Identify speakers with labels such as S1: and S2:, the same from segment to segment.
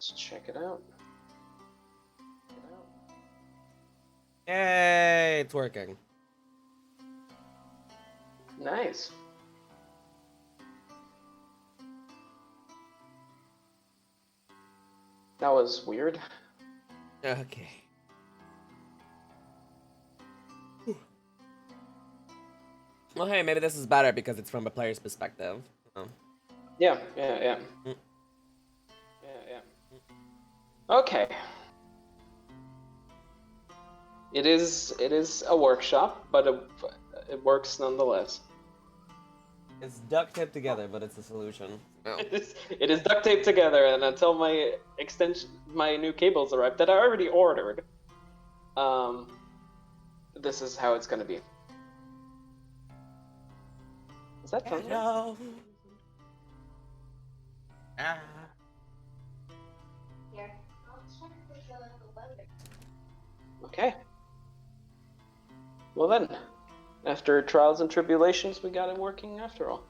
S1: Let's check it out.
S2: Yay, it's working.
S1: Nice. That was weird.
S2: Okay. Well, hey, maybe this is better because it's from a player's perspective. Oh.
S1: Yeah.
S2: Mm.
S1: Yeah. Okay. It is a workshop, but it works nonetheless.
S2: It's duct taped together, but it's a solution. No.
S1: It is duct taped together, and until my new cables arrive that I already ordered, this is how it's gonna be. Is that fun?
S2: No. Ah.
S3: Here, I'll check the weather.
S1: Okay. Well then, after trials and tribulations, we got it working after all.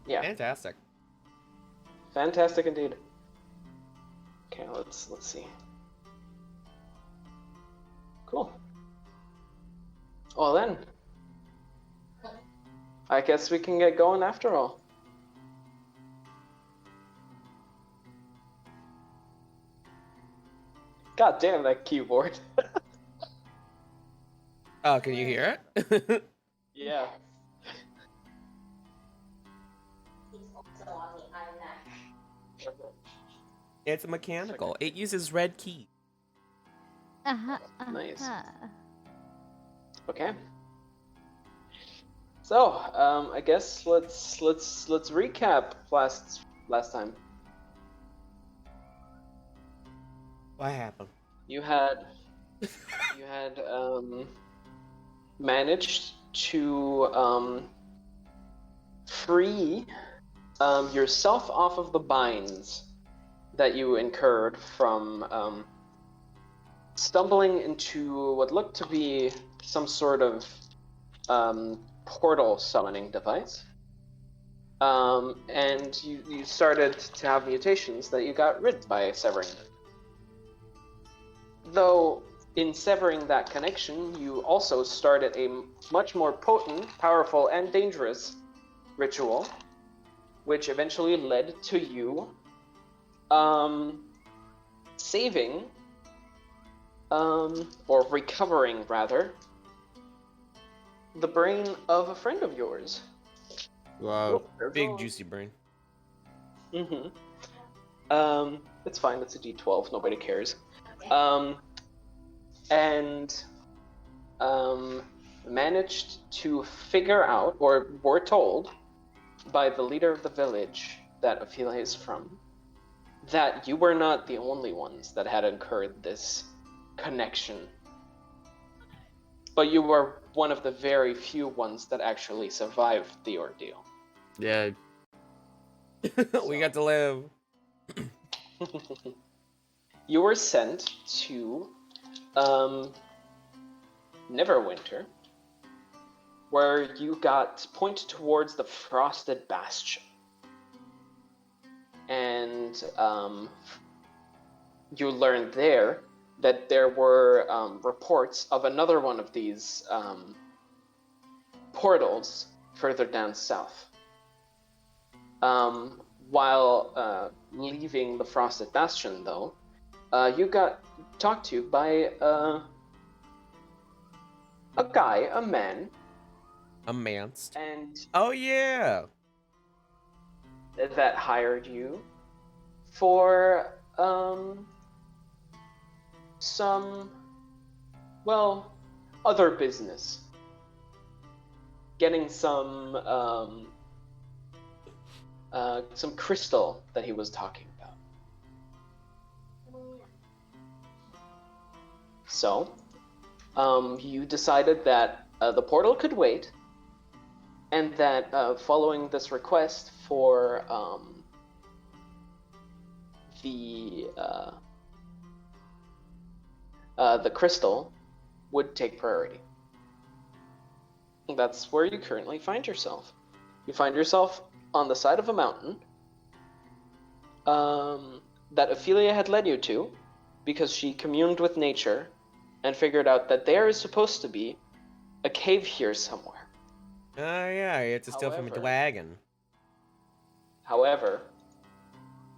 S1: Yeah.
S2: Fantastic.
S1: Fantastic indeed. Okay, let's see. Cool. Well then, I guess we can get going after all. God damn that keyboard.
S2: Oh, can you hear it?
S1: Yeah.
S3: He's also on the iMac.
S2: It's mechanical. It uses red key.
S1: Nice. Okay. So, I guess let's recap last time.
S2: What happened?
S1: You had managed to free yourself off of the binds that you incurred from stumbling into what looked to be some sort of portal summoning device. And you started to have mutations that you got rid by severing them. Though, in severing that connection, you also started a much more potent, powerful, and dangerous ritual, which eventually led to you saving, or recovering rather, the brain of a friend of yours.
S2: Wow, big juicy brain.
S1: Mm-hmm. It's fine, it's a D12, nobody cares. And managed to figure out, or were told by the leader of the village that Ophelia is from, that you were not the only ones that had incurred this connection. But you were one of the very few ones that actually survived the ordeal.
S2: Yeah. We got to live.
S1: You were sent to Neverwinter, where you got pointed towards the Frosted Bastion. And you learned there that there were reports of another one of these portals further down south. While leaving the Frosted Bastion, though, you got talked to by a man.
S2: A manst.
S1: And
S2: oh yeah,
S1: that hired you for some, well, other business. Getting some crystal that he was talking about. So, you decided that the portal could wait, and that following this request for the crystal would take priority. That's where you currently find yourself. You find yourself on the side of a mountain, that Ophelia had led you to, because she communed with nature and figured out that there is supposed to be a cave here somewhere.
S2: Oh yeah, you had to steal from a
S1: However-
S2: wagon.
S1: However,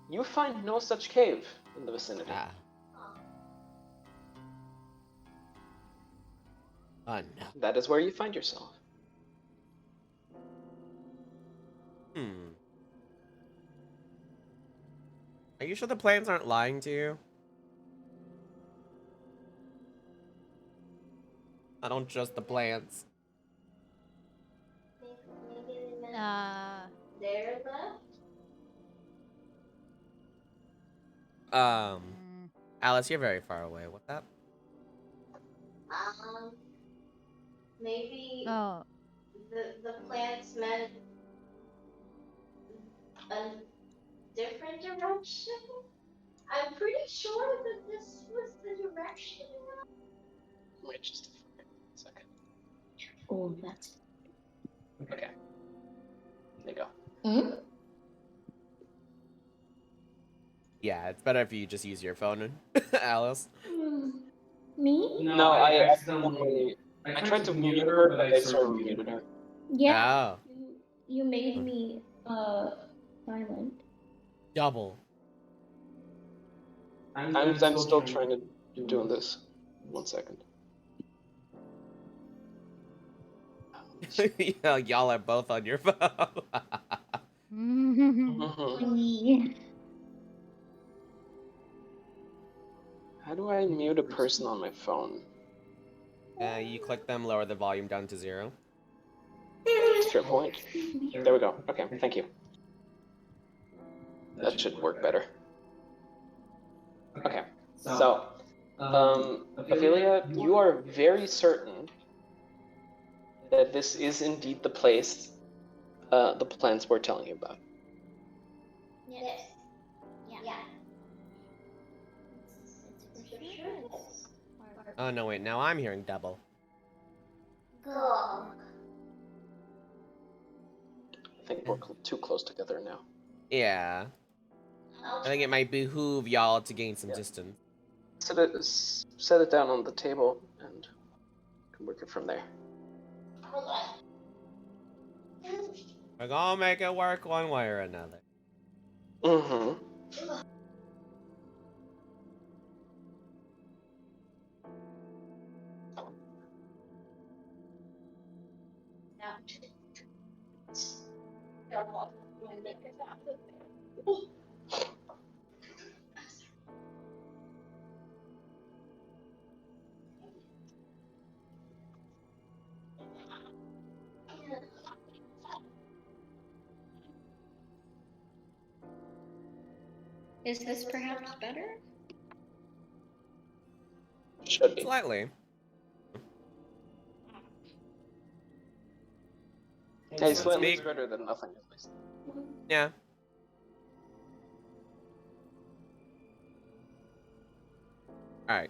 S1: you find no such cave in the vicinity.
S2: Ah. Oh no.
S1: That is where you find yourself.
S2: Are you sure the plants aren't lying to you? I don't trust the plants.
S3: Maybe they meant there left?
S2: Alice, you're very far away. What's that?
S3: Maybe
S4: Oh,
S3: the plants meant a different direction? I'm pretty sure that this was the direction.
S1: Wait just a second.
S3: Oh, that's...
S1: Okay. There you go.
S3: Hmm?
S2: Yeah, it's better if you just use your phone, Alice.
S3: Me?
S1: No, I accidentally... I tried to mute her, but I sort of muted her.
S3: Yeah.
S2: Oh,
S3: You made me, silent.
S2: double.
S1: I'm still trying to doing this. 1 second.
S2: Yeah, y'all are both on your phone.
S1: Mhm. How do I mute a person on my phone?
S2: You click them, lower the volume down to 0.
S1: Fair point. There we go. Okay, thank you. That should work better. Okay, so, Ophelia, you are very certain that this is indeed the place the plants were telling you about.
S3: Yes. Yeah. It's for sure.
S2: Oh no, wait, now I'm hearing double.
S3: Go.
S1: I think we're too close together now.
S2: Yeah, I think it might behoove y'all to gain some
S1: Yeah.
S2: distance.
S1: Set it down on the table and can work it from there.
S3: Hold on.
S2: We're gonna make it work one way or another.
S1: Mm-hmm.
S3: Is this perhaps better?
S1: Should be.
S2: Slightly.
S1: Hey,
S2: So
S1: slightly
S2: speak.
S1: is better than nothing, at least.
S2: Yeah. Alright.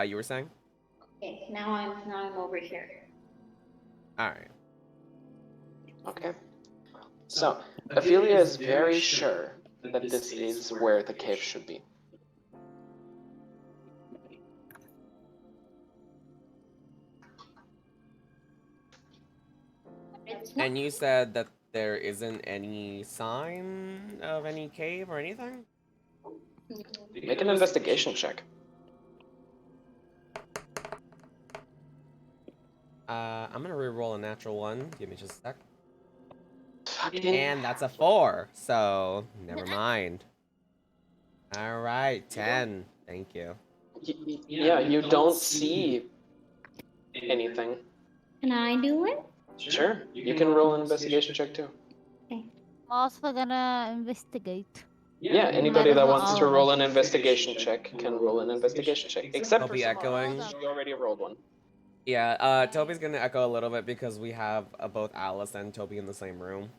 S2: You were saying?
S3: Okay, now I'm over here.
S2: Alright.
S1: Okay. So, Ophelia is very sure that this is where the cave should be.
S3: It's not.
S2: And you said that there isn't any sign of any cave or anything?
S1: Make an investigation check.
S2: I'm gonna re-roll a natural 1. Give me just a sec.
S1: Fucking...
S2: And that's a 4, so never mind. Alright, 10. Thank you.
S1: Yeah, you don't see anything.
S3: Can I do it?
S1: Sure, you can roll an investigation check too.
S4: I'm also gonna investigate.
S1: Yeah, anybody
S4: Might
S1: that
S4: as well
S1: wants
S4: all
S1: to
S4: of
S1: roll
S4: us.
S1: an investigation check can roll an investigation check. Except
S2: I'll
S1: for
S2: be
S1: someone
S2: echoing.
S1: else, you already rolled one.
S2: Yeah, Toby's gonna echo a little bit because we have both Alice and Toby in the same room.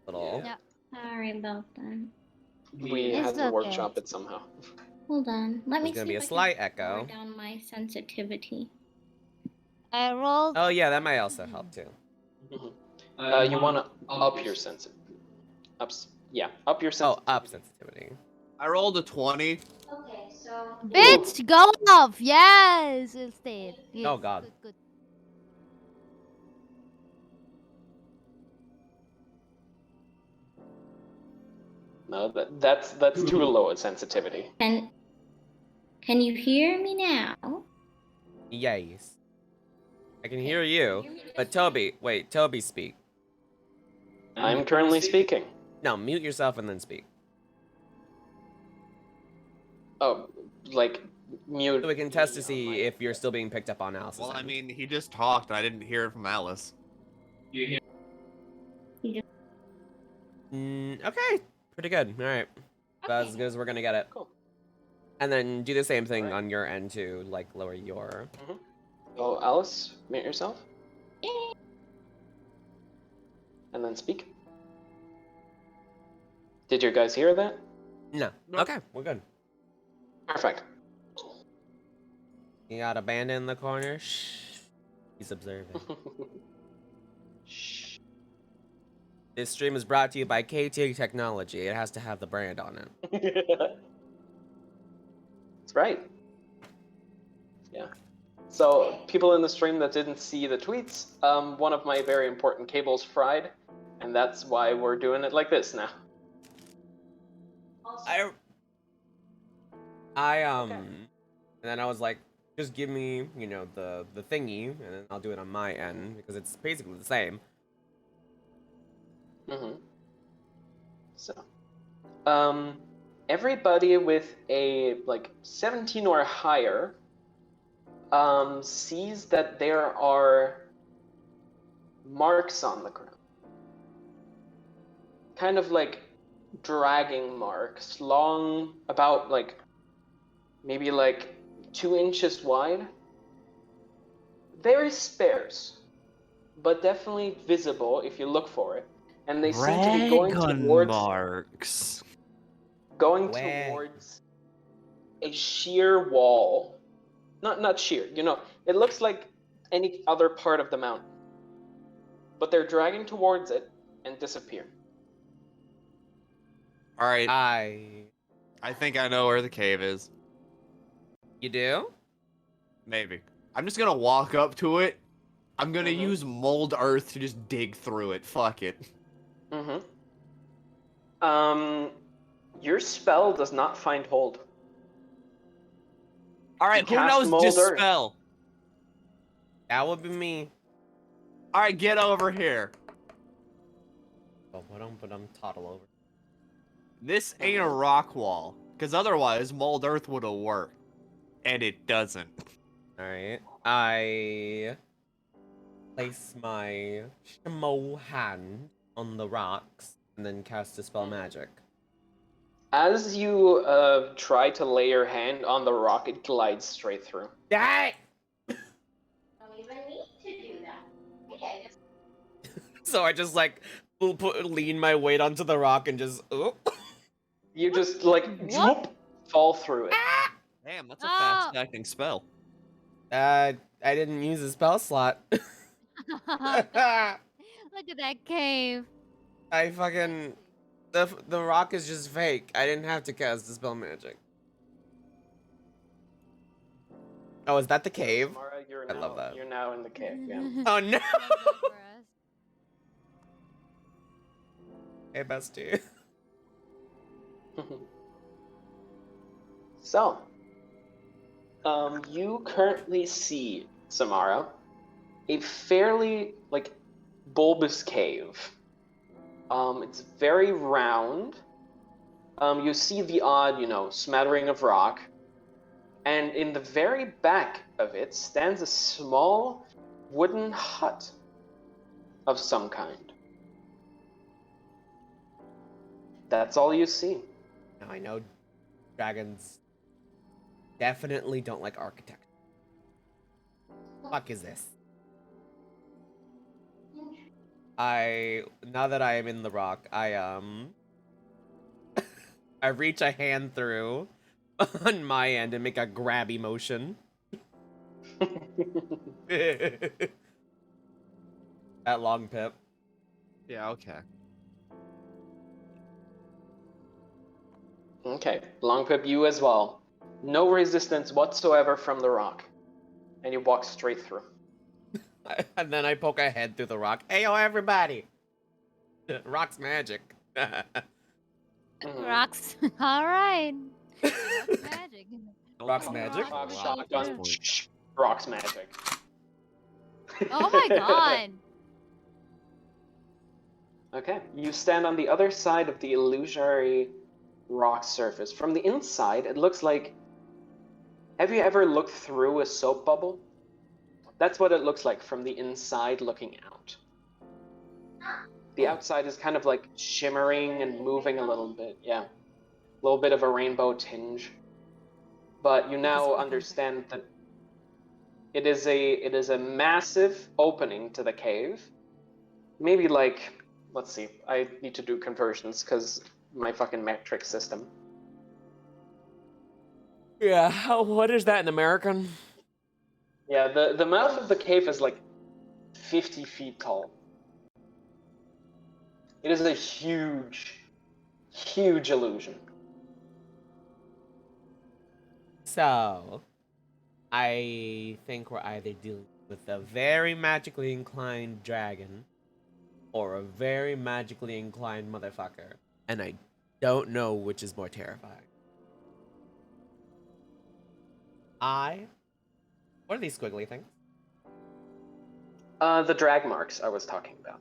S2: Little.
S4: Yeah.
S3: Sorry about that.
S1: We
S4: It's
S1: had to
S4: okay.
S1: workshop it somehow.
S3: Hold on. Let me
S2: There's gonna
S3: see
S2: be a
S3: if I
S2: slight
S3: can
S2: echo.
S3: lower down my sensitivity.
S4: I rolled.
S2: Oh yeah, that might also help too.
S1: You want to up your sensitivity. Up your
S2: Oh,
S1: sensitivity.
S2: up sensitivity.
S5: I rolled a 20.
S3: Okay, so
S4: Bitch, go off. Yes, instead. Yes.
S2: Oh, God.
S4: Good, good.
S1: No, that's too low a sensitivity.
S3: can you hear me now?
S2: Yes. I can hear you, but Toby, wait, Toby, speak.
S1: I'm currently speaking.
S2: No, mute yourself and then speak.
S1: Oh, like mute.
S2: So we can test to see if you're still being picked up on Alice's
S5: Well, I
S2: end.
S5: mean, he just talked. I didn't hear it from Alice.
S2: Okay, pretty good. All right, about as good as we're gonna get it.
S1: Cool.
S2: And then do the same thing
S1: Alright.
S2: on your end to like lower your.
S1: So Alice, mute yourself. And then speak. Did you guys hear that?
S2: No.
S5: Nope.
S2: Okay, we're good.
S1: Perfect.
S2: You got a bandit in the corner. Shh. He's observing.
S1: Shh.
S2: This stream is brought to you by KT Technology. It has to have the brand on it.
S1: That's right. Yeah. So, people in the stream that didn't see the tweets, one of my very important cables fried, and that's why we're doing it like this now.
S2: I and then I was like, just give me, you know, the thingy, and then I'll do it on my end because it's basically the same.
S1: So, everybody with a like 17 or higher sees that there are marks on the ground, kind of like dragging marks, long, about like maybe like 2 inches wide. Very sparse, but definitely visible if you look for it. And they seem to be going towards
S5: marks.
S1: towards a sheer wall. Not sheer, you know, it looks like any other part of the mountain. But they're dragging towards it and disappear.
S5: All right.
S2: I
S5: think I know where the cave is.
S2: You do?
S5: Maybe. I'm just gonna walk up to it. I'm gonna use mold earth to just dig through it. Fuck it.
S1: Your spell does not find hold.
S5: All right,
S1: You
S5: who
S1: cast
S5: knows
S1: mold earth.
S5: dispel?
S2: That would be me.
S5: All right, get over here.
S2: But I'm toddle over.
S5: This ain't a rock wall, because otherwise mold earth would have worked, and it doesn't.
S2: All right. I place my small hand on the rocks and then cast Dispel Magic.
S1: As you try to lay your hand on the rock, it glides straight through.
S2: Die!
S3: Don't even need to do that. Okay, I guess.
S2: So I just like lean my weight onto the rock and just
S1: You just like whoop, fall through it.
S5: Damn, that's a fast acting spell.
S2: I didn't use a spell slot.
S4: Look at that cave.
S2: I fucking the rock is just fake. I didn't have to cast Dispel Magic. Oh, is that the cave?
S1: Mara,
S2: I love that.
S1: You're now in the cave. Yeah.
S2: Oh no! Hey, bestie.
S1: So, you currently see, Samara, a fairly like bulbous cave. It's very round. You see the odd, you know, smattering of rock, and in the very back of it stands a small wooden hut of some kind. That's all you see.
S2: Now I know dragons definitely don't like architecture. Fuck is this? Now that I am in the rock, I reach a hand through on my end and make a grabby motion. That long pip.
S5: Yeah, okay.
S1: Okay, Longpip, you as well. No resistance whatsoever from the rock. And you walk straight through.
S2: And then I poke a head through the rock. Hey, yo, everybody! Rock's magic.
S1: Mhm.
S4: Rocks. All right. Rocks magic.
S2: Rock's magic?
S1: Pop
S4: Wow.
S1: shotgun.
S5: Point.
S1: Rock's magic.
S4: Oh my god.
S1: Okay, you stand on the other side of the illusory rock surface. From the inside, it looks like. Have you ever looked through a soap bubble? That's what it looks like from the inside looking out. The outside is kind of like shimmering and moving a little bit. Yeah. A little bit of a rainbow tinge. But you now understand that it is a massive opening to the cave. Maybe like, let's see, I need to do conversions because my fucking metric system.
S2: Yeah, what is that in American?
S1: Yeah, the mouth of the cave is like 50 feet tall. It is a huge, huge illusion.
S2: So, I think we're either dealing with a very magically inclined dragon or a very magically inclined motherfucker. And I don't know which is more terrifying. What are these squiggly things?
S1: The drag marks I was talking about.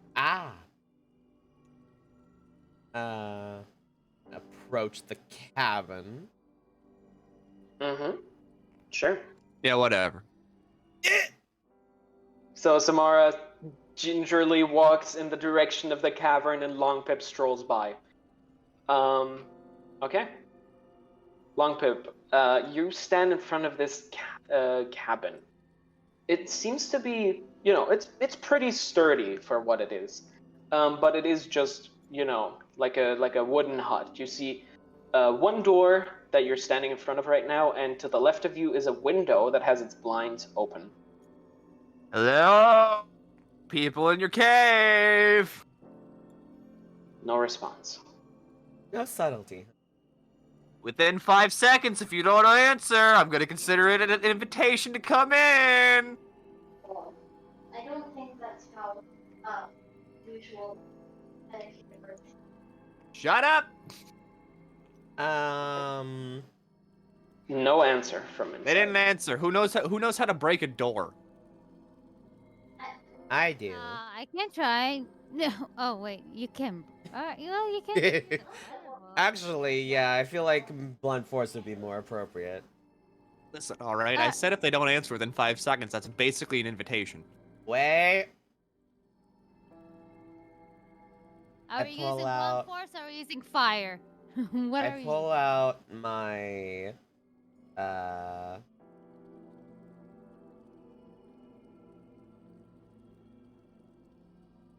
S2: Approach the cabin.
S1: Mm-hmm. Sure.
S5: Yeah, whatever.
S1: So Samara gingerly walks in the direction of the cavern and Longpip strolls by. Okay. Longpip, you stand in front of this cabin. It seems to be, it's pretty sturdy for what it is. But it is just, like a wooden hut. You see one door that you're standing in front of right now, and to the left of you is a window that has its blinds open.
S5: Hello? People in your cave!
S1: No response.
S2: No subtlety.
S5: Within 5 seconds, if you don't answer, I'm gonna consider it an invitation to come in!
S3: Well, I don't think that's how usual etiquette works.
S5: Shut up!
S1: No answer from inside.
S5: They didn't answer. Who knows how to break a door?
S2: I do.
S4: I can try. No. Oh wait, you can. Alright, you can.
S2: Actually, yeah, I feel like blunt force would be more appropriate.
S5: Listen, alright, I said if they don't answer within 5 seconds, that's basically an invitation.
S2: Wait.
S4: Are we using blunt force or are we using fire? What are
S2: I
S4: we
S2: pull
S4: using?
S2: out my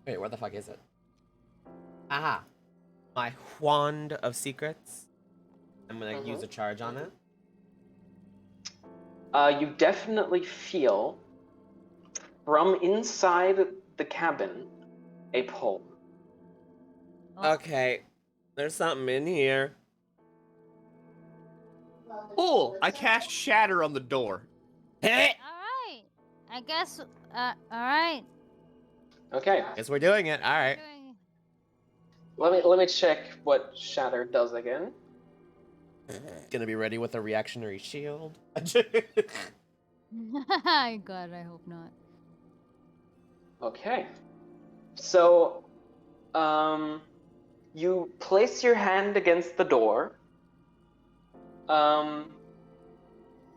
S2: Wait, where the fuck is it? Aha! My wand of secrets. I'm gonna use a charge on it.
S1: You definitely feel from inside the cabin a pull.
S2: Okay, there's something in here.
S5: Cool! I cast Shatter on the door.
S2: Hey!
S4: Alright. I guess, alright.
S1: Okay,
S2: Guess we're doing it. All right.
S1: let me check what Shatter does again.
S2: Gonna be ready with a reactionary shield.
S4: God, I hope not.
S1: Okay, so you place your hand against the door,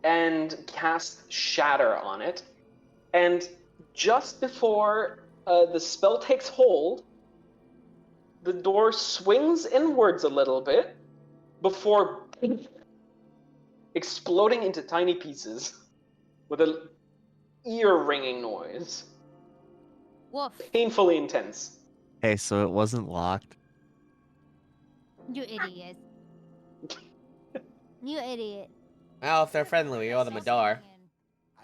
S1: and cast Shatter on it, and just before the spell takes hold, the door swings inwards a little bit before exploding into tiny pieces with an ear-ringing noise.
S4: Woof.
S1: Painfully intense.
S5: Hey, so it wasn't locked?
S4: You idiot. You idiot.
S2: Well, if they're friendly, we owe them a door.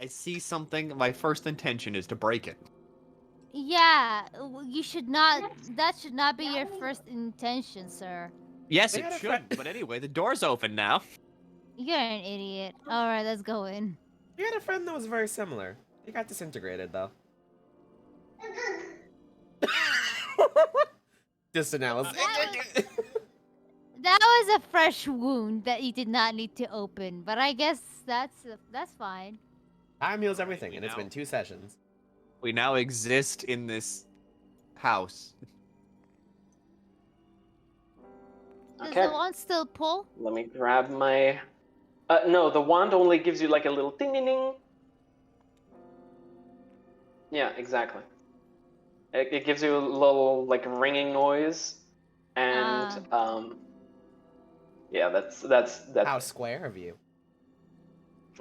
S5: I see something. My first intention is to break it.
S4: Yeah, you should not. That should not be your first intention, sir.
S5: Yes,
S2: We
S5: it
S2: had a
S5: should.
S2: friend-
S5: But anyway, the door's open now.
S4: You're an idiot. Alright, let's go in.
S2: We had a friend that was very similar. He got disintegrated though. Just analysis.
S4: That was a fresh wound that you did not need to open, but I guess that's fine.
S2: Time heals everything, and it's been 2 sessions.
S5: We now exist in this house.
S4: Does
S1: Okay.
S4: the wand still pull?
S1: Let me grab my. No, the wand only gives you like a little ding ding ding. Yeah, exactly. It gives you a little like ringing noise, and yeah, that's
S2: How square of you.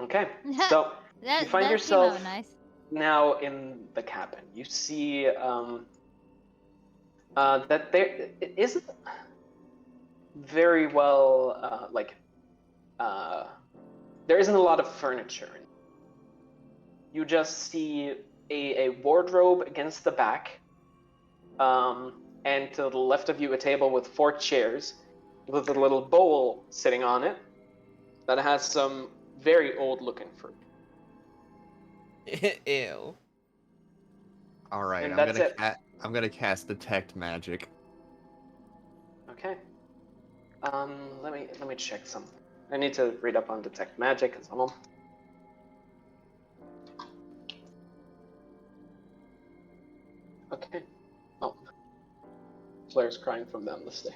S1: okay. So
S4: that
S1: you find
S4: came
S1: yourself
S4: out nice.
S1: now in the cabin. You see that there it isn't very well there isn't a lot of furniture. You just see a wardrobe against the back, and to the left of you a table with 4 chairs with a little bowl sitting on it that has some very old looking fruit.
S2: Ew.
S5: All right,
S1: And that's it.
S5: I'm gonna cast detect magic.
S1: Okay. Let me check something. I need to read up on detect magic as well. Okay. Oh. Flair's crying from down the stairs.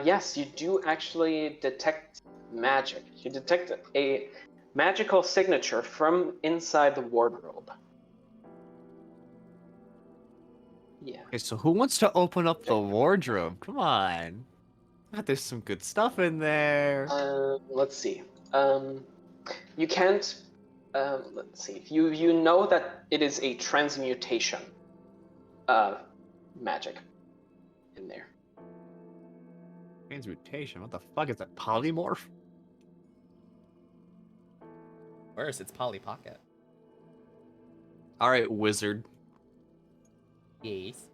S1: Yes, you do actually detect magic. You detect a magical signature from inside the wardrobe. Yeah.
S5: Okay, so who wants to open up the wardrobe? Come on. There's some good stuff in there.
S1: Let's see. You can't. Let's see. You know that it is a transmutation magic in there.
S5: Transmutation? What the fuck is that? Polymorph?
S2: Worse, it's Polly Pocket.
S5: Alright, wizard.
S2: Yes.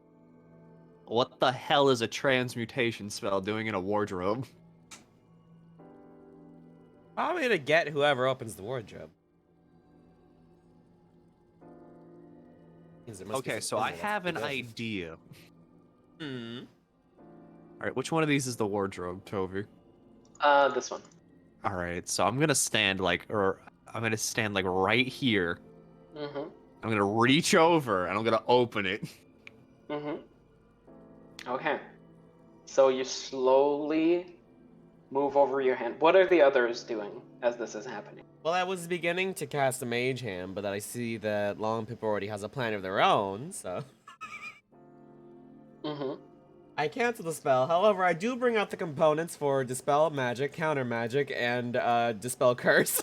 S5: What the hell is a transmutation spell doing in a wardrobe?
S2: Probably to get whoever opens the wardrobe.
S5: Okay, so I have an idea.
S2: Hmm.
S5: Alright, which one of these is the wardrobe, Toby?
S1: This one.
S5: Alright, so I'm gonna stand like right here.
S1: Mm-hmm.
S5: I'm gonna reach over and I'm gonna open it.
S1: Mm-hmm. Okay. So you slowly move over your hand. What are the others doing as this is happening?
S2: Well, I was beginning to cast a mage hand, but then I see that Long Pip already has a plan of their own, so...
S1: Mm-hmm.
S2: I cancel the spell. However, I do bring out the components for Dispel Magic, Counter Magic, and Dispel Curse.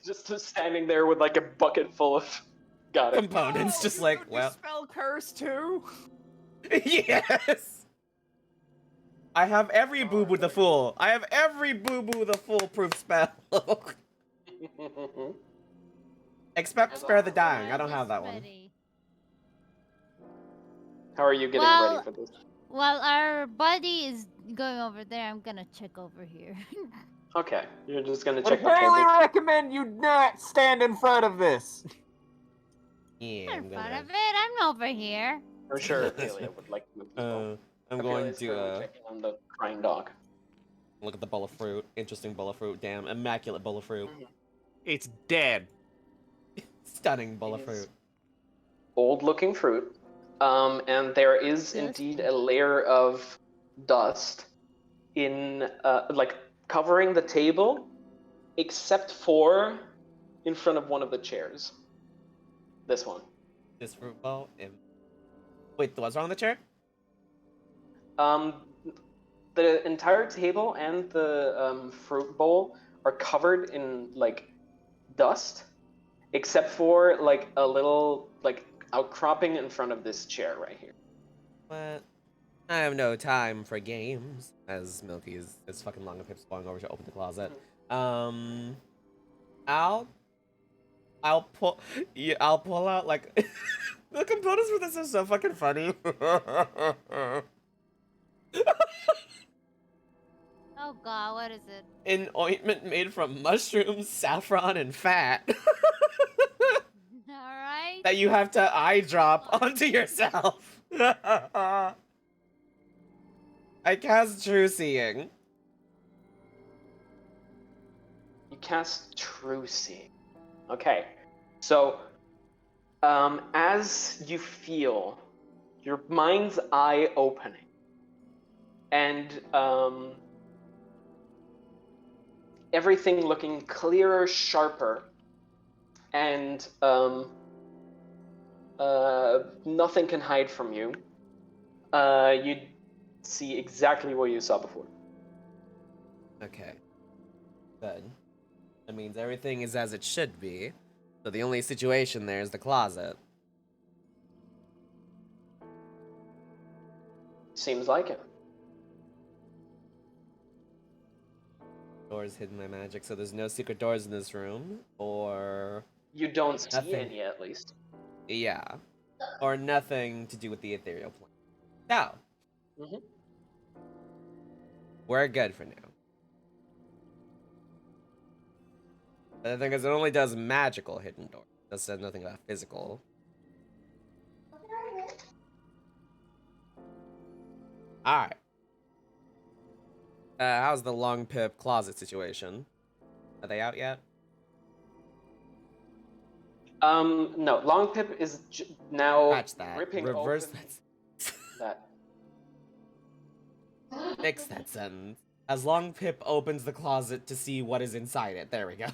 S1: Just standing there with like a bucket full of... Got it.
S2: Components, just like, well...
S5: Dispel curse too?
S2: Yes! I have every boob with a fool. I have every boo-boo with a foolproof spell. Except Spare the Dying. I don't have that one.
S4: Ready.
S1: How are you getting
S4: Well-
S1: ready for this?
S4: While our buddy is going over there, I'm gonna check over here.
S1: Okay, you're just gonna
S5: Would
S1: check the
S5: highly
S1: table.
S5: recommend you not stand in front of this.
S2: Yeah,
S4: In front of it, I'm over here.
S1: For sure, Ophelia would like to move as well.
S2: I'm
S1: Ophelia
S2: going
S1: is currently
S2: to
S1: checking on the crying dog.
S2: look at the bowl of fruit. Interesting bowl of fruit. Damn, immaculate bowl of fruit.
S5: It's dead.
S2: Stunning bowl of
S1: It is.
S2: fruit.
S1: Old-looking fruit. And there is indeed a layer of dust in, like, covering the table, except for in front of one of the chairs. This one.
S2: This fruit bowl. Wait, what's wrong with the chair?
S1: The entire table and the fruit bowl are covered in like dust, except for like a little like outcropping in front of this chair right here.
S2: What? I have no time for games. As Milky is fucking Long and Pip's going over to open the closet. I'll I'll pull out like the components for this are so fucking funny.
S4: Oh god, what is it?
S2: An ointment made from mushrooms, saffron, and fat
S4: Alright.
S2: that you have to eye drop onto yourself. I cast True Seeing.
S1: You cast True Seeing. Okay. So, as you feel your mind's eye opening, and everything looking clearer, sharper, and nothing can hide from you, you see exactly what you saw before.
S2: Okay. Good. That means everything is as it should be. So the only situation there is the closet.
S1: Seems like it.
S2: Doors hidden by magic, so there's no secret doors in this room, or
S1: You don't see
S2: Nothing.
S1: any, at least.
S2: yeah, or nothing to do with the ethereal plane. So
S1: Mhm.
S2: we're good for now. The thing is, it only does magical hidden doors. That says nothing about physical. All right. How's the long pip closet situation? Are they out yet?
S1: No. Long Pip is now
S2: Scratch that.
S1: ripping
S2: Reverse
S1: open
S2: that.
S1: that.
S2: Fix that sentence. As long pip opens the closet to see what is inside it. There we go.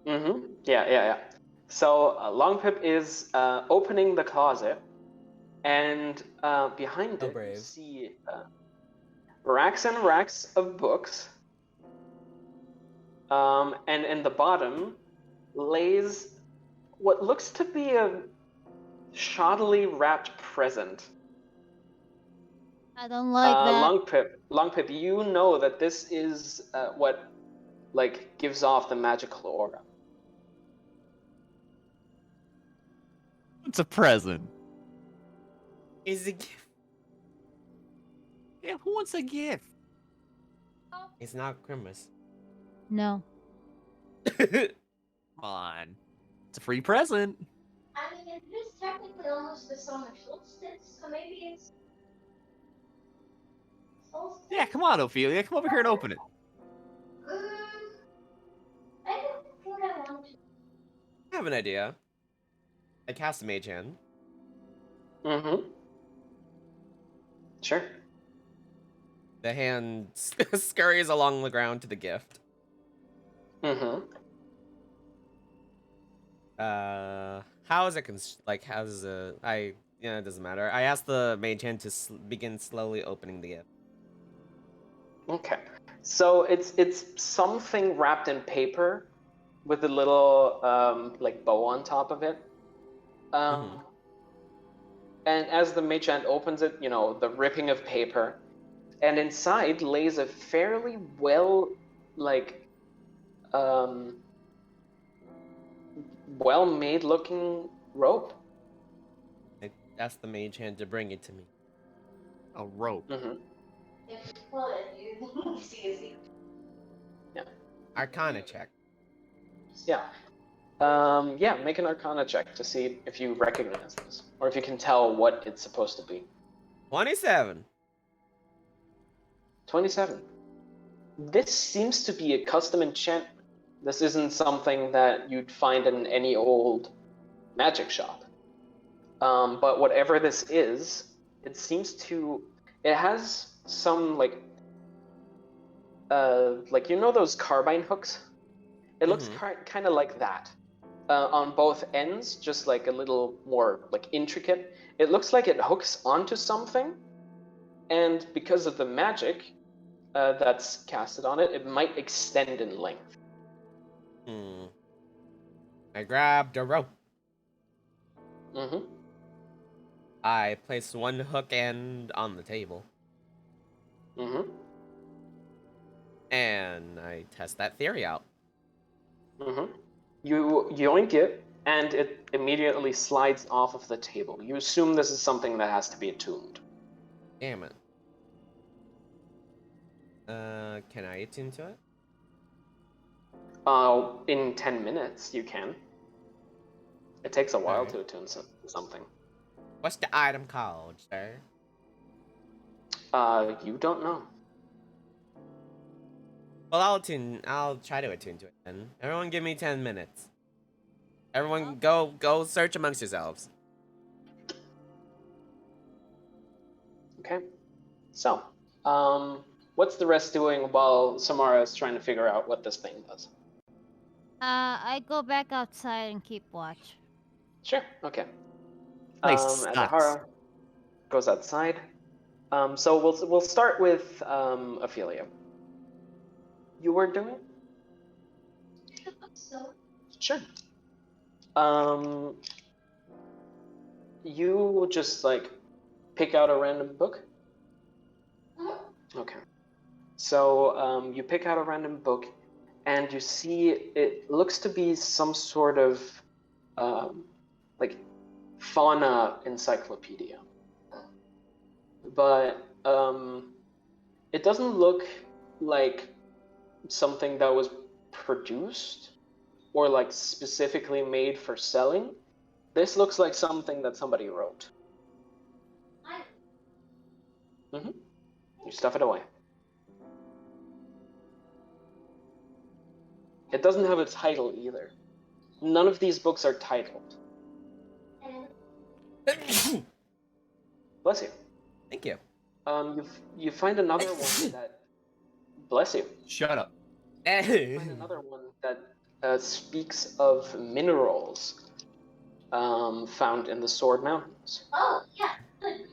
S1: Mm-hmm. Yeah. So Long Pip is opening the closet, and behind
S2: So
S1: it you
S2: brave.
S1: see racks and racks of books. And in the bottom lays what looks to be a shoddily wrapped present.
S4: I don't like that.
S1: Long Pip, you know that this is what like gives off the magical aura.
S5: It's a present.
S2: Is it?
S5: Yeah, who wants a gift?
S2: It's not Christmas.
S4: No.
S5: Come on. It's a free present.
S3: I mean, it is technically almost the summer solstice, so maybe it's solstice.
S5: Yeah, come on, Ophelia. Come over here and open it.
S3: I don't think I want to.
S2: I have an idea. I cast a mage hand.
S1: Mm-hmm. Sure.
S2: The hand scurries along the ground to the gift.
S1: Mm-hmm.
S2: How is it how's yeah, it doesn't matter. I asked the mage hand to begin slowly opening the gift.
S1: Okay. So it's something wrapped in paper with a little like bow on top of it.
S2: Mhm.
S1: And as the mage hand opens it, you know, the ripping of paper, and inside lays a fairly well um well made looking rope.
S2: I asked the mage hand to bring it to me.
S5: A rope.
S1: Mm-hmm.
S3: If you pull it, you see a secret.
S2: Arcana check.
S1: Yeah. Yeah, make an arcana check to see if you recognize this. Or if you can tell what it's supposed to be.
S2: 27.
S1: 27. This seems to be a custom enchantment. This isn't something that you'd find in any old magic shop. But whatever this is, it seems to... It has some, like you know those carbine hooks? It looks kind of like that. On both ends, just like a little more like intricate. It looks like it hooks onto something, and because of the magic that's casted on it, it might extend in length.
S2: I grabbed a rope.
S1: Mm-hmm.
S2: I placed one hook end on the table.
S1: Mm-hmm.
S2: And I test that theory out.
S1: Mm-hmm. You yoink it, and it immediately slides off of the table. You assume this is something that has to be attuned.
S2: Damn it. Can I attune to it?
S1: In 10 minutes, you can. It takes a while
S2: Alright.
S1: to attune something.
S2: What's the item called, sir?
S1: You don't know.
S2: Well, I'll try to attune to it then. Everyone give me 10 minutes. Everyone go search amongst yourselves.
S1: Okay. So, what's the rest doing while Samara is trying to figure out what this thing does?
S4: I go back outside and keep watch.
S1: Sure. Okay.
S5: Nice.
S1: Azahara goes outside. So we'll start with Ophelia. You were doing?
S3: So,
S1: Sure. You just like pick out a random book.
S3: mhm.
S1: Okay. So you pick out a random book, and you see it looks to be some sort of like fauna encyclopedia, but it doesn't look like something that was produced or like specifically made for selling. This looks like something that somebody wrote.
S3: I
S1: You stuff it away. It doesn't have a title either. None of these books are titled.
S3: and
S1: Bless you.
S2: Thank you.
S1: You find another one that. Bless you.
S5: Shut up.
S1: You find another one that speaks of minerals found in the Sword Mountains.
S3: oh yeah, good.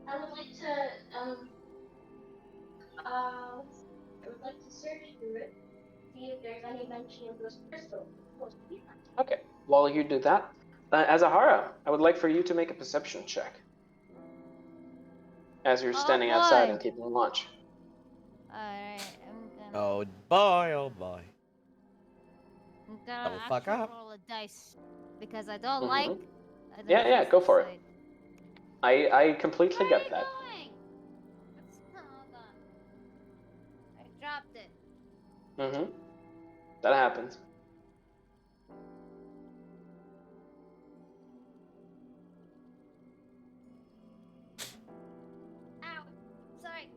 S3: I would like to I would like to search through it, see if there's any mention of those crystals.
S1: Okay. While you do that, Azahara, I would like for you to make a perception check. As you're
S4: Oh,
S1: standing outside
S4: boy.
S1: and keeping watch.
S4: Alright, I'm gonna.
S2: Oh boy, oh boy.
S4: I'm gonna
S2: Double fuck
S4: actually
S2: up.
S4: roll a dice because I don't
S1: Mhm.
S4: like.
S1: Yeah, go for it.
S4: sight.
S1: I completely
S4: Where are
S1: get
S4: you
S1: that.
S4: going? Hold on. I dropped it.
S1: Mm-hmm. That happens.
S4: Ow. Sorry.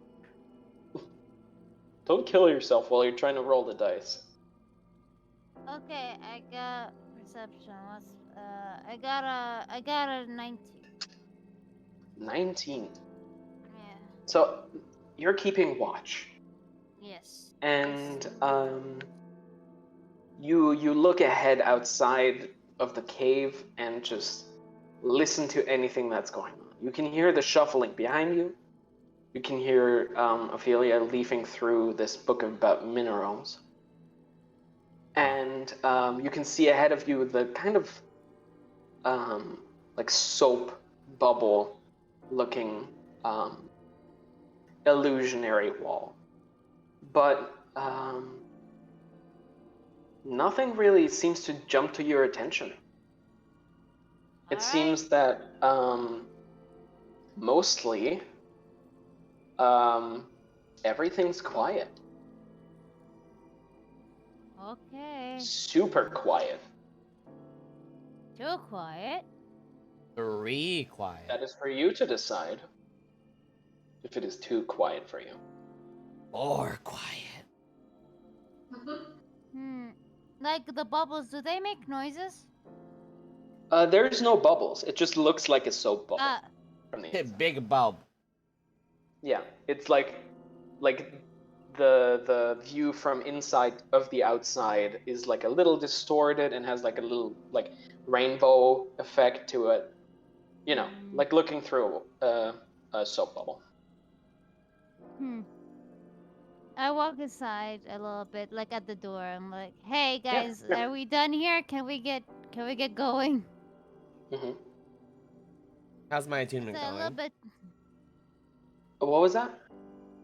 S1: Don't kill yourself while you're trying to roll the dice.
S4: Okay, I got perception. What's I got a 19.
S1: 19.
S4: Yeah.
S1: So you're keeping watch,
S4: Yes.
S1: and you look ahead outside of the cave and just listen to anything that's going on. You can hear the shuffling behind you. You can hear Ophelia leafing through this book about minerals. And you can see ahead of you the kind of like soap bubble looking illusionary wall. But nothing really seems to jump to your attention. It
S4: Alright.
S1: seems that mostly everything's quiet.
S4: Okay.
S1: Super quiet.
S4: Too quiet.
S2: Very quiet.
S1: That is for you to decide if it is too quiet for you.
S2: Or quiet.
S4: Like the bubbles, do they make noises?
S1: There's no bubbles. It just looks like a soap bubble from the
S2: Hit
S1: inside.
S2: big bulb.
S1: Yeah, it's like the view from inside of the outside is like a little distorted and has like a little like rainbow effect to it. You know, like looking through a soap bubble.
S4: I walk aside a little bit, like at the door. I'm like, "Hey guys,
S1: yeah.
S4: are we done here? Can we get going?"
S1: Mm-hmm.
S2: How's my attunement
S4: So a little
S2: going?
S4: bit.
S1: What was that?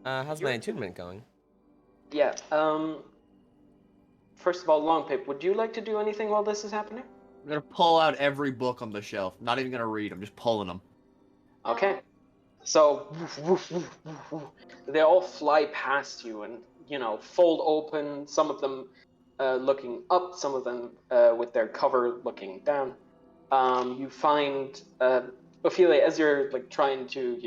S2: How's my attunement going?
S1: Yeah. first of all, Longpip, would you like to do anything while this is happening?
S5: I'm gonna pull out every book on the shelf. Not even gonna read them, just pulling them.
S1: Okay. So woof, woof, woof, woof, woof. They all fly past you and, fold open, some of them looking up, some of them with their cover looking down. You find Ophelia, as you're like trying to,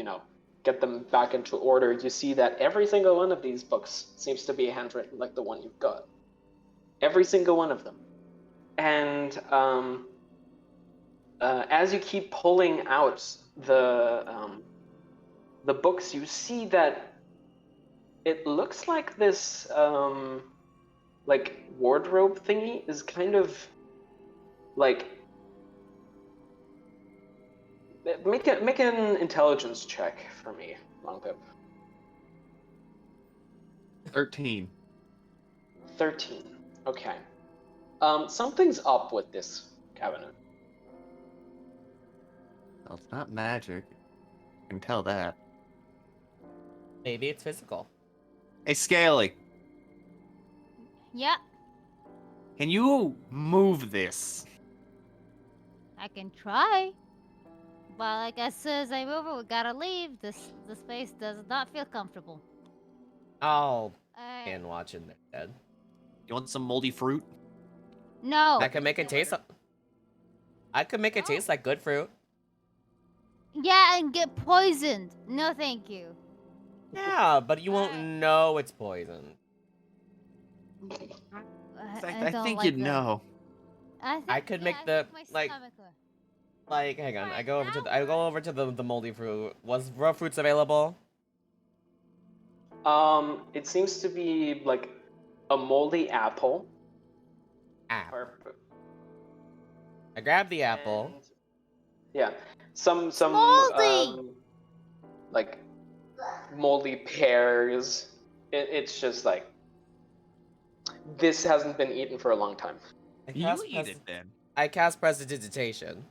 S1: get them back into order, you see that every single one of these books seems to be handwritten like the one you've got. Every single one of them. And as you keep pulling out the books, you see that it looks like this like wardrobe thingy is kind of like make an intelligence check for me, Longpip.
S5: 13.
S1: 13. Okay. Something's up with this cabinet.
S5: Well, it's not magic. I can tell that.
S2: Maybe it's physical.
S5: Hey, Scaly,
S4: Yeah,
S5: can you move this?
S4: I can try. But like as soon as I move it, we gotta leave. The space does not feel comfortable.
S2: Oh,
S4: I
S2: and watching their dead.
S5: You want some moldy fruit?
S4: no.
S2: I can make it taste. I could make it taste like good fruit.
S4: Yeah, and get poisoned. No, thank you.
S2: Yeah, but you won't know it's poison.
S5: In fact,
S4: I
S5: I
S4: don't
S5: think
S4: like
S5: you'd
S4: that.
S5: know.
S2: I could make
S4: I
S2: the,
S4: think my
S2: like-
S4: stomach will-
S2: Like, hang on,
S4: Right
S2: I go over to
S4: now,
S2: the moldy fruit. Was raw fruits available?
S1: It seems to be like a moldy apple.
S2: Apple.
S1: Or,
S2: I grabbed the apple.
S1: and- yeah, some
S4: moldy!
S1: like moldy pears. It's just like this hasn't been eaten for a long time.
S5: You eat it then.
S2: I cast prestidigitation.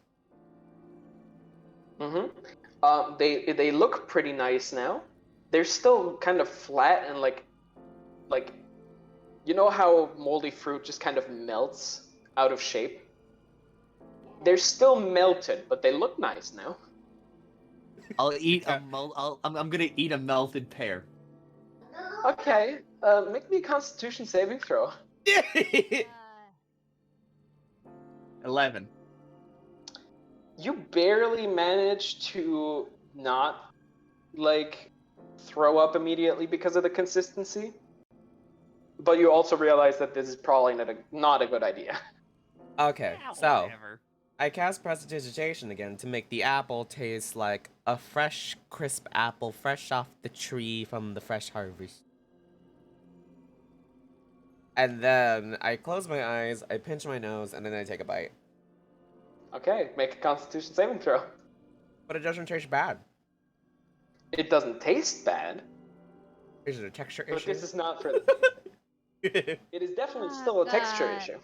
S1: Mm-hmm. They look pretty nice now. They're still kind of flat and like you know how moldy fruit just kind of melts out of shape? They're still melted, but they look nice now.
S5: I'll eat a I'm gonna eat a melted pear.
S1: Okay, make me a Constitution saving throw.
S5: 11.
S1: You barely manage to not like throw up immediately because of the consistency, but you also realize that this is probably not a good idea.
S2: Okay, so
S5: Whatever.
S2: I cast prestidigitation again to make the apple taste like a fresh, crisp apple, fresh off the tree from the fresh harvest. And then I close my eyes, I pinch my nose, and then I take a bite.
S1: Okay, make a Constitution saving throw.
S2: But it doesn't taste bad.
S1: It doesn't taste bad,
S2: Is it a texture
S1: but
S2: issue?
S1: this is not for the. It is definitely
S4: Oh,
S1: still a texture
S4: God.
S1: issue.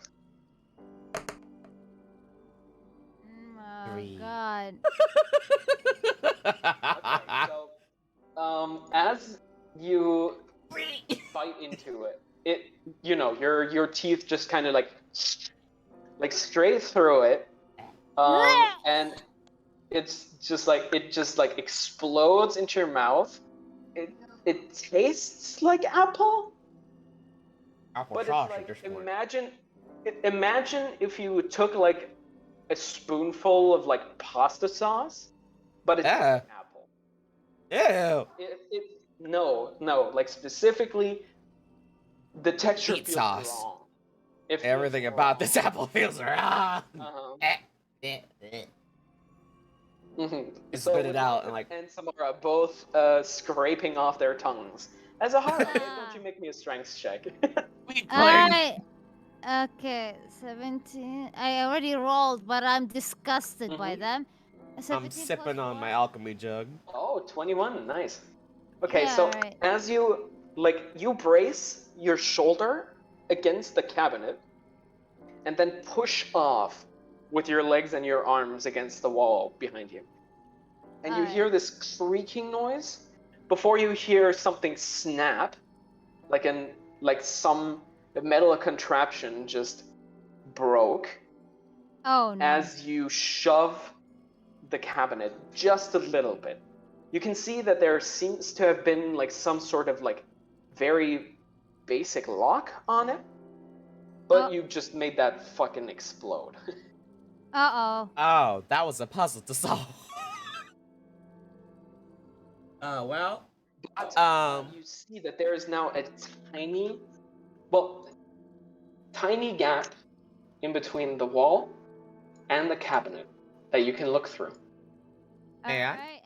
S4: Oh
S2: 3.
S4: god.
S1: Okay, so as you bite into it, your teeth just kind of like straight through it, and it just explodes into your mouth. It tastes like apple,
S2: Apple
S1: but
S2: sauce
S1: it's
S2: at
S1: like
S2: this point.
S1: imagine if you took like a spoonful of like pasta sauce, but it's
S2: Yeah.
S1: apple.
S2: Ew.
S1: No, like specifically, the texture
S2: Meat
S1: feels
S2: sauce.
S1: wrong. It feels
S2: Everything about
S1: wrong.
S2: this apple feels wrong.
S1: Mm-hmm.
S2: Spit it out and like.
S1: and Samara both scraping off their tongues. As a Hara, why don't you make me a strength check?
S4: Alright. Okay, 17. I already rolled, but I'm disgusted by
S1: Mhm.
S4: them.
S2: I'm
S4: 17
S2: sipping
S4: plus
S2: on
S4: 4?
S2: my alchemy jug.
S1: Oh, 21, nice. Okay,
S4: Yeah,
S1: so
S4: alright.
S1: as you brace your shoulder against the cabinet, and then push off with your legs and your arms against the wall behind you. And you
S4: Alright.
S1: hear this creaking noise before you hear something snap, like some the metal contraption just broke
S4: Oh no.
S1: as you shove the cabinet just a little bit. You can see that there seems to have been like some sort of like very basic lock on it, but
S4: Oh.
S1: you just made that fucking explode.
S4: Uh-oh.
S2: Oh, that was a puzzle to solve. Oh, well.
S1: But you see that there is now a tiny, well, tiny gap in between the wall and the cabinet that you can look through.
S2: May I?
S4: Alright,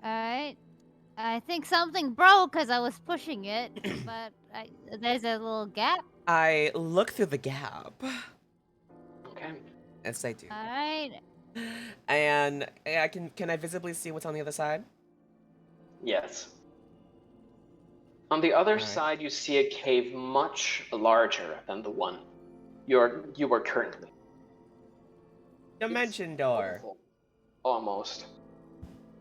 S4: Alright. I think something broke because I was pushing it, but there's a little gap.
S2: I look through the gap.
S1: Okay.
S2: Yes, I do.
S4: Alright.
S2: And can I visibly see what's on the other side?
S1: Yes. On the other
S2: Alright.
S1: side, you see a cave much larger than the one you are currently.
S2: Dimension door.
S1: Oval, almost.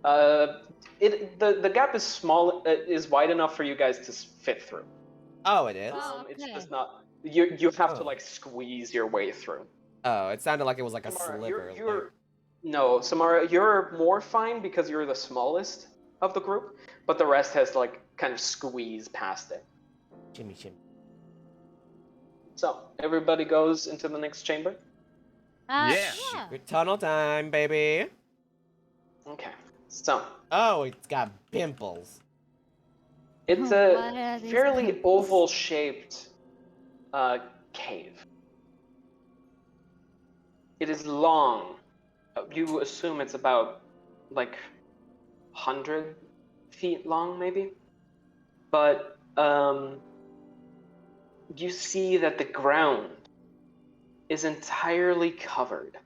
S1: The gap is small. Is wide enough for you guys to fit through.
S2: Oh, it is?
S4: Oh,
S1: It's
S4: okay.
S1: just not. You have to
S2: Oh.
S1: like squeeze your way through.
S2: Oh, it sounded like it was like a
S1: Samara,
S2: sliver.
S1: no, Samara, you're more fine because you're the smallest of the group, but the rest has to like kind of squeeze past it.
S2: Shimmy, shimmy.
S1: So everybody goes into the next chamber.
S5: Yeah.
S2: Secret tunnel time, baby.
S1: Okay. So
S2: Oh, it's got pimples.
S1: it's
S4: What
S1: a
S4: are these
S1: fairly
S4: pimples?
S1: oval-shaped cave. It is long. You assume it's about like 100 feet long, maybe. But you see that the ground is entirely covered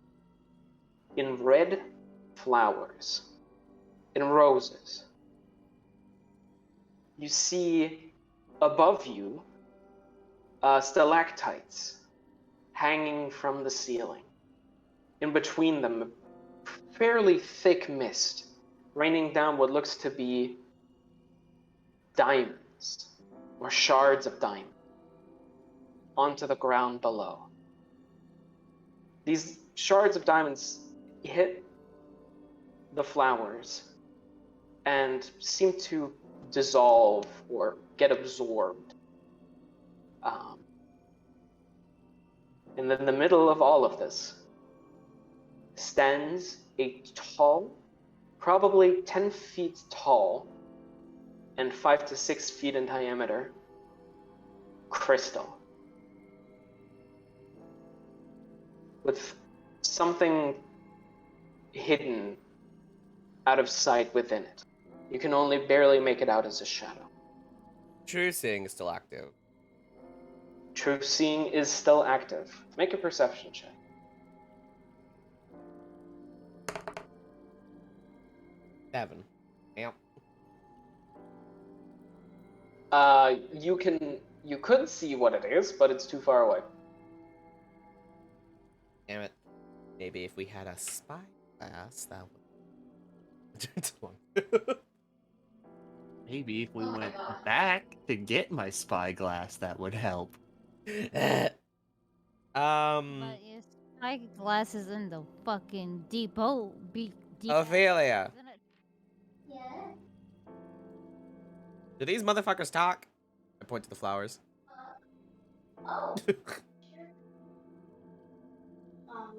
S1: in red flowers, in roses. You see above you stalactites hanging from the ceiling. In between them, a fairly thick mist raining down what looks to be diamonds or shards of diamond onto the ground below. These shards of diamonds hit the flowers and seem to dissolve or get absorbed. And in the middle of all of this stands a tall, probably 10 feet tall and 5 to 6 feet in diameter, crystal with something hidden out of sight within it. You can only barely make it out as a shadow.
S2: True seeing is still active.
S1: True seeing is still active. Make a perception check.
S2: Seven. Yep.
S1: You could see what it is, but it's too far away.
S2: Damn it. Maybe if we had a spy glass, that would.
S5: Maybe if we went back to get my spyglass, that would help.
S4: But your spy glass is in the fucking depot.
S2: Ophelia,
S4: Isn't it?
S3: Yeah.
S2: do these motherfuckers talk? I point to the flowers.
S3: Oh. Sure. Um.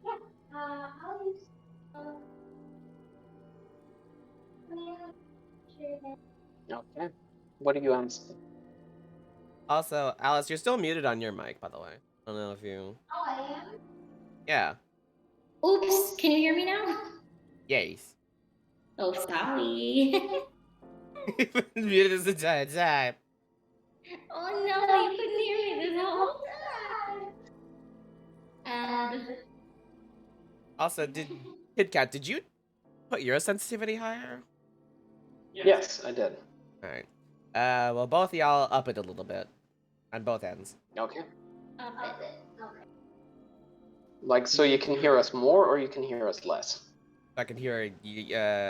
S3: Yeah. I'll use. Yeah.
S1: Okay. What are you asking?
S2: Also, Alice, you're still muted on your mic, by the way. I don't know if you.
S3: Oh, I am.
S2: Yeah.
S3: Oops. Can you hear me now?
S2: Yes.
S3: Oh, sorry.
S2: You've been muted this entire time.
S3: Oh no, you couldn't hear me this whole time. And
S2: Also, Kid Kat, did you put your sensitivity higher?
S1: Yes, I did.
S2: Alright. Well, both of y'all up it a little bit. On both ends.
S1: Okay.
S3: Okay.
S1: Like, so you can hear us more or you can hear us less?
S2: I can hear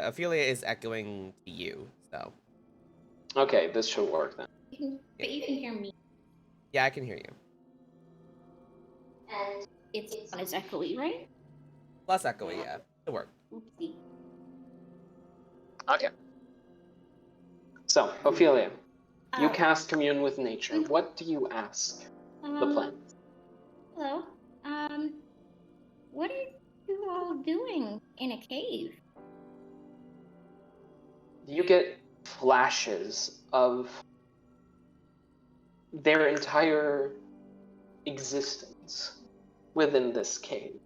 S2: Ophelia is echoing to you, so.
S1: Okay, this should work then.
S3: But you can hear me.
S2: Yeah, I can hear you.
S3: And it's not as echoey, right?
S2: Plus echoey, yeah. It worked.
S3: Oopsie.
S1: Okay. So, Ophelia, you
S3: Uh,
S1: cast Commune with Nature. What do you ask the plant?
S3: Hello. What are you all doing in a cave?
S1: You get flashes of their entire existence within this cave.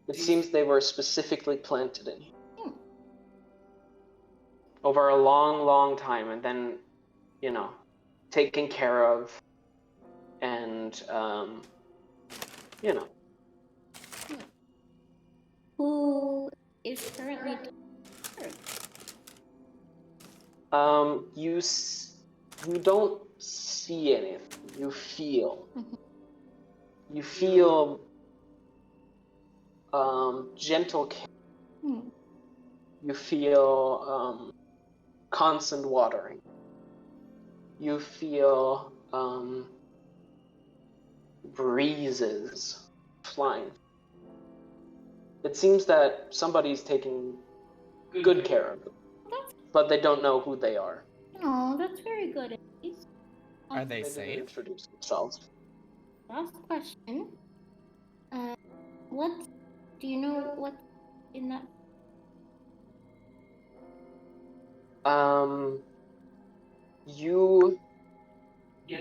S1: It seems they were specifically planted in here over a long, long time, and then, taken care of, and,
S3: Who is currently
S1: you don't see anything. You feel. You feel gentle care. You feel constant watering. You feel breezes flying. It seems that somebody's taking good care of them, but they don't know who they are.
S3: Oh, that's very good. At least.
S2: Are they
S1: They didn't
S2: safe?
S1: introduce themselves.
S3: Last question. What do you know? What in that?
S1: You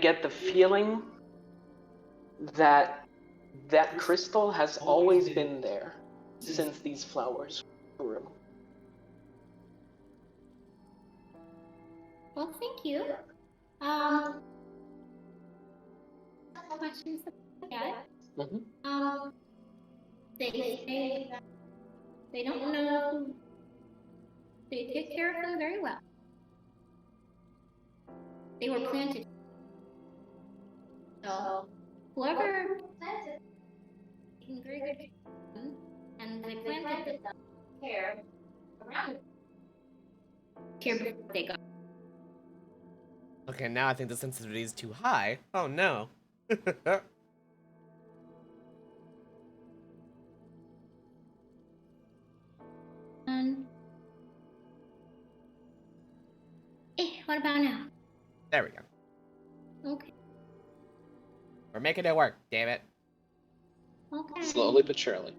S1: get the feeling that that crystal has always been there since these flowers grew.
S3: Well, thank you. Questions yet?
S1: Mm-hmm.
S3: They say that they don't know who. They take care of them very well. They were planted. So whoever planted, taking very good care of them, and they planted them care around care before they got.
S2: Okay, now I think the sensitivity is too high. Oh no.
S3: What about now?
S2: There we go.
S3: Okay.
S2: We're making it work, damn it.
S3: Okay.
S1: Slowly but surely.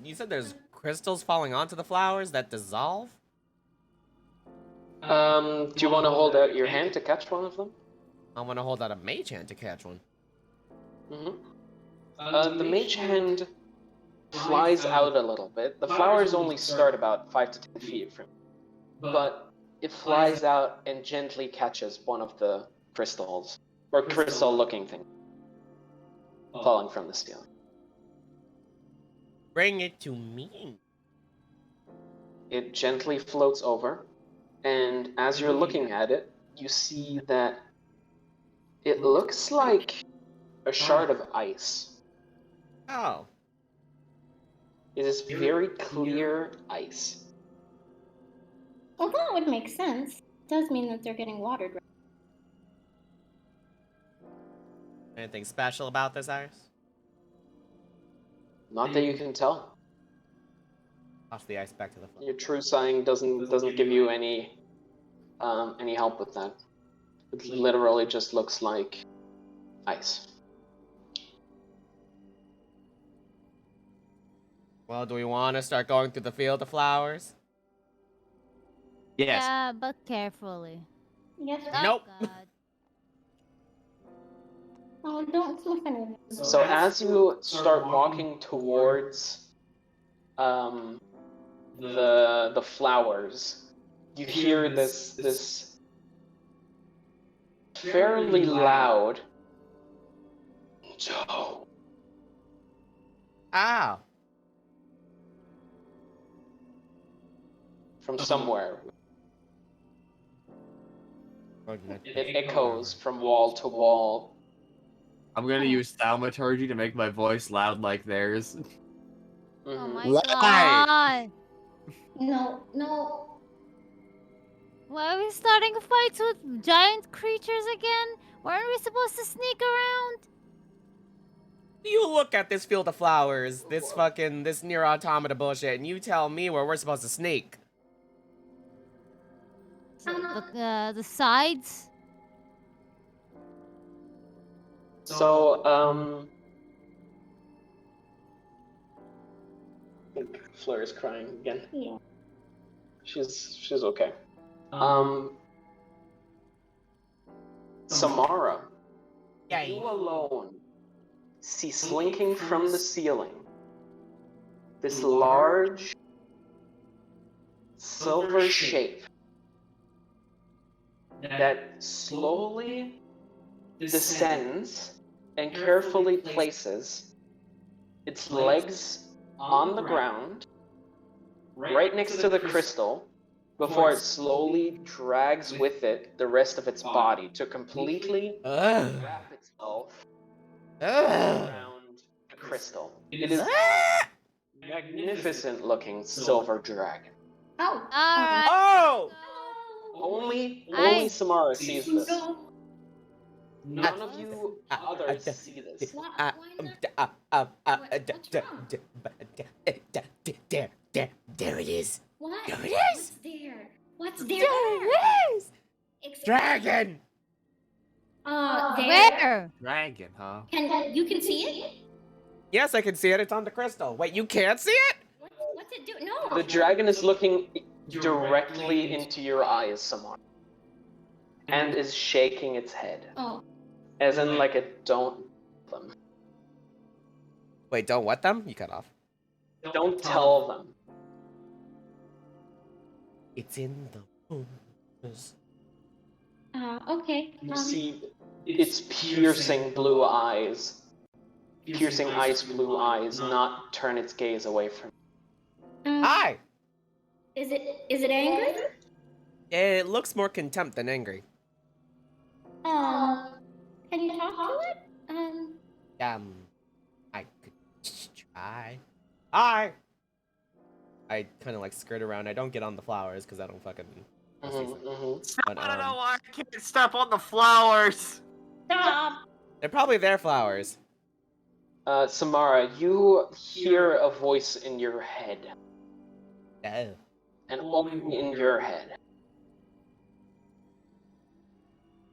S2: You said there's crystals falling onto the flowers that dissolve?
S1: Do you want to hold out your hand to catch one of them?
S2: I'm gonna hold out a mage hand to catch one.
S1: The mage hand flies out a little bit. The flowers only start about 5 to 10 feet from you. But it flies out and gently catches one of the crystals, or crystal-looking thing, falling from the ceiling.
S2: Bring it to me.
S1: It gently floats over, and as you're looking at it, you see that it looks like a shard of ice.
S2: Oh.
S1: It is very clear ice.
S3: Well, that would make sense. It does mean that they're getting watered. Right?
S2: Anything special about this, Iris?
S1: Not that you can tell.
S2: Toss the ice back to the floor.
S1: Your true sighing doesn't give you any help with that. It literally just looks like ice.
S2: Well, do we want to start going through the field of flowers?
S5: Yes.
S4: Yeah, but carefully.
S3: Yes.
S4: Oh,
S2: Nope.
S4: God.
S3: Oh, don't sniff anything.
S1: So as you start walking towards the flowers, you hear this fairly loud Joe.
S2: Ow.
S1: from somewhere. It echoes from wall to wall.
S5: I'm gonna use thaumaturgy to make my voice loud like theirs.
S4: Oh
S1: Mhm.
S4: my
S5: Why?
S4: god!
S3: No.
S4: Why are we starting fights with giant creatures again? Weren't we supposed to sneak around?
S2: You look at this field of flowers, this near automata bullshit, and you tell me where we're supposed to sneak.
S4: The sides?
S1: So, I think Fleur is crying again.
S3: Yeah.
S1: She's okay. Samara, you alone see slinking from the ceiling this large silver shape that slowly descends and carefully places its legs on the ground right next to the crystal before it slowly drags with it the rest of its body to completely
S2: Ugh.
S1: wrap itself
S2: Ugh.
S1: around the crystal. It is magnificent looking silver dragon.
S3: Oh.
S4: Alright.
S2: Oh!
S1: Only
S4: I-
S1: Samara sees this.
S3: Go.
S1: None of you others see this.
S3: Why not?
S2: There it is.
S3: What?
S2: There it
S3: What's
S2: is.
S3: there? What's there?
S2: There it is.
S3: Explain.
S2: Dragon.
S3: There.
S4: Where?
S5: Dragon, huh?
S3: You can see it?
S2: Yes, I can see it. It's on the crystal. Wait, you can't see it?
S3: What's it do? No.
S1: The dragon is looking directly into your eyes, Samara, and is shaking its head,
S3: Oh.
S1: as in like a don't them.
S2: Wait, don't what them? You cut off.
S1: Don't tell them.
S2: It's in the rooms.
S3: Okay.
S1: You see its piercing blue eyes, piercing ice blue eyes, not turn its gaze away from you.
S2: Hi.
S3: Is it angry?
S2: It looks more contempt than angry.
S3: Can you talk to it?
S2: I could try. Hi. I kind of like skirt around. I don't get on the flowers because I don't fucking.
S5: But,
S2: But,
S5: I don't know why I can't step on the flowers.
S3: Stop.
S2: They're probably their flowers.
S1: Samara, you hear a voice in your head,
S2: Oh.
S1: and only in your head.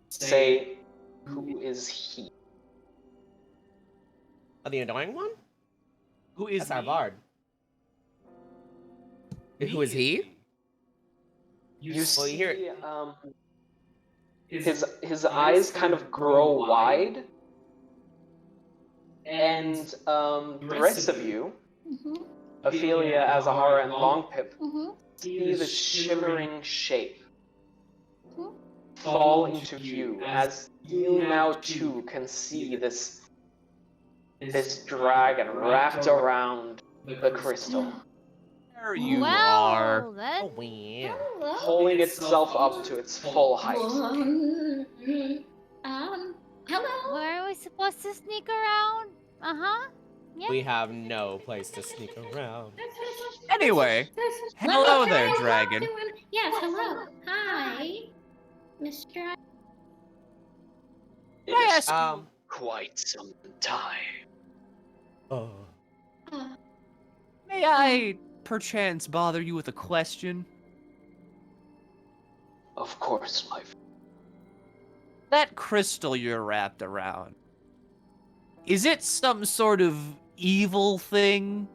S1: Say, who is he?
S2: Oh, the annoying one?
S5: Who is
S2: That's our
S5: me?
S2: bard. Who is he?
S1: You
S2: Well,
S1: see,
S2: you hear
S1: his eyes kind of grow wide, and the rest of you,
S3: Mhm.
S1: Ophelia, Azahara, and Longpip,
S3: Mhm.
S1: see the shimmering shape
S3: Mhm.
S1: fall into view as you now too can see this dragon wrapped around the crystal,
S5: There you
S4: well,
S5: are.
S4: then.
S2: Oh, wow.
S3: Hello.
S1: pulling itself up to its full height.
S3: Hello.
S4: Where are we supposed to sneak around? Uh-huh.
S2: We have no place to sneak around.
S5: Anyway, hello
S3: Let me
S5: there,
S3: try and talk
S5: dragon.
S3: to him. Yes, hello. Hi, Mr.
S1: It
S5: Yes.
S1: is quite some time.
S2: Oh.
S5: May I perchance bother you with a question?
S1: Of course, my friend.
S5: That crystal you're wrapped around, is it some sort of evil thing?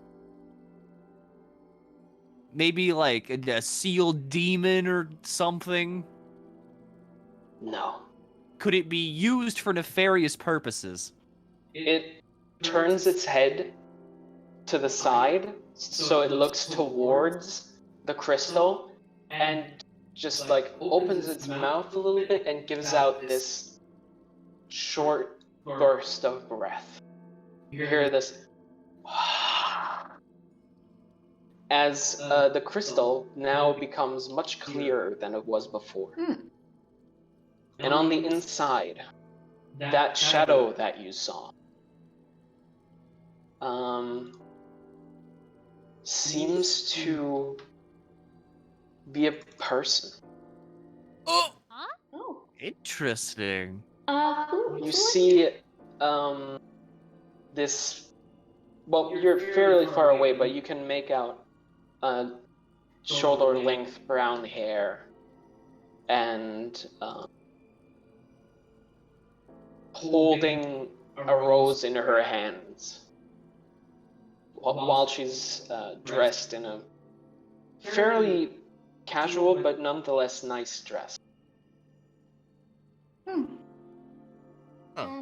S5: Maybe like a sealed demon or something?
S1: No.
S5: Could it be used for nefarious purposes?
S1: It turns its head to the side so it looks towards the crystal and just like opens its mouth a little bit and gives out this short burst of breath. You hear this as the crystal now becomes much clearer than it was before. And on the inside, that shadow that you saw seems to be a person.
S2: Oh!
S4: Huh?
S3: Oh.
S5: Interesting.
S1: You see this. Well, you're fairly far away, but you can make out shoulder length brown hair and holding a rose in her hands while she's dressed in a fairly casual but nonetheless nice dress.
S3: Hmm.
S2: Huh.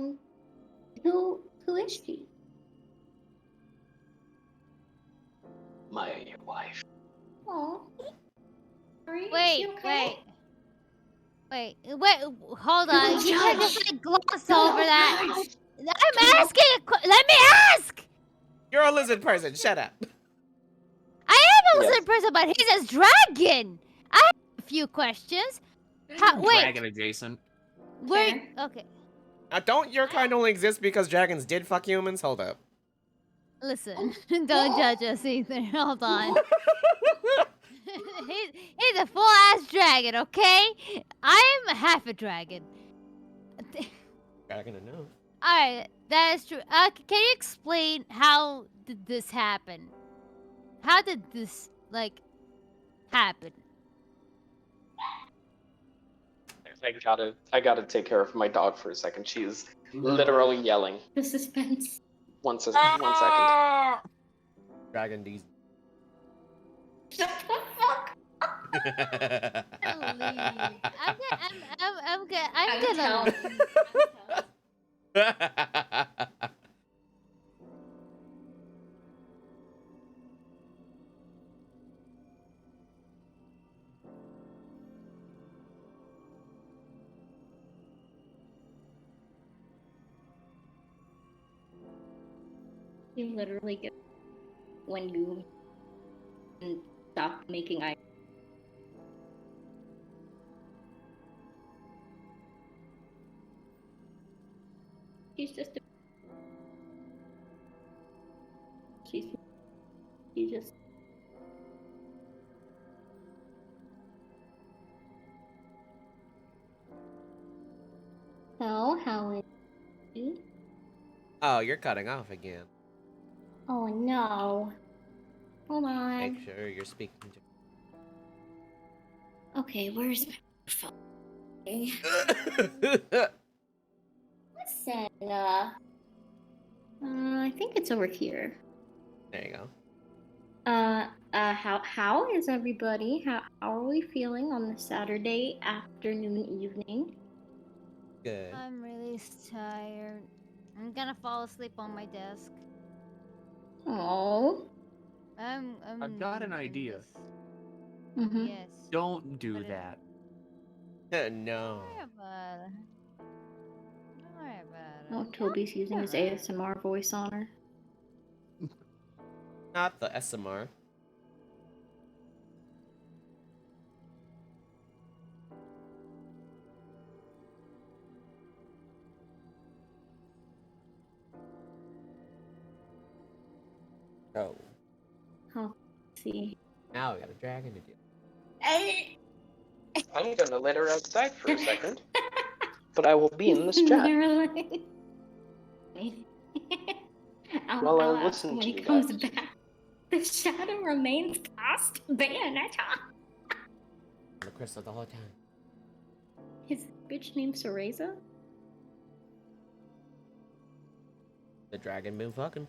S3: Who is she?
S1: My wife.
S3: Oh.
S4: Wait, wait, hold on. You can't just like gloss over that. I'm asking let me ask!
S2: You're a lizard person. Shut up.
S4: I am a
S1: Yes.
S4: lizard person, but he's a dragon. I have a few questions. Wait,
S5: Dragon adjacent.
S4: wait, okay.
S2: Don't your kind only exist because dragons did fuck humans? Hold up.
S4: Listen, don't judge us either. Hold on. he's a full ass dragon, okay? I'm half a dragon.
S2: Dragon enough.
S4: Alright, that is true. Can you explain how did this happen? How did this, like, happen?
S1: I gotta take care of my dog for a second. She is literally yelling.
S3: The suspense.
S1: One second.
S2: Dragon D's.
S3: Shut the fuck.
S4: I'm gonna leave. I'm gonna
S3: telling. You literally get when you stop making eye. She's just. She just. So how is she?
S2: Oh, you're cutting off again.
S3: Oh no. Hold on.
S2: Make sure you're speaking to.
S3: Okay, where's my phone? Listen, I think it's over here.
S2: There you go.
S3: How is everybody? How are we feeling on this Saturday afternoon, evening?
S2: Good.
S4: I'm really tired. I'm gonna fall asleep on my desk.
S3: Oh.
S5: I've got an idea.
S3: Mm-hmm.
S4: Yes.
S5: Don't do
S4: But
S5: that.
S2: No.
S4: Don't worry about it. Don't worry about it.
S3: Oh, Toby's using his ASMR voice on her.
S2: Not the SMR. Oh.
S3: Oh, see.
S2: Now we got a dragon to do.
S1: I'm gonna let her outside for a second, but I will be in this chat.
S3: Literally.
S1: While I
S3: I'll
S1: listen
S3: ask when
S1: to
S3: he
S1: you
S3: comes
S1: guys.
S3: back. The shadow remains cast Bayonetta.
S2: The crystal the whole time.
S3: His bitch named Cereza?
S2: The dragon been fucking.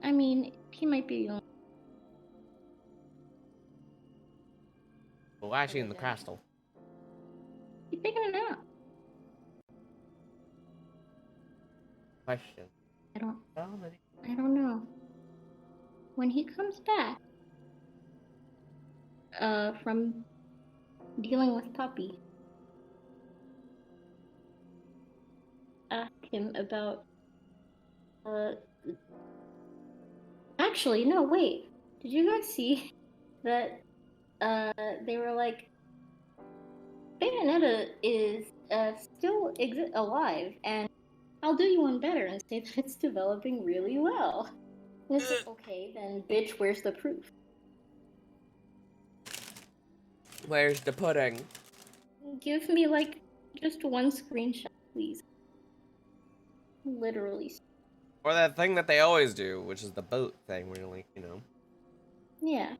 S3: I mean, he might be the only.
S2: Well, why is she in the crystal?
S3: He's taking a nap.
S2: Question.
S3: I don't
S2: Oh, maybe.
S3: I don't know. When he comes back, from dealing with Puppy, ask him about, not Actually, no, wait. Did you guys see that they were like, Bayonetta is still alive, and I'll do you one better and say that it's developing really well. And it's like, okay, then bitch, where's the proof?
S2: Where's the pudding?
S3: Give me, like, just one screenshot, please. Literally.
S2: Or that thing that they always do, which is the boat thing, where you're like, you know,
S3: Yeah.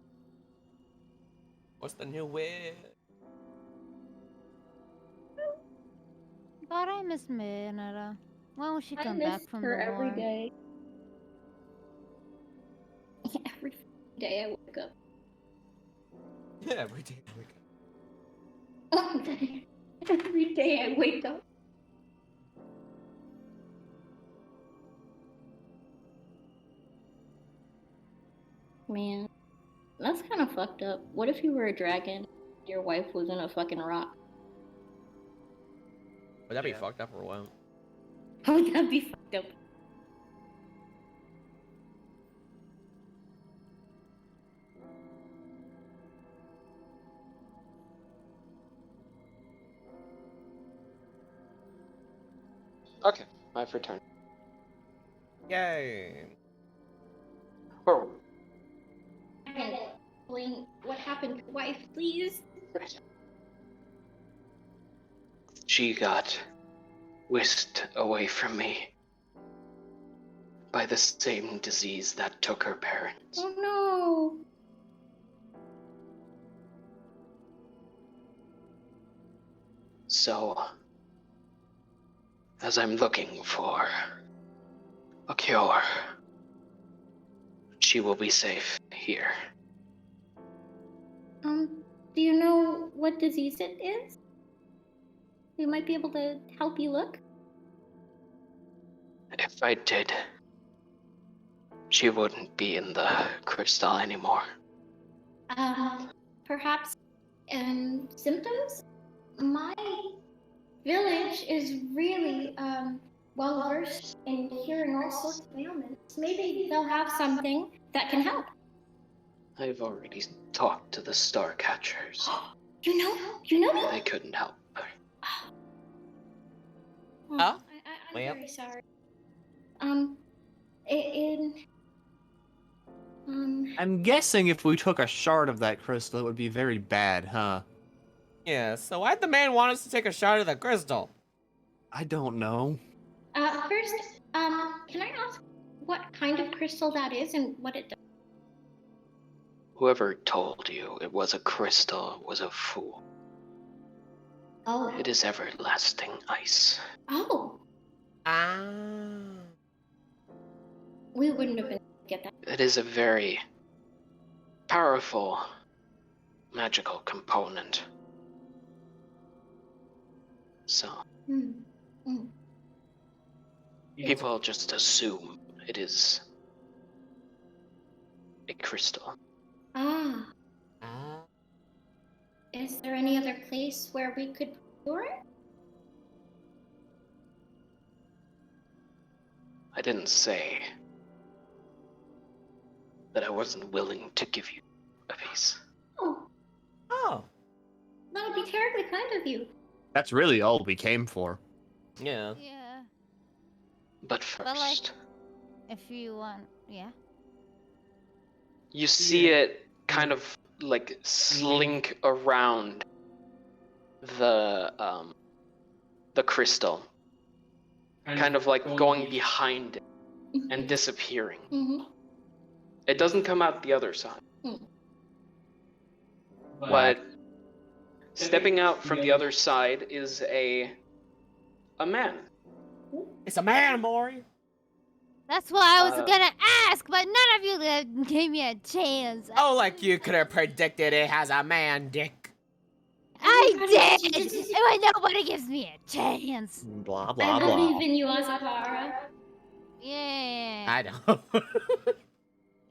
S2: what's the new wig?
S4: God, I miss Bayonetta. When will she
S3: I
S4: come
S3: miss
S4: back from
S3: her
S4: the
S3: every
S4: war?
S3: day. Every day I wake up.
S2: Yeah, every day.
S3: Every day I wake up. Man, that's kind of fucked up. What if you were a dragon? Your wife was in a fucking rock.
S2: Would that be
S1: Yeah.
S2: fucked up or what?
S3: How would that be fucked up?
S1: Okay, I've returned.
S2: Yay!
S1: Oh,
S3: Explain what happened to your wife, please.
S1: right. She got whisked away from me by the same disease that took her parents.
S3: Oh no.
S1: So, as I'm looking for a cure, she will be safe here.
S3: Do you know what disease it is? We might be able to help you look.
S1: If I did, she wouldn't be in the crystal anymore.
S3: Perhaps, symptoms? My village is really, well versed in curing all sorts of ailments. Maybe they'll have something that can help.
S1: I've already talked to the star catchers.
S3: You know?
S1: They couldn't help her.
S3: Oh,
S2: Huh?
S3: I'm
S2: Well.
S3: very sorry.
S5: I'm guessing if we took a shard of that crystal, it would be very bad, huh?
S2: Yeah, so why'd the man want us to take a shot of the crystal?
S5: I don't know.
S3: First, can I ask what kind of crystal that is and what it does?
S1: Whoever told you it was a crystal was a fool.
S3: Oh.
S1: It is everlasting ice.
S3: Oh.
S2: Ah.
S3: We wouldn't have been able to get that.
S1: It is a very powerful magical component. So, people just assume it is a crystal.
S3: Ah.
S2: Ah.
S3: Is there any other place where we could store it?
S1: I didn't say that I wasn't willing to give you a piece.
S3: Oh,
S2: Oh.
S3: that would be terribly kind of you.
S5: That's really all we came for.
S2: Yeah.
S4: Yeah.
S1: But first,
S4: But, like, if you want, yeah.
S1: you see it kind of like slink around the crystal, kind of like going behind it and disappearing.
S3: Mm-hmm.
S1: It doesn't come out the other side.
S3: Mm.
S1: But stepping out from the other side is a man.
S2: It's a man, Maury.
S4: That's what I was
S1: Uh,
S4: gonna ask, but none of you gave me a chance.
S2: Oh, like you could have predicted it has a man dick.
S4: I did! But nobody gives me a chance.
S5: Blah,
S3: I
S5: blah, blah.
S3: believe in you, Azahara.
S4: Yeah.
S2: I know.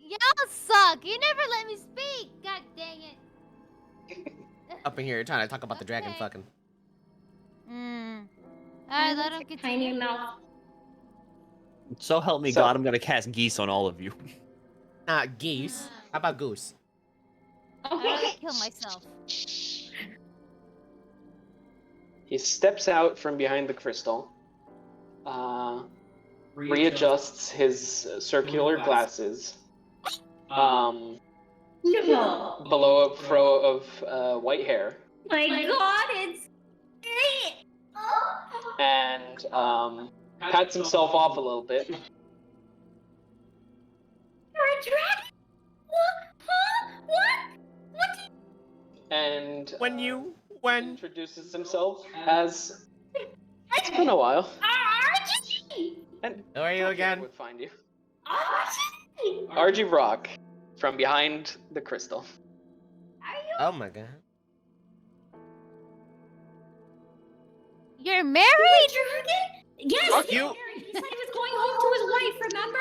S4: Y'all suck. You never let me speak. God dang it.
S2: Up in here trying to talk about the dragon
S4: Okay.
S2: fucking.
S4: Alright, let him
S3: Tiny
S4: continue.
S3: mouth.
S5: So help me
S1: So-
S5: God, I'm gonna cast geese on all of you.
S2: Geese. How about goose?
S4: I'll kill myself.
S1: He steps out from behind the crystal, readjusts his circular glasses,
S3: No.
S1: below a fro of white hair,
S3: My God, it's
S1: and pats himself off a little bit.
S3: You're a dragon? What? Huh? What?
S1: And
S2: When
S1: introduces himself as, it's been a while.
S3: Archie!
S1: And
S2: Who are you again?
S1: would find you.
S3: Archie!
S1: Argy Rock from behind the crystal.
S3: Are you?
S2: Oh my god.
S4: You're
S3: A
S4: married?
S3: dragon? Yes!
S2: You-
S3: He said he was going home to his wife, remember?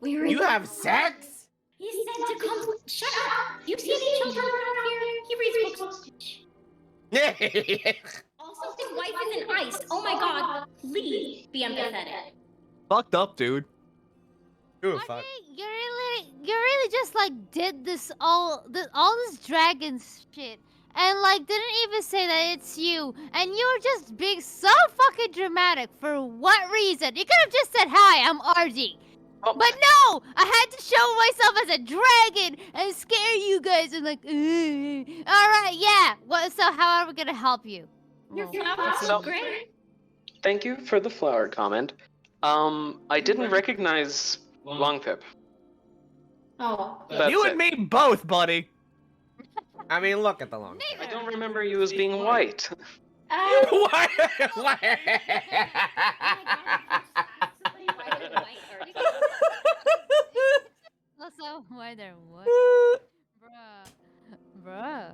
S3: We were in
S2: You have sex?
S3: He said to come. Shut up! You see any children around here? He reads books. Also, his wife is in ice. Oh my God! Please be empathetic.
S5: Fucked up, dude.
S2: Ooh,
S4: I
S2: fuck.
S4: think you really just like did all this dragon shit, and like didn't even say that it's you, and you were just being so fucking dramatic. For what reason? You could have just said, "Hi, I'm RG."
S1: Oh.
S4: But no, I had to show myself as a dragon and scare you guys and like, all right, yeah. What? So how are we gonna help you?
S3: Your
S4: Well,
S3: flowers
S1: So-
S3: look great.
S1: Thank you for the flower comment. I didn't recognize Longpip.
S3: Oh.
S1: That's
S5: You
S1: it.
S5: and me both, buddy.
S2: I mean, look at the long.
S1: I don't remember you as being white.
S2: Why?
S4: Also, why they're what? Bruh.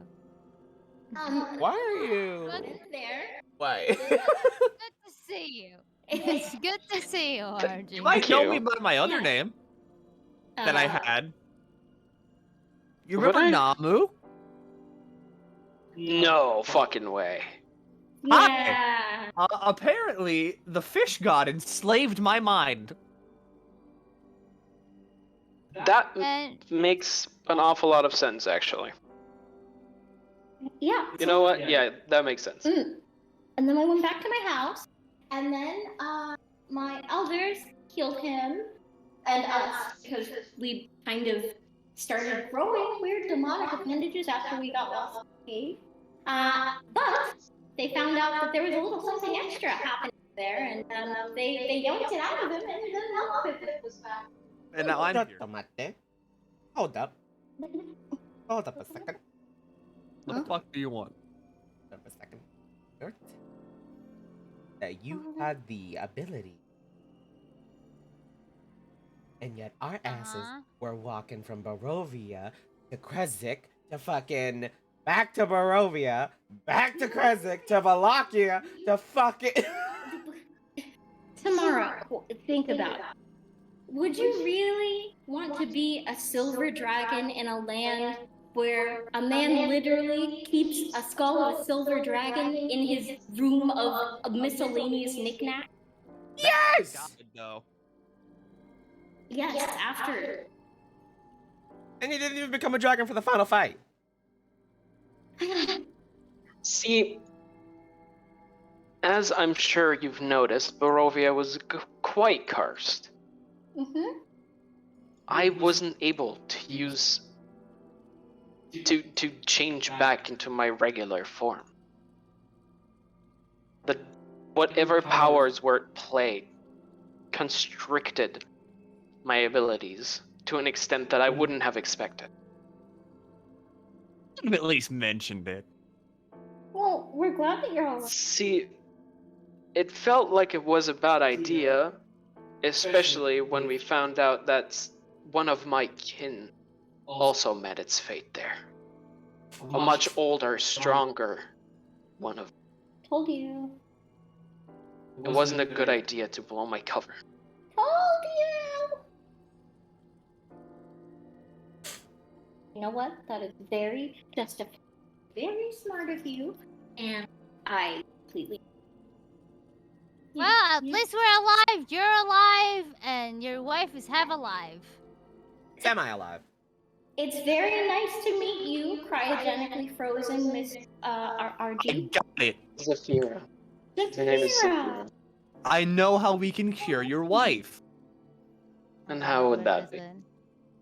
S2: Why are you?
S3: There.
S2: Why?
S4: Good to see you. It's good to see you, RG.
S5: You might
S1: Thank
S5: know
S1: you.
S5: me by my other
S3: Yes.
S5: name that I had. You
S1: Would
S5: remember
S1: I?
S5: Namu?
S1: No fucking way.
S3: Yeah.
S5: Apparently, the fish god enslaved my mind.
S1: That
S4: And
S1: makes an awful lot of sense, actually.
S3: Yeah.
S1: You know what? Yeah, that makes sense.
S3: And then I went back to my house, and then my elders killed him and us because we kind of started growing weird demonic appendages after we got lost in the cave. But they found out that there was a little something extra happening there, and they yanked it out of him, and then Longpip was back.
S5: And now I'm here.
S2: Tomate. Hold up. Hold up a second.
S5: What the fuck do you want?
S2: Hold up a second. Dirt. That you had the ability. And yet our asses
S4: Uh-huh.
S2: were walking from Barovia to Kresik to fucking back to Barovia, back to Kresik to Wallachia to fucking
S3: Tomorrow, think about it. Would you really want to be a silver dragon in a land where a man literally keeps a skull of a silver dragon in his room of a miscellaneous knickknack?
S2: Yes!
S5: God, no.
S3: Yes, after.
S2: And you didn't even become a dragon for the final fight.
S1: See, as I'm sure you've noticed, Barovia was quite cursed.
S3: Mm-hmm.
S1: I wasn't able to use to change back into my regular form. Whatever powers were at play constricted my abilities to an extent that I wouldn't have expected.
S5: Should have at least mentioned it.
S3: Well, we're glad that you're all right.
S1: See, it felt like it was a bad idea, especially when we found out that one of my kin also met its fate there. A much older, stronger one of.
S3: Told you.
S1: It wasn't a good idea to blow my cover.
S3: Told you! You know what? That is very justified. Very smart of you. And I completely.
S4: Well, at least we're alive. You're alive, and your wife is half alive.
S2: Semi-alive.
S3: It's very nice to meet you, cryogenically frozen Miss
S5: I
S3: RG.
S5: got it.
S1: Zafira. Her name is Zafira.
S5: I know how we can cure your wife.
S1: And how would that be?
S4: What is it?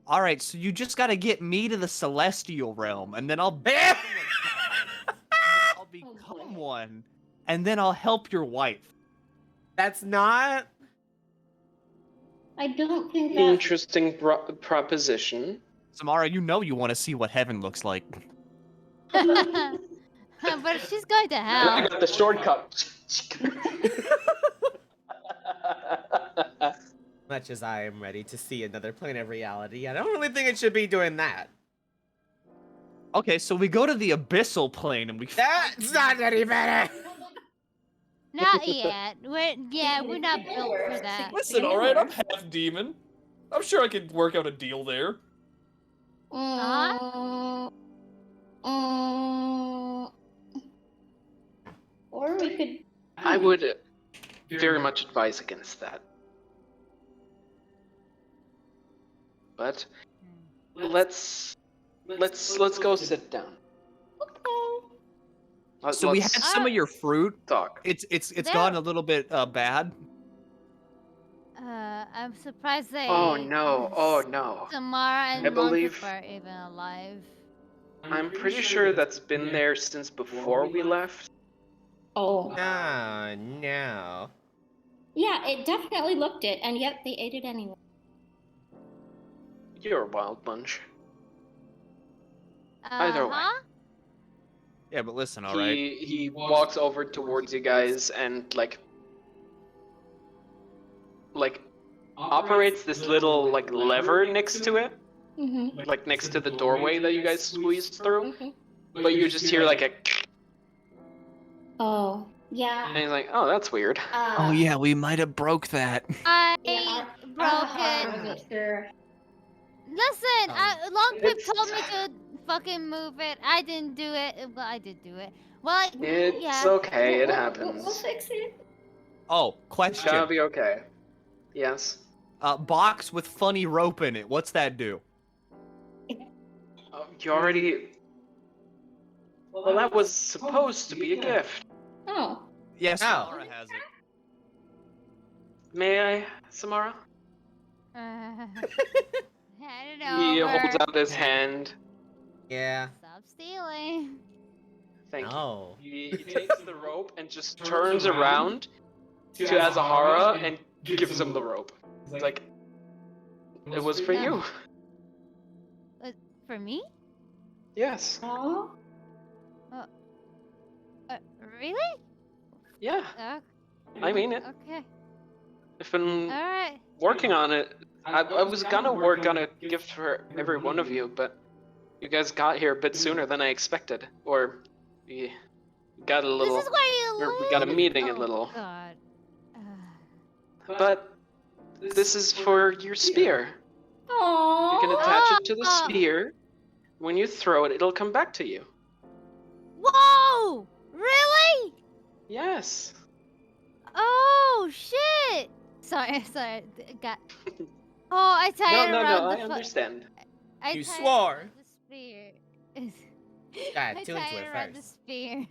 S5: All right, so you just gotta get me to the celestial realm, and then I'll become one, and then I'll help your wife.
S2: That's not.
S3: I don't think that.
S1: Interesting proposition.
S5: Samara, you know you want to see what heaven looks like.
S4: But she's going to
S1: I
S4: hell.
S1: got the shortcut.
S2: Much as I am ready to see another plane of reality, I don't really think it should be doing that.
S5: Okay, so we go to the abyssal plane, and we.
S2: That's not any better.
S4: Not yet. We're not built for that.
S6: Listen, alright, I'm half demon. I'm sure I could work out a deal there.
S3: Or we could.
S1: I would very much advise against that. But let's go sit down.
S5: So we had some of your fruit.
S1: talk.
S5: It's
S4: There-
S5: gotten a little bit bad.
S4: I'm surprised they.
S1: Oh no.
S4: Samara and
S1: I believe-
S4: Montefiore are even alive.
S1: I'm pretty sure that's been there since before we left.
S3: Oh.
S2: No.
S3: Yeah, it definitely looked it, and yet they ate it anyway.
S1: You're a wild bunch. Either way.
S4: Huh?
S5: Yeah, but listen, alright.
S1: He walks over towards you guys and like operates this little like lever next to it,
S3: Mm-hmm.
S1: like next to the doorway that you guys squeezed through.
S3: Okay.
S1: But you just hear like a,
S3: Oh, yeah.
S1: and he's like, "Oh, that's weird."
S5: Oh yeah, we might have broke that.
S4: I
S3: Yeah,
S4: broke it.
S3: Sure.
S4: Listen, Long Pip
S1: It's-
S4: told me to fucking move it. I didn't do it. Well, I did do it. Well,
S1: It's
S4: yeah.
S1: okay, it
S3: We'll
S1: happens.
S3: fix it.
S5: Oh,
S1: It's
S5: question.
S1: gotta be okay. Yes.
S5: Box with funny rope in it. What's that do?
S1: Oh, you already. Well, that was supposed to be a gift.
S3: Oh.
S5: Yes,
S2: Oh.
S5: Samara has it.
S1: May I, Samara?
S4: I don't know.
S1: He holds out his hand.
S2: Yeah.
S4: Stop stealing.
S1: Thank you.
S2: No.
S1: He takes the rope and just turns around to Azahara and gives him the rope. It's like, it was for you.
S4: For me?
S1: Yes.
S3: Oh.
S4: Really?
S1: Yeah, I mean it.
S4: Okay.
S1: I've been
S4: All right.
S1: working on it. I was gonna work on a gift for every one of you, but you guys got here a bit sooner than I expected. Or we got a little.
S4: This is where you
S1: or
S4: live.
S1: we got a meeting a
S4: Oh,
S1: little.
S4: God.
S1: But this is for your spear.
S3: Oh.
S1: You can attach it to the spear. When you throw it, it'll come back to you.
S4: Whoa! Really?
S1: Yes.
S4: Oh shit! Sorry. Got. Oh, I tied it
S1: No,
S4: around the.
S1: I understand.
S4: I
S2: You
S4: tied it
S2: swore.
S4: around the spear.
S2: Got
S4: I
S2: two into
S4: tied
S2: it
S4: it around the
S2: first.
S4: spear.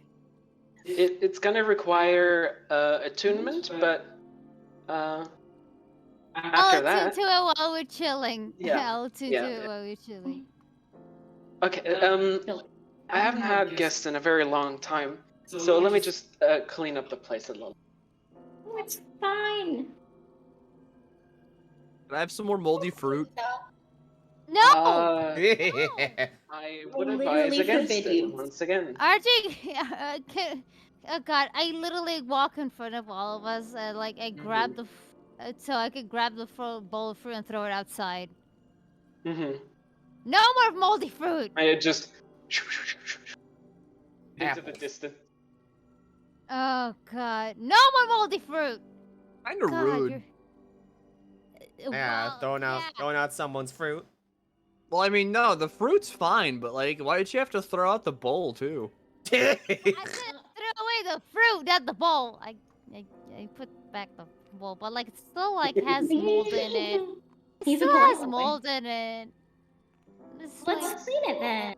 S1: It's gonna require attunement, but after
S4: I'll
S1: that.
S4: attune to it while we're chilling.
S1: Yeah,
S4: I'll attune
S1: yeah.
S4: to it while we're chilling.
S1: Okay. I haven't had guests in a very long time, so let me just clean up the place a little.
S3: Oh, it's fine.
S5: Can I have some more moldy fruit?
S4: No!
S1: I would advise
S3: Literally
S1: against
S3: forbid
S1: it
S3: you.
S1: once again.
S4: RJ, oh god, I literally walk in front of all of us and like I grab the, so I could grab the bowl of fruit and throw it outside.
S1: Mm-hmm.
S4: No more moldy fruit!
S1: I had just into the
S2: Apples.
S1: distance.
S4: Oh god, no more moldy fruit!
S5: Kinda
S4: God,
S5: rude.
S2: Yeah,
S4: well,
S2: throwing out someone's fruit.
S5: Well, I mean, no, the fruit's fine, but like, why did you have to throw out the bowl too?
S4: I said throw away the fruit, not the bowl. I put back the bowl, but like it still like has mold in it. It
S3: He's a
S4: still has
S3: polite boy.
S4: mold in it. It's
S3: Let's
S4: like,
S3: clean it then.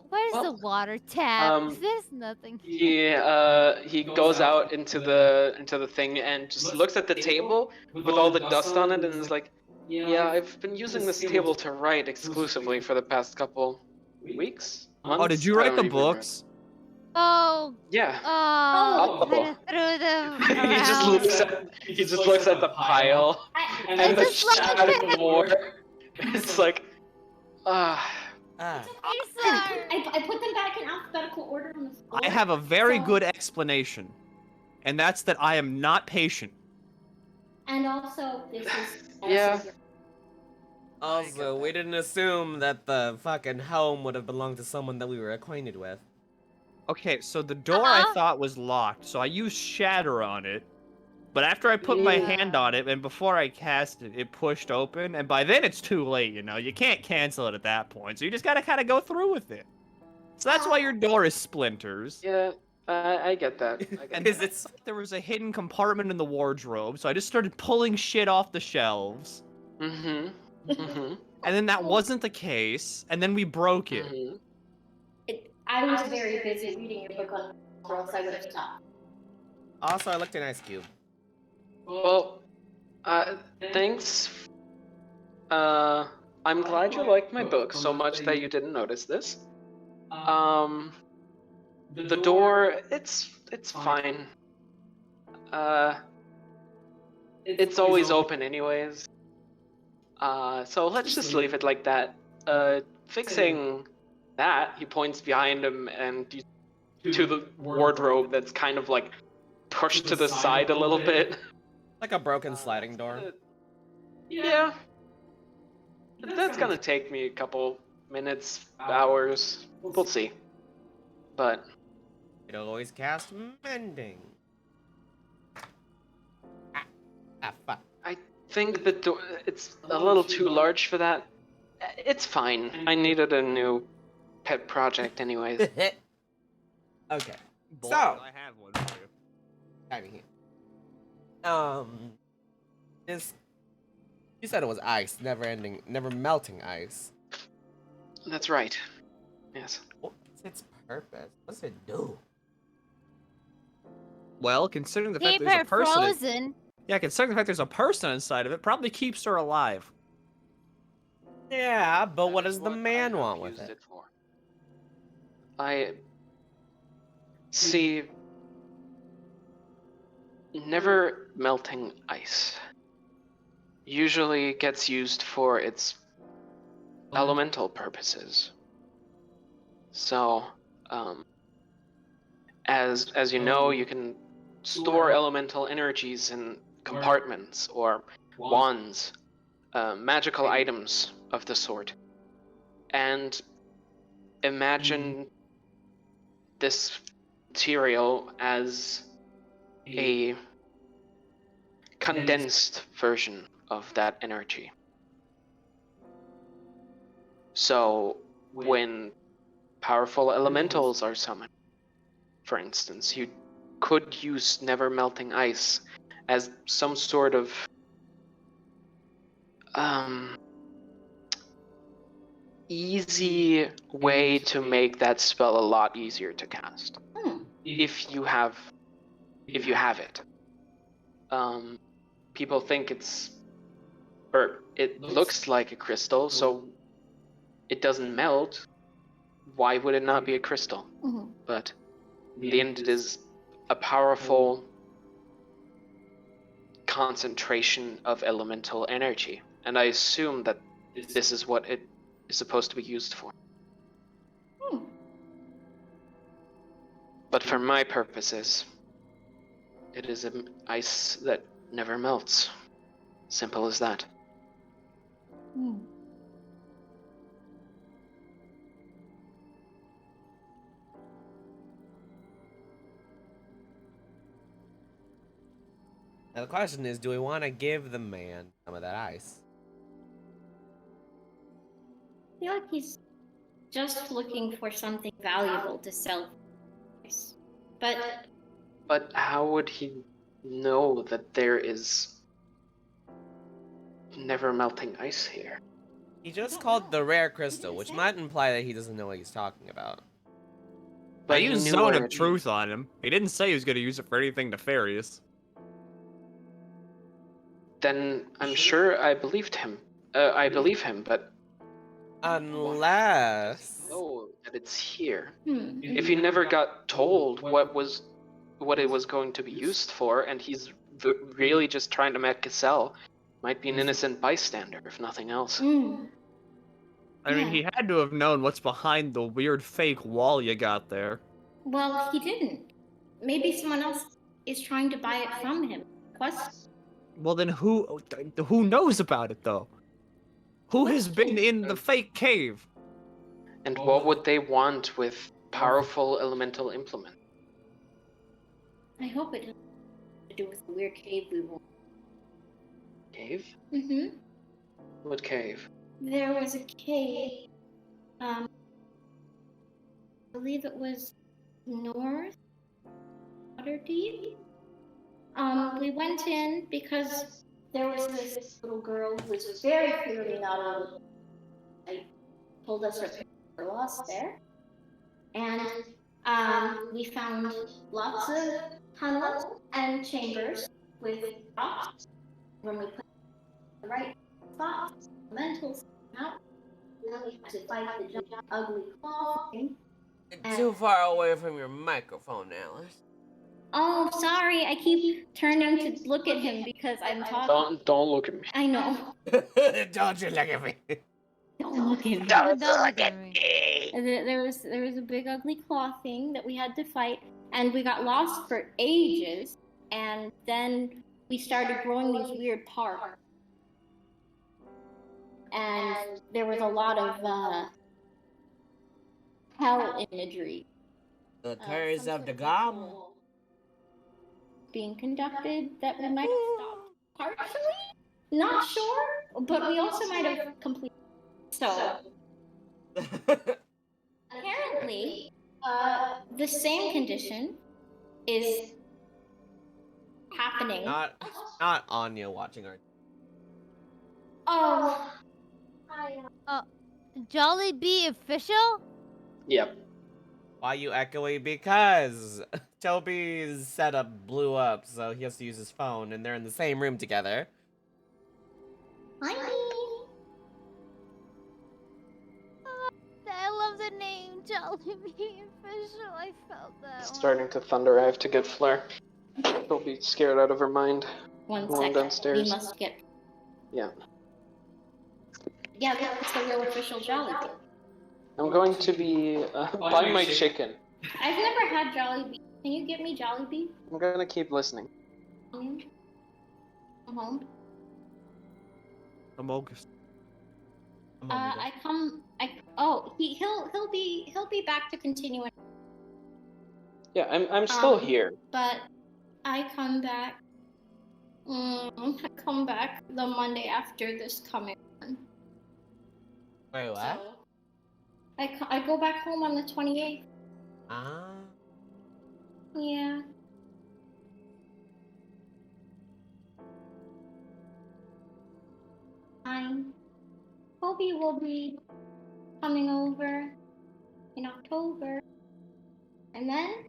S4: where's the
S1: Well,
S4: water tap?
S1: um,
S4: There's nothing.
S1: he goes out into the thing and just looks at the table with all the dust on it and is like, yeah, I've been using this table to write exclusively for the past couple weeks, months.
S5: Oh, did you
S1: I
S5: write
S1: don't
S5: the
S1: even remember.
S5: books?
S4: Oh,
S1: Yeah.
S3: Oh.
S4: kind of threw them
S1: he just
S4: around.
S1: looks at the pile
S3: I
S1: and the
S4: just looks at
S1: shattered
S4: it.
S1: floor. It's like, ah.
S2: Ah.
S4: I'm sorry.
S3: I put them back in alphabetical order on the floor.
S5: I have a very
S3: so-
S5: good explanation, and that's that I am not patient.
S3: And also, this is
S1: Yeah.
S2: Also, we didn't assume that the fucking home would have belonged to someone that we were acquainted with.
S5: Okay, so the door I
S4: Uh-huh.
S5: thought was locked, so I used Shatter on it. But after I put my hand on it, and before I cast it, it pushed open, and by then it's too late, you know? You can't cancel it at that point, so you just gotta kind of go through with it. So that's why your door is splinters.
S1: Yeah, I get that. I get
S5: And
S2: Is
S1: that.
S2: it?
S5: there was a hidden compartment in the wardrobe, so I just started pulling shit off the shelves.
S1: Mm-hmm. Mm-hmm.
S5: And then that wasn't the case, and then we broke it.
S1: Mm-hmm.
S3: I was very busy reading your book on or else I would have stopped.
S2: Also, I looked in Ice Cube.
S1: Well, thanks. I'm glad you liked my book so much that you didn't notice this. The door, it's fine. It's always open anyways. So let's just leave it like that. Fixing that, he points behind him and to the wardrobe that's kind of like pushed to the side a little bit.
S2: Like a broken sliding door.
S1: Yeah. That's gonna take me a couple minutes, hours. We'll see. But
S2: It always cast mending. Fuck.
S1: I think the door, it's a little too large for that. It's fine. I needed a new pet project anyways.
S2: Okay.
S5: Boy,
S2: So-
S5: I have one for you.
S2: Tiny here. This. You said it was ice, never melting ice.
S1: That's right. Yes.
S2: What's its purpose? What's it do?
S5: Well, considering the fact
S4: Keep
S5: there's a
S4: her
S5: person...
S4: frozen.
S5: Yeah, considering the fact there's a person inside of it, probably keeps her alive.
S2: Yeah, but what does the
S1: I
S2: man
S1: have
S2: want with
S1: used
S2: it?
S1: for. I see. Never melting ice usually gets used for its elemental purposes. So, as you know, you can store elemental energies in compartments or wands, magical items of the sort. And imagine this material as a condensed version of that energy. So when powerful elementals are summoned, for instance, you could use never melting ice as some sort of easy way to make that spell a lot easier to cast. If you have it. People think it looks like a crystal, so it doesn't melt. Why would it not be a crystal?
S3: Mhm.
S1: But in the end, it is a powerful concentration of elemental energy, and I assume that this is what it is supposed to be used for. But for my purposes, it is an ice that never melts. Simple as that.
S2: Now the question is, do we want to give the man some of that ice?
S3: I feel like he's just looking for something valuable to sell. But
S1: how would he know that there is never melting ice here?
S2: He just called the rare crystal, which might imply that he doesn't know what he's talking about.
S5: I
S1: But he
S5: used
S1: knew
S5: Zone
S1: where
S5: of
S1: it
S5: Truth on him. He didn't say he was going to use it for anything nefarious.
S1: Then I'm sure I believed him. I believe him, but
S2: Unless...
S1: know that it's here.
S3: Hmm.
S1: If he never got told what it was going to be used for, and he's really just trying to make a sell, might be an innocent bystander, if nothing else.
S3: Hmm.
S5: I mean,
S3: Yeah.
S5: he had to have known what's behind the weird fake wall you got there.
S3: Well, he didn't. Maybe someone else is trying to buy it from him. Quest?
S5: Well, then who knows about it, though? Who has been in the fake cave?
S1: And what would they want with powerful elemental implement?
S3: I hope it has to do with the weird cave we were.
S1: Cave?
S3: Mm-hmm.
S1: What cave?
S3: There was a cave. I believe it was North Waterdeep. We went in because there was this little girl who was very clearly not a little. I told us her parents were lost there, and we found lots of tunnels and chambers with rocks. When we put the right spots, elementals came out. Then we had to fight the giant ugly claw thing.
S2: Too far away from your microphone, Alice.
S3: Oh, sorry. I keep turning to look at him because I'm talking.
S1: Don't look at me.
S3: I know.
S2: Don't you look at me.
S3: Don't look at me.
S4: Don't look at me.
S3: And there was a big ugly claw thing that we had to fight, and we got lost for ages. And then we started growing these weird parts, and there was a lot of hell imagery.
S2: The curse of the gum.
S3: Being conducted that we might have stopped partially. Not sure, but we also might have completed. So apparently, the same condition is happening.
S2: Not Anya watching our.
S3: Oh,
S4: Jollibee official?
S1: Yep.
S2: Why you echoey? Because Toby's setup blew up, so he has to use his phone, and they're in the same room together.
S3: hi.
S4: I love the name Jollibee official. I felt that.
S1: It's starting to thunder. I have to get Flare. She'll be scared out of her mind.
S3: One
S1: Going
S3: second.
S1: downstairs.
S3: We must get.
S1: Yeah.
S3: Yeah, that's the real official Jollibee.
S1: I'm going to be buying my chicken.
S3: I've never had Jollibee. Can you get me Jollibee?
S1: I'm gonna keep listening.
S3: I'm home.
S5: Amogus.
S3: He'll be back to continue.
S1: Yeah, I'm still here.
S3: But I come back. I come back the Monday after this coming one.
S2: Wait, what?
S3: So, I go back home on the 28th.
S2: Ah.
S3: Yeah. Kobe will be coming over in October. And then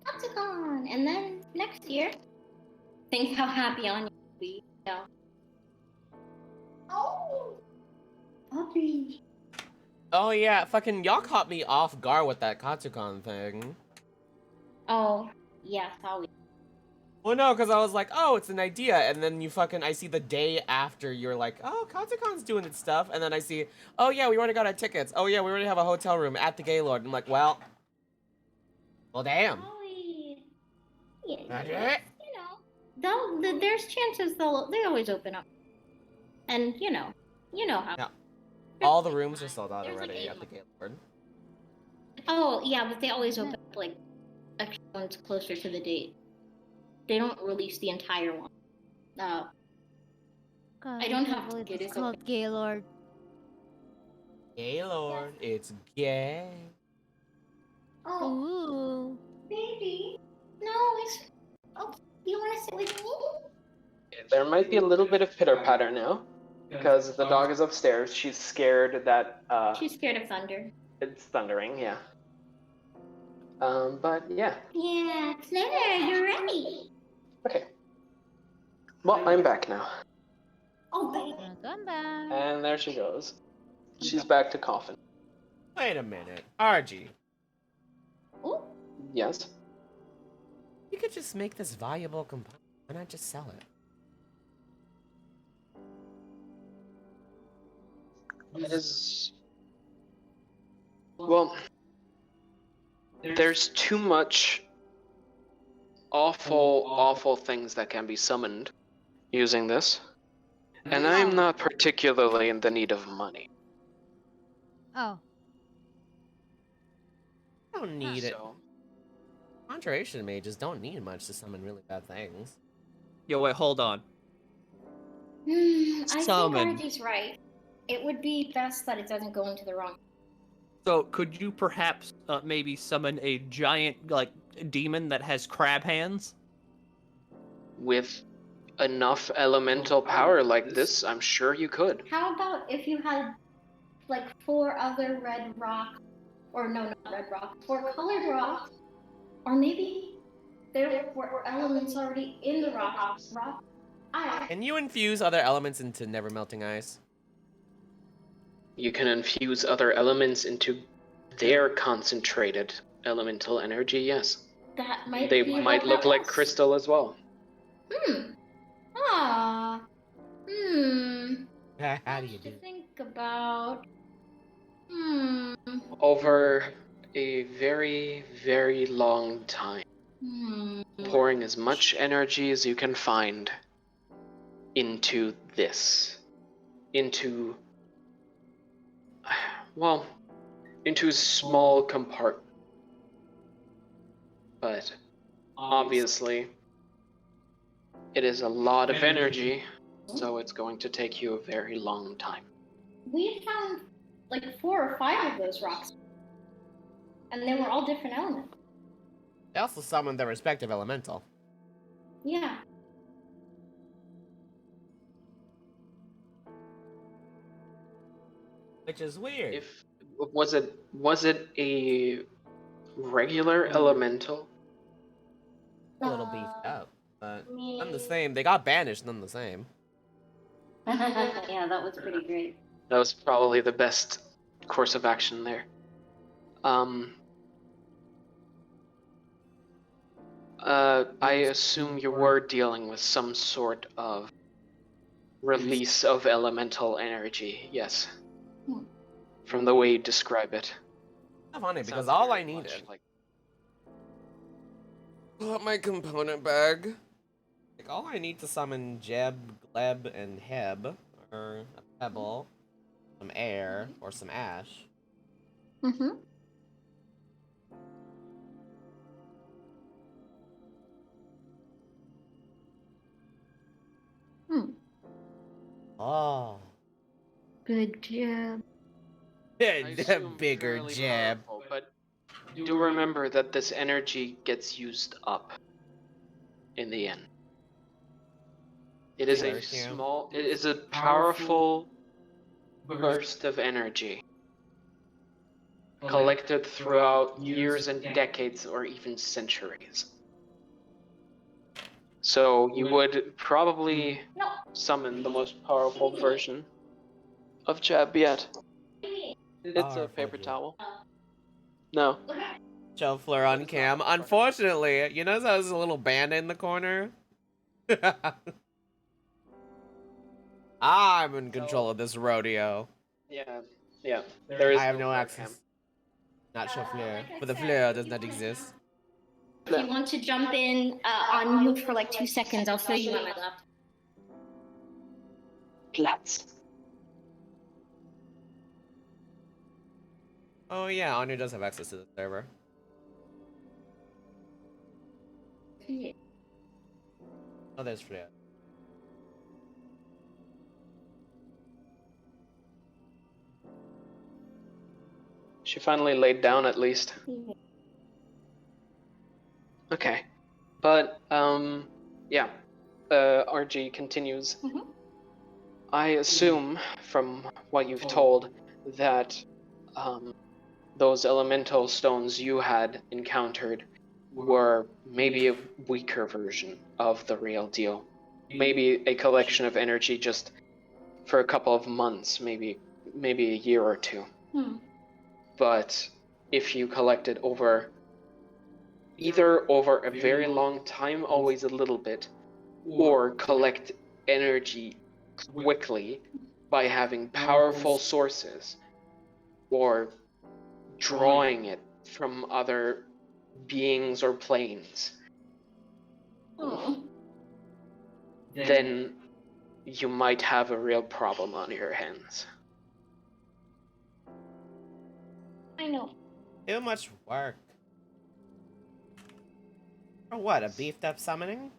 S3: Katsucon. And then next year, think how happy Anya will be. Yeah. Oh, puppy.
S2: Oh yeah, fucking y'all caught me off guard with that Katsucon thing.
S3: Oh, yeah, sorry.
S2: Well, no, because I was like, oh, it's an idea, and then I see the day after, you're like, oh, Katsucon's doing its stuff, and then I see, oh yeah, we already got our tickets. Oh yeah, we already have a hotel room at the Gaylord. I'm like, well, damn.
S3: Sorry. Yeah,
S2: That's
S3: yeah,
S2: it?
S3: there's chances they always open up. And you know how.
S2: Yeah. All the rooms are sold out
S3: There's like
S2: already
S3: 8
S2: at the Gaylord.
S3: Oh, yeah, but they always open up like extra ones closer to the date. They don't release the entire one.
S4: God,
S3: I don't have
S4: can't believe
S3: tickets.
S4: it's called Gaylord.
S2: Gaylord, it's gay.
S3: Oh,
S4: Ooh.
S3: baby. No, it's. Oh, you want to sit with me?
S1: There might be a little bit of pitter patter now. because the dog is upstairs. She's scared that
S3: She's scared of thunder.
S1: it's thundering. Yeah. But yeah.
S3: Yeah, Claire, you're right.
S1: Okay. Well, I'm back now.
S3: Oh, baby.
S4: Welcome back.
S1: And there she goes. She's back to coughing.
S2: Wait a minute. RG,
S3: Oh,
S1: Yes.
S2: you could just make this valuable component. Why not just sell it?
S1: It is. Well, there's too much awful things that can be summoned using this. And I'm not particularly in the need of money.
S4: Oh.
S2: I don't need it.
S1: So,
S2: Conjuration mages don't need much to summon really bad things.
S5: Yo, wait, hold on.
S3: I think
S5: Summon.
S3: Archie's right. It would be best that it doesn't go into the wrong.
S5: So, could you perhaps maybe summon a giant, like, demon that has crab hands?
S1: with enough elemental power like this, I'm sure you could.
S3: How about if you had like 4 other red rocks, or no, not red rocks, 4 colored rocks, or maybe there were elements already in the rocks.
S2: Can you infuse other elements into never melting ice?
S1: You can infuse other elements into their concentrated elemental energy, yes.
S3: That might
S1: They
S3: be
S1: might
S3: what
S1: look
S3: that
S1: like
S3: was.
S1: crystal as well.
S3: Ah.
S2: How do you
S3: To
S2: do?
S3: think about.
S1: Over a very, very long time. Pouring as much energy as you can find into this. Into a small compartment. But obviously, it is a lot of energy, so it's going to take you a very long time.
S3: We found like 4 or 5 of those rocks, and they were all different elements.
S2: They also summon their respective elemental.
S3: Yeah.
S2: Which is weird.
S1: Was it a regular elemental?
S2: A little beefed up, but
S3: Me.
S2: none the same. They got banished, none the same.
S3: Yeah, that was pretty great.
S1: That was probably the best course of action there. I assume you were dealing with some sort of release of elemental energy, yes. From the way you describe it.
S2: Not funny, because
S1: Sounds
S2: all
S1: very
S2: I
S1: much
S2: needed.
S1: like-
S2: Pull up my component bag. Like, all I need to summon Jeb, Gleb, and Heb are a pebble, some air, or some ash. Oh.
S3: Good job.
S1: I
S2: A
S1: assume
S2: bigger
S1: fairly
S2: jab.
S1: powerful, but do remember that this energy gets used up in the end. It is
S2: Sure, Cam.
S1: it is a powerful burst of energy collected throughout years and decades or even centuries. So you would probably summon the most powerful version of Jab yet. It's a
S2: Powerful
S1: paper
S2: Jab.
S1: towel. No.
S2: Show Fleur on cam. Unfortunately, you notice how there's a little band in the corner? I'm in control of this rodeo.
S1: Yeah. There is
S2: I have no
S1: webcam.
S2: access. Not show Fleur.
S3: Like I
S2: For the
S3: said,
S2: Fleur
S3: if
S2: does
S3: you
S2: not
S3: want-
S2: exist.
S3: If you want to jump in on mute for like 2 seconds, I'll show you on my laptop.
S1: Platz.
S2: Oh yeah, Anya does have access to the server. Oh, there's Fleur.
S1: She finally laid down at least. Okay. But, yeah. RG continues. I assume, from what you've told, that those elemental stones you had encountered were maybe a weaker version of the real deal. Maybe a collection of energy just for a couple of months, maybe a year or two. But if you collect it over a very long time, always a little bit, or collect energy quickly by having powerful sources or drawing it from other beings or planes, then you might have a real problem on your hands.
S3: I know.
S2: Too much work. Or what, a beefed up summoning?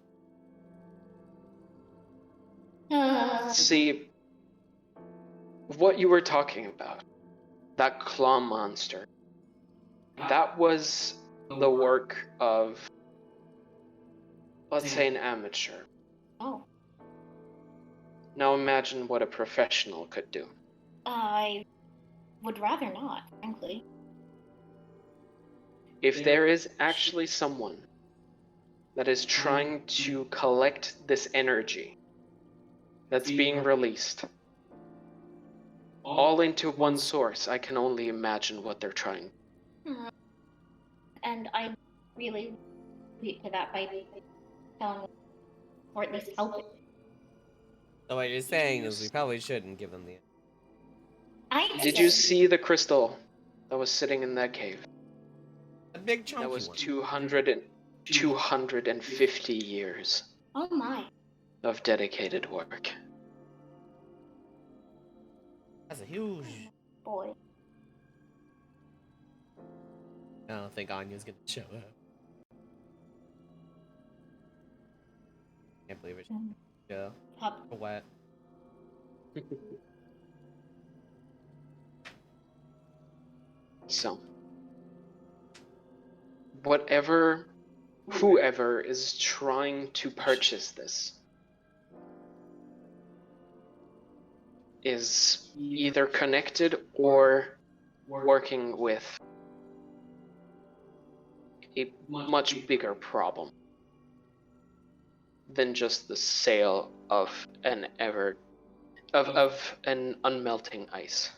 S1: See, what you were talking about, that claw monster, that was the work of, let's say, an amateur.
S3: Oh,
S1: Now imagine what a professional could do.
S3: I would rather not, frankly.
S1: If there is actually someone that is trying to collect this energy that's being released all into one source, I can only imagine what they're trying.
S3: And I really lead to that by telling them, or at least helping.
S2: So what you're saying is we probably shouldn't give them the...
S1: Did you see the crystal that was sitting in that cave?
S2: A big chunky
S1: That was
S2: one.
S1: 250 years
S3: Oh my.
S1: of dedicated work.
S2: That's a huge...
S3: Boy.
S2: I don't think Anya's gonna show up. Can't believe it. Yeah.
S3: Pup.
S2: What?
S1: So, whoever is trying to purchase this is either connected or working with a much bigger problem than just the sale of an unmelting ice.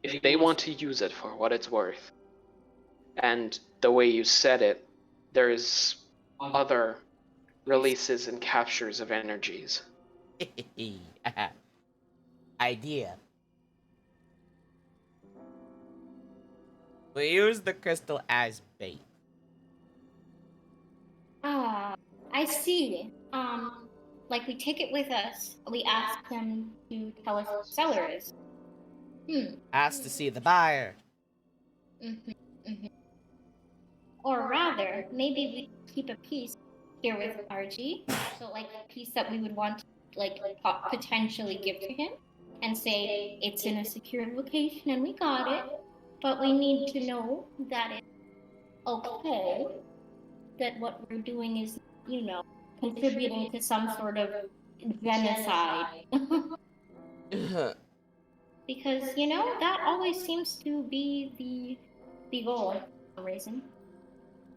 S1: If they want to use it for what it's worth, and the way you said it, there's other releases and captures of energies.
S2: Idea. We use the crystal as bait.
S3: I see. Like we take it with us, we ask them to tell us who the seller is.
S2: Ask to see the buyer.
S3: Or rather, maybe we keep a piece here with RG, so like a piece that we would want to like potentially give to him, and say it's in a secure location and we got it, but we need to know that it's okay, that what we're doing is, you know, contributing to some sort of genocide. Because, you know, that always seems to be the goal for some reason.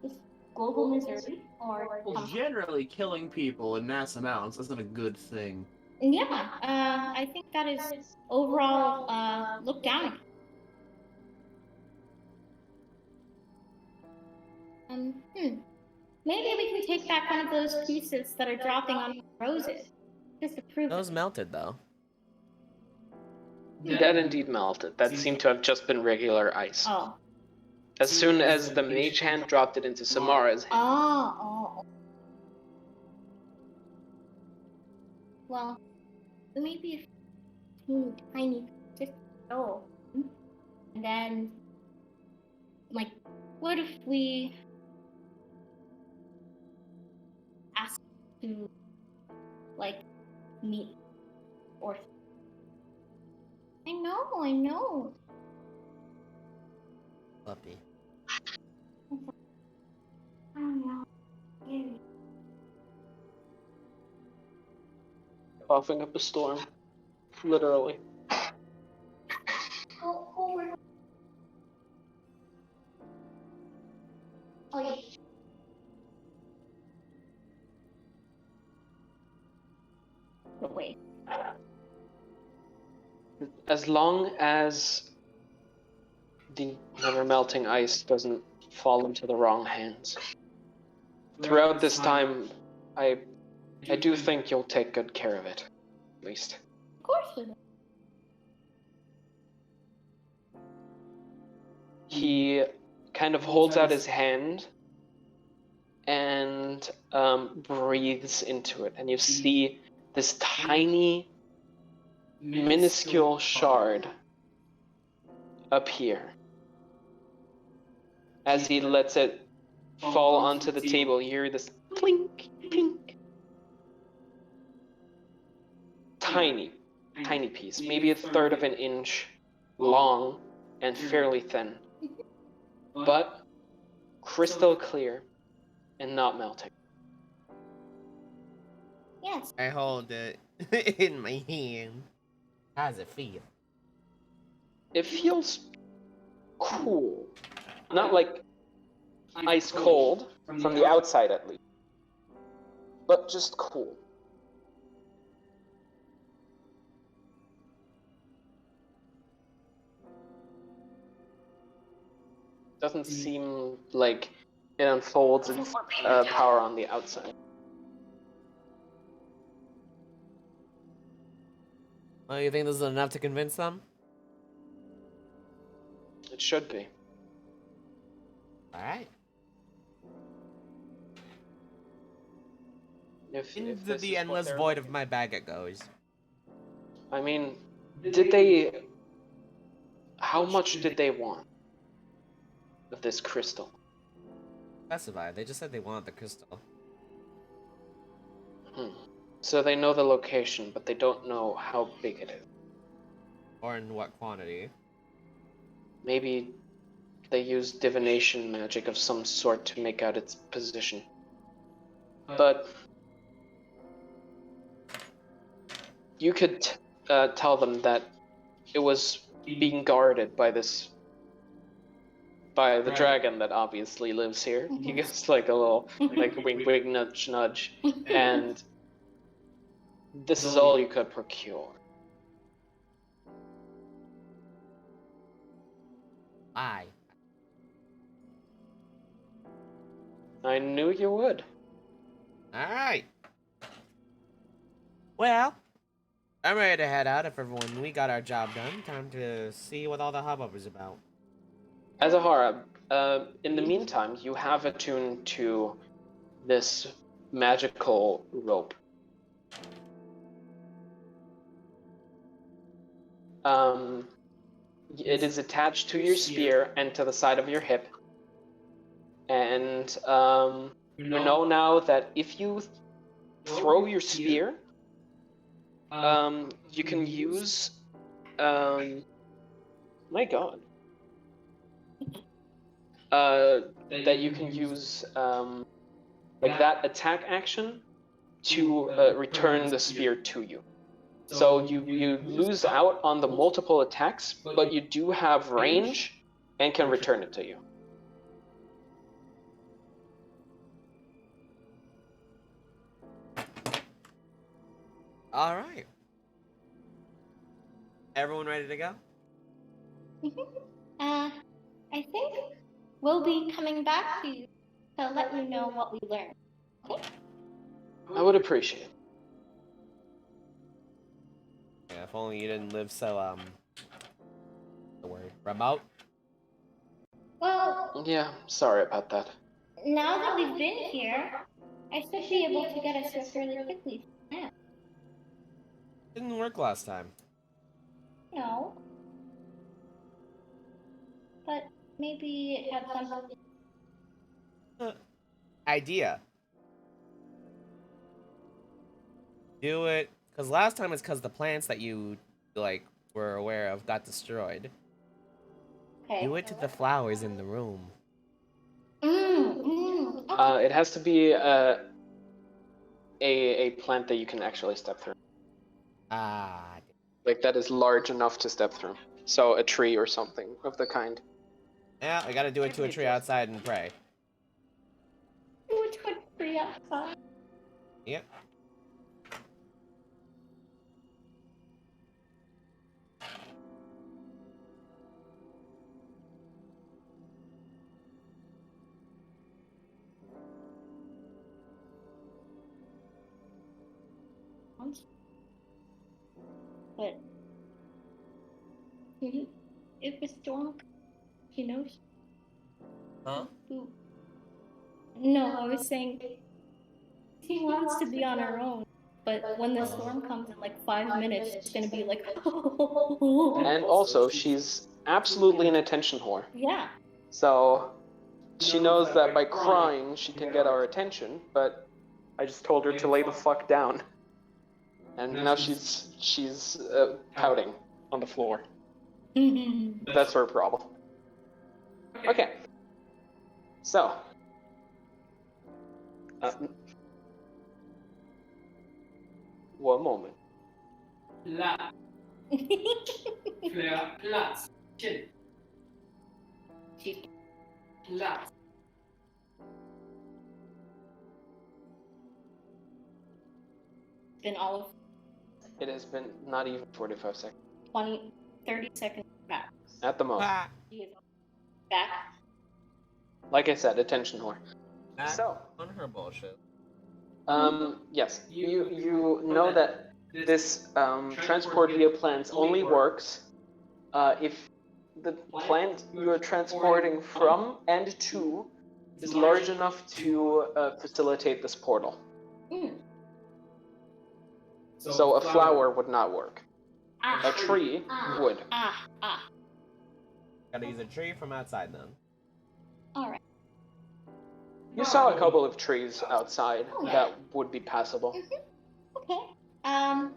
S3: Just global misery or
S7: Well, generally, killing people in mass amounts isn't a good thing.
S3: yeah, I think that is overall looked down. Maybe we can take back one of those pieces that are dropping on the roses, just to prove
S2: Those melted though.
S1: That indeed melted. That seemed to have just been regular ice.
S3: Oh.
S1: As soon as the mage hand dropped it into Samara's hand.
S3: Oh. Well, maybe a tiny just oh. And then, like, what if we ask to, like, meet or I know.
S2: Puppy.
S1: coughing up a storm. Literally.
S3: Oh, yeah. Wait.
S1: As long as the never melting ice doesn't fall into the wrong hands. Throughout this time, I do think you'll take good care of it, at least.
S3: Of course we will.
S1: He kind of holds out his hand and breathes into it, and you see this tiny, minuscule shard appear. As he lets it fall onto the table, you hear this clink, clink. Tiny piece, maybe a third of an inch long and fairly thin, but crystal clear and not melting.
S3: Yes.
S2: I hold it in my hand. How does it feel?
S1: It feels cool. Not like ice cold, from the outside at least, but just cool. Doesn't seem like it unfolds its power on the outside.
S2: Oh, you think this is enough to convince them?
S1: It should be.
S2: Alright.
S1: If
S2: Into
S1: this
S2: the
S1: is what
S2: endless
S1: they're
S2: void
S1: looking-
S2: of my bag it goes.
S1: I mean, did they... How much did they want of this crystal?
S2: Specify. They just said they wanted the crystal.
S1: So they know the location, but they don't know how big it is.
S2: Or in what quantity.
S1: Maybe they use divination magic of some sort to make out its position. But you could tell them that it was being guarded by the dragon that obviously lives here. He gives like a little like wink wink nudge nudge, and this is all you could procure.
S2: Why?
S1: I knew you would.
S2: Alright. Well, I'm ready to head out if everyone we got our job done. Time to see what all the hubbub is about.
S1: Azahara, in the meantime, you have attuned to this magical rope. It is attached to your spear and to the side of your hip. And you know now that if you throw your spear, you can use... my god. That you can use like that attack action to return the spear to you. So you lose out on the multiple attacks, but you do have range and can return it to you.
S2: Alright. Everyone ready to go?
S3: I think we'll be coming back to you to let you know what we learned. Okay?
S1: I would appreciate it.
S2: Yeah, if only you didn't live so, the word, remote?
S3: Well,
S1: Yeah, sorry about that.
S3: now that we've been here, I should be able to get us here fairly quickly. Yeah.
S2: Didn't work last time.
S3: No. But maybe it had something.
S2: Idea. Do it, because last time it's because the plants that you, like, were aware of got destroyed.
S3: Okay.
S2: Do it to the flowers in the room.
S3: Okay.
S1: It has to be a plant that you can actually step through.
S2: Ah.
S1: Like, that is large enough to step through. So, a tree or something of the kind.
S2: Yeah, we gotta do it to a tree outside and pray.
S3: Which would free outside.
S2: Yep.
S3: But if a storm, she knows.
S2: Huh?
S3: Who? No, I was saying she wants to be on her own. But when the storm comes in like 5 minutes, she's gonna be like,
S1: And also, she's absolutely an attention whore.
S3: yeah.
S1: So, she knows that by crying, she can get our attention, but I just told her to lay the fuck down. And now she's pouting on the floor. That's her problem. Okay. So. One moment.
S3: Platz. Platz. Been all of
S1: It has been not even 45 seconds.
S3: 30 seconds back.
S1: At the most.
S2: Ah.
S3: She is back.
S1: Like I said, attention whore. So.
S2: On her bullshit.
S1: Yes. You know that this transport via plants only works if the plant you're transporting from and to is large enough to facilitate this portal. So a flower would not work. A tree would.
S2: Gotta use a tree from outside then.
S3: Alright.
S1: You saw a couple of trees outside that would be passable.
S3: Okay. And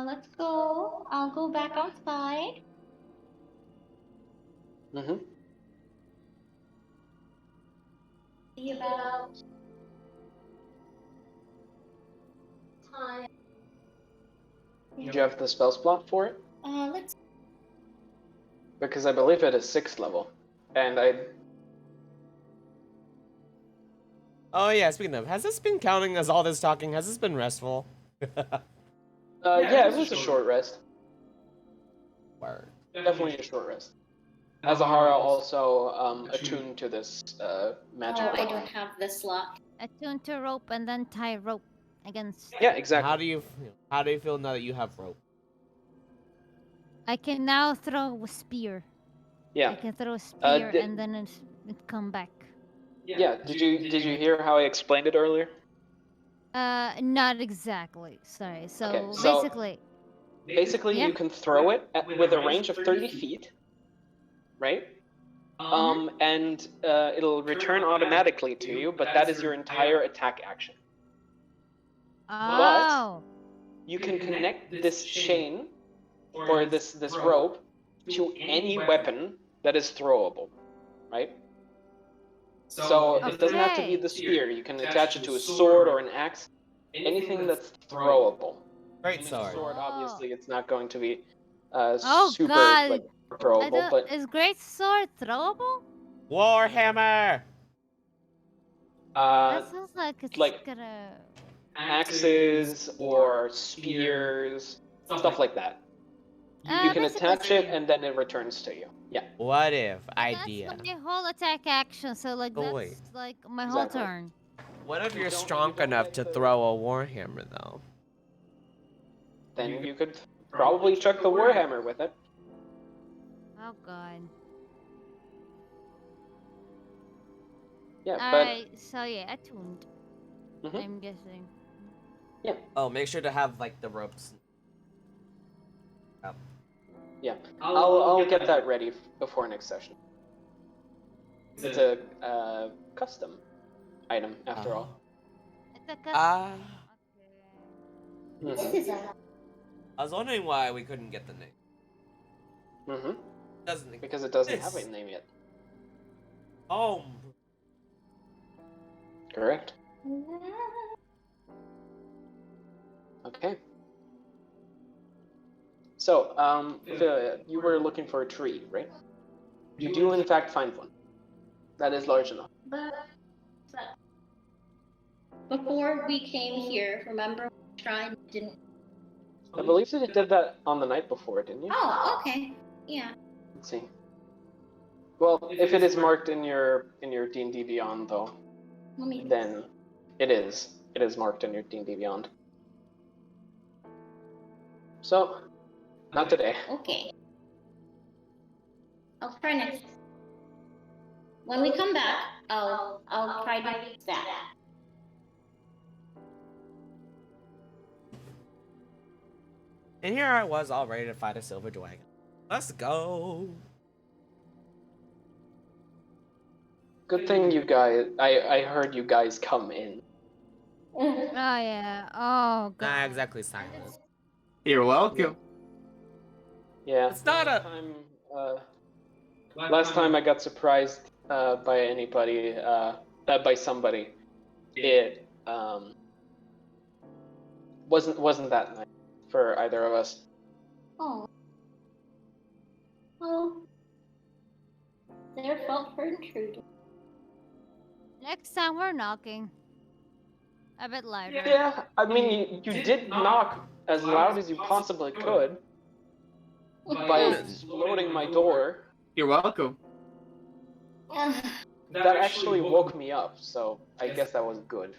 S3: let's go. I'll go back outside. See about time.
S1: Do you have the spell slot for it?
S3: Let's.
S1: Because I believe it is 6th level. And
S2: Oh yeah, speaking of, has this been counting as all this talking? Has this been restful?
S1: yeah, it was a short rest.
S2: Word.
S1: Definitely a short rest. Azahara also attuned to this magic.
S3: Oh, I don't have the slot.
S4: Attune to rope and then tie rope against.
S1: Yeah, exactly.
S2: How do you feel now that you have rope?
S4: I can now throw a spear.
S1: Yeah.
S4: I can throw a spear
S1: did-
S4: and then it come back.
S1: Yeah. Did you hear how I explained it earlier?
S4: Not exactly. Sorry. So,
S1: Okay, so-
S4: basically.
S1: You
S4: Yeah.
S1: can throw it with a range of 30 feet, right? And it'll return automatically to you, but that is your entire attack action.
S4: Oh.
S1: You can connect this chain or this rope to any weapon that is throwable, right? So it doesn't have to be the spear. You can attach it to a sword or an axe, anything that's throwable.
S2: Great
S1: I mean,
S2: sword.
S1: sword, obviously, it's not going to be
S4: Oh,
S1: super
S4: God.
S1: like throwable, but
S4: Is great sword throwable?
S2: Warhammer.
S4: That sounds like it's
S1: like-
S4: gonna.
S1: axes or spears, stuff like that. You can
S4: basically
S1: attach it and then it returns to you. Yeah.
S2: What if
S4: That's
S2: idea?
S4: my whole attack action. So like
S2: Oh,
S4: that's
S2: wait.
S4: like my whole
S1: Exactly.
S4: turn.
S2: What if you're strong enough to throw a warhammer though?
S1: Then you could probably chuck the warhammer with it.
S4: Oh God.
S1: Yeah,
S4: Alright, so yeah, attuned.
S1: but Mhm.
S4: I'm guessing.
S2: Oh, make sure to have like the ropes.
S1: yeah, I'll get that ready before next session. It's a custom item after all.
S4: It's a custom.
S2: Ah.
S1: Mhm.
S3: This is a.
S2: I was wondering why we couldn't get the name.
S1: Mhm.
S2: Doesn't
S1: Because it doesn't
S2: This-
S1: have a name yet.
S2: Oh.
S1: Correct. Okay. So, Ophelia, you were looking for a tree, right? You do in fact find one. That is large enough.
S3: But before we came here, remember we tried didn't.
S1: I believe that it did that on the night before, didn't you?
S3: Oh, okay. Yeah.
S1: Let's see. Well, if it is marked in your D&D Beyond, though,
S3: Let me.
S1: then it is. It is marked in your D&D Beyond. So, not today.
S3: Okay. I'll try next. When we come back, I'll try to use that.
S2: And here I was, all ready to fight a silver dragon. Let's go.
S1: Good thing you guys. I heard you guys come in.
S4: Oh yeah. Oh god.
S2: Not exactly silent.
S7: You're welcome.
S1: Yeah.
S2: It's not a.
S1: Last time I got surprised by anybody, by somebody, it wasn't that nice for either of us.
S3: Oh. Well, their fault for intruding.
S4: Next time we're knocking. A bit louder.
S1: Yeah, I mean you did knock as loud as you possibly could by exploding my door.
S7: You're welcome.
S1: That actually woke me up, so I guess that was good.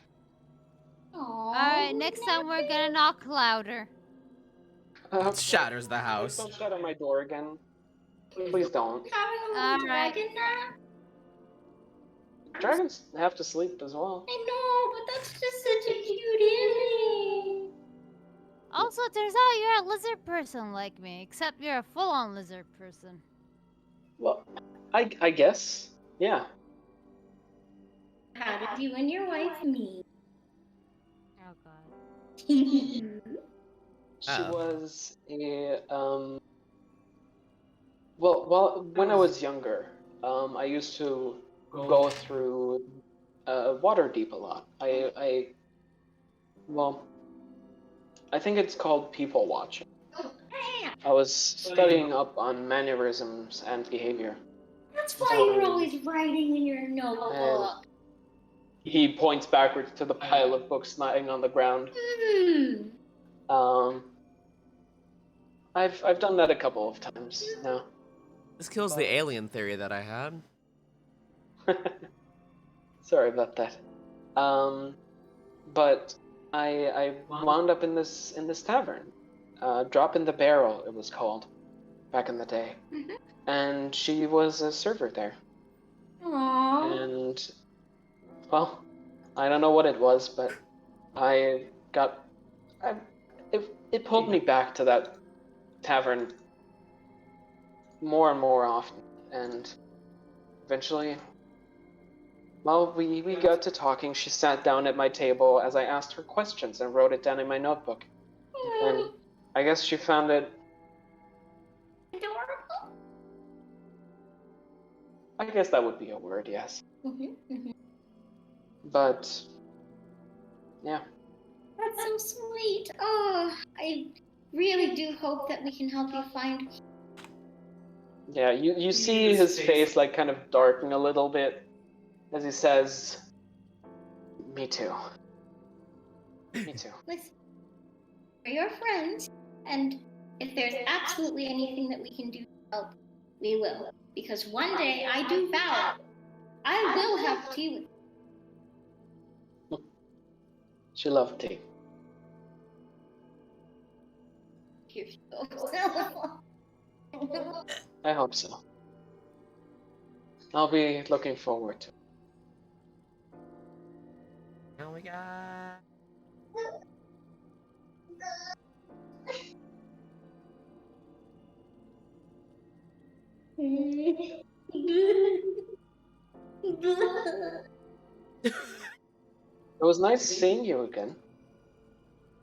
S4: Alright, next time we're gonna knock louder.
S2: It shatters the
S1: Please
S2: house.
S1: don't shatter my door again. Please don't.
S3: Having a little
S4: Alright.
S3: dragon now?
S1: Dragons have to sleep as well.
S3: I know, but that's just such a cute ending.
S4: Also, it turns out you're a lizard person like me, except you're a full-on lizard person.
S1: Well, I guess. Yeah.
S3: How did you and your wife meet?
S4: Oh god.
S1: She
S2: Oh.
S1: was a well when I was younger, I used to go through Waterdeep a lot. I think it's called people watching. I was studying up on mannerisms and behavior.
S3: That's why you're always writing in your notebook.
S1: He points backwards to the pile of books lying on the ground. I've done that a couple of times now.
S2: This kills the alien theory that I had.
S1: Sorry about that. But I wound up in this tavern. Drop in the Barrel, it was called, back in the day. And she was a server there.
S3: Aww.
S1: And, well, I don't know what it was, but it pulled me back to that tavern more and more often. And eventually, well, we got to talking. She sat down at my table as I asked her questions and wrote it down in my notebook. And I guess she found it
S3: Adorable.
S1: I guess that would be a word, yes. But, yeah.
S3: That's so sweet. Oh, I really do hope that we can help you find.
S1: Yeah, you see his face like kind of darken a little bit as he says, "Me too. Me too."
S3: Listen, we're your friends, and if there's absolutely anything that we can do to help, we will. Because one day, I do vow, I will have tea with you.
S1: She loved tea.
S3: Here she goes.
S1: I hope so. I'll be looking forward to it.
S2: Now we got.
S1: It was nice seeing you again.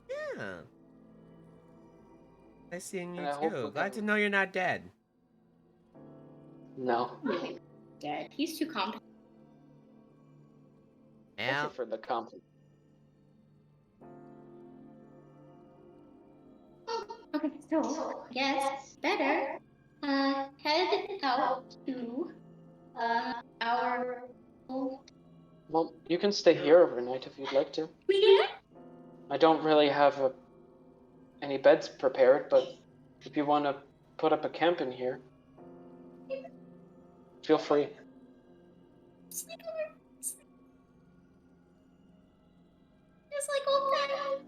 S2: Yeah. Nice seeing you
S1: And I hope
S2: too.
S1: we
S2: Glad
S1: can-
S2: to know you're not dead.
S1: No.
S3: Dead. He's too competent.
S1: Thank
S2: Yeah.
S1: you for the compliment.
S3: Okay, so yes, better head out to our.
S1: Well, you can stay here overnight if you'd like to.
S3: We
S1: I don't really have any beds prepared, but if you want to put up a camp in here, feel free.
S3: sleep over. Just like old times.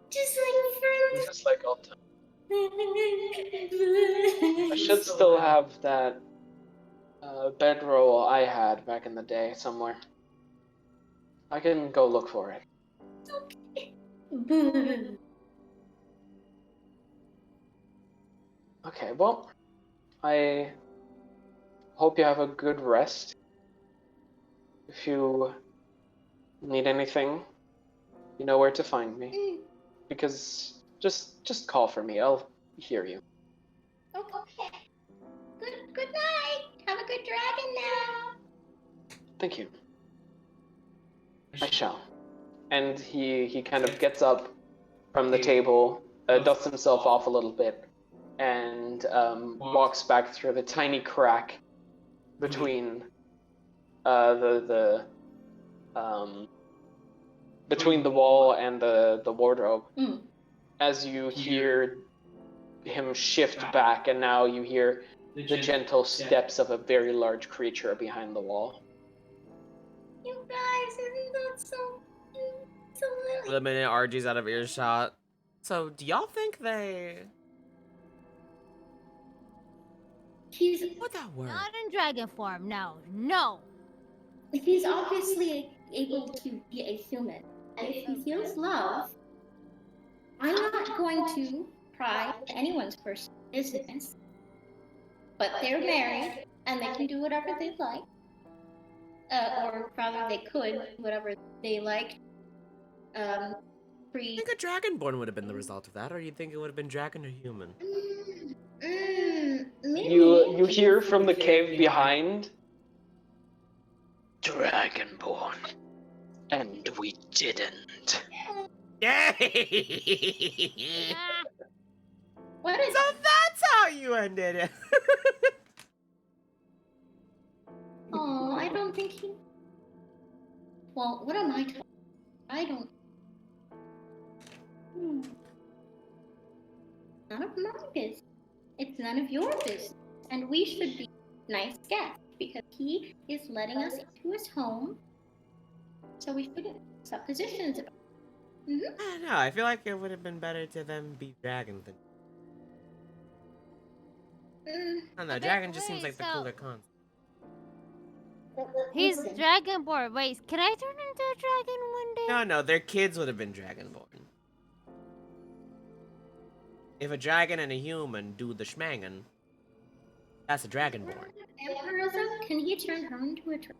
S3: Just like friends.
S1: Just like all time. I should still have that bedroll I had back in the day somewhere. I can go look for it. Okay, well, I hope you have a good rest. If you need anything, you know where to find me. Because just call for me. I'll hear you.
S3: Okay. Good night. Have a good dragon now.
S1: Thank you. I shall. And he kind of gets up from the table, dusts himself off a little bit, and walks back through the tiny crack between between the wall and the wardrobe. As you hear him shift back, and now you hear the gentle steps of a very large creature behind the wall.
S3: You guys, isn't that so cute? So really.
S2: The minute RG's out of earshot. So, do y'all think they...
S3: He's
S2: What that word?
S4: Not in dragon form, no. No.
S3: he's obviously able to be a human. And if he feels love, I'm not going to pry into anyone's personal business. But they're married, and they can do whatever they like. Or rather, they could do whatever they like.
S2: I
S3: Free.
S2: think a dragonborn would have been the result of that, or you think it would have been dragon or human?
S3: Maybe.
S1: You hear from the cave behind, Dragonborn, and we didn't.
S2: Yay!
S4: Ah,
S3: What is?
S2: So that's how you ended it.
S3: Oh, I don't think he. Well, what am I talking? I don't. None of my business. It's none of your business, and we should be nice guests because he is letting us into his home. So we shouldn't suppositions about.
S2: I don't know. I feel like it would have been better to them be dragon than. I don't know.
S4: But
S2: Dragon just seems
S4: wait,
S2: like the
S4: so-
S2: cooler concept.
S4: he's dragonborn. Wait, can I turn into a dragon one day?
S2: No, their kids would have been dragonborn. If a dragon and a human do the schmangin', that's a dragonborn.
S3: Vampirism? Can he turn her into a dragon?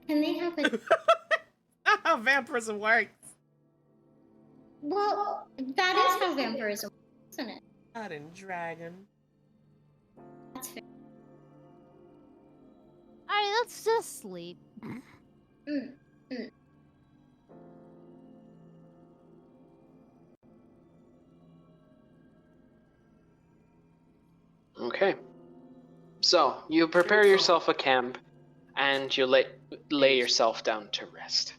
S3: Can they have a?
S2: Not how vampirism works.
S3: Well, that is how vampirism works, isn't it?
S2: Not in dragon.
S3: That's fair.
S4: Alright, let's just sleep.
S1: Okay. So, you prepare yourself a camp, and you lay yourself down to rest.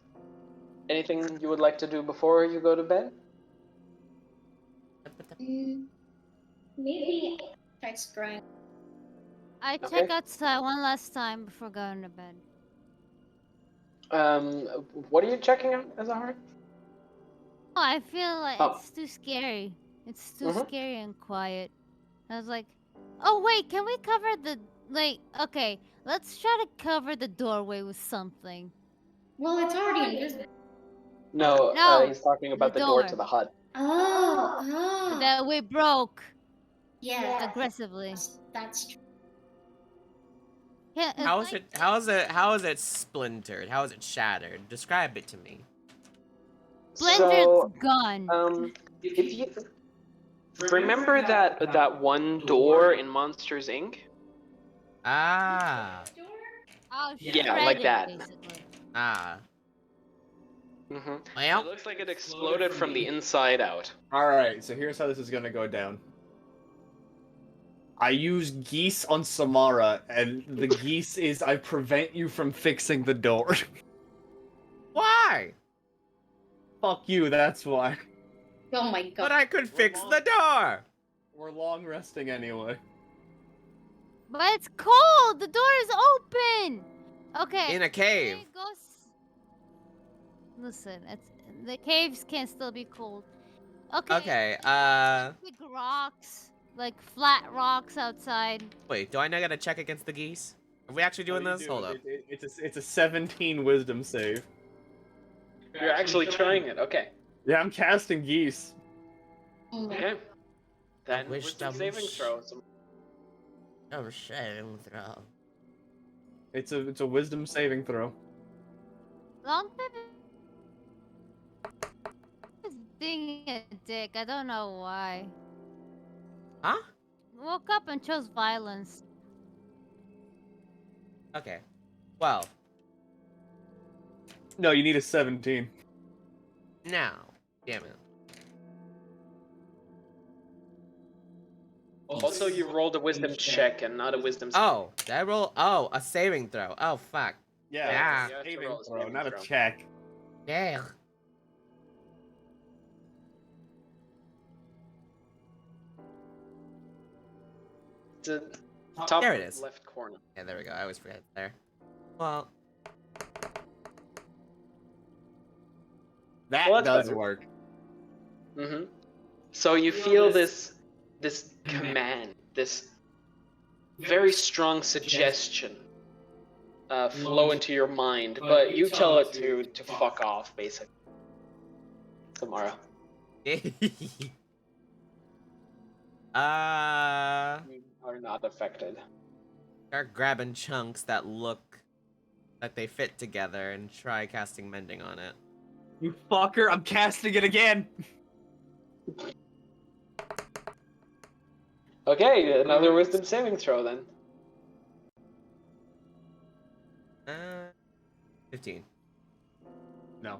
S1: Anything you would like to do before you go to bed?
S3: Maybe try scrying.
S4: I
S1: Okay.
S4: check outside one last time before going to bed.
S1: What are you checking out, Azahar?
S4: Oh, I feel like
S1: Oh.
S4: it's too scary. It's too
S1: Mhm.
S4: scary and quiet. I was like, oh wait, can we cover the okay, let's try to cover the doorway with something.
S3: Well, it's already invisible.
S1: No,
S4: No,
S1: he's talking about
S4: the
S1: the door
S4: door.
S1: to the hut.
S3: Oh.
S4: That we broke
S3: Yeah.
S4: aggressively.
S3: That's true.
S4: Yeah,
S2: How is it splintered? How is it shattered? Describe it to me.
S4: Splinter's
S1: So,
S4: gone.
S1: if you remember that one door in Monsters Inc.
S2: Ah.
S4: Oh,
S1: Yeah, like
S4: shredded,
S1: that.
S4: basically.
S2: Ah.
S1: Mm-hmm.
S2: Well,
S1: It looks like it exploded from the inside out.
S7: Alright, so here's how this is gonna go down. I use geese on Samara, and the geese is I prevent you from fixing the door.
S2: why?
S7: Fuck you, that's why.
S3: Oh my god.
S2: But I could fix the door.
S7: We're long resting anyway.
S4: But it's cold. The door is open. Okay.
S2: In a cave.
S4: it goes- Listen, the caves can still be cold. Okay.
S2: Okay,
S4: Big rocks, like flat rocks outside.
S2: wait, do I now gotta check against the geese? Are we actually doing
S7: No, you
S2: this?
S7: do.
S2: Hold up.
S7: It's a 17 wisdom save.
S1: You're actually trying it. Okay.
S7: Yeah, I'm casting geese.
S3: Oh my
S1: Okay. Then
S2: Wisdom
S1: wisdom saving throw.
S2: Oh, saving throw.
S7: It's a wisdom saving throw.
S4: Long pivot is being a dick. I don't know why.
S2: Huh?
S4: Woke up and chose violence.
S2: Okay. Well,
S7: No, you need a 17.
S2: now. Damn it.
S1: Also, you rolled a wisdom check and not a wisdom.
S2: Oh, did I roll? Oh, a saving throw. Oh, fuck.
S7: Yeah,
S2: Yeah.
S7: it's a
S1: You have to
S7: saving
S1: roll a
S7: throw,
S1: saving
S7: not a
S1: throw.
S7: check.
S2: Yeah.
S1: The top
S2: There it is.
S1: left corner.
S2: Yeah, there we go. I always forget it's there. Well,
S7: That
S1: Well, that's
S7: does
S1: better.
S7: work.
S1: Mm-hmm. So you feel this command, this very strong suggestion flow into your mind, but you tell it to fuck off, basically. Tomorrow. You are not affected.
S2: Start grabbing chunks that look like they fit together and try casting mending on it.
S5: You fucker, I'm casting it again!
S1: Okay, another wisdom saving throw then.
S2: 15.
S7: No.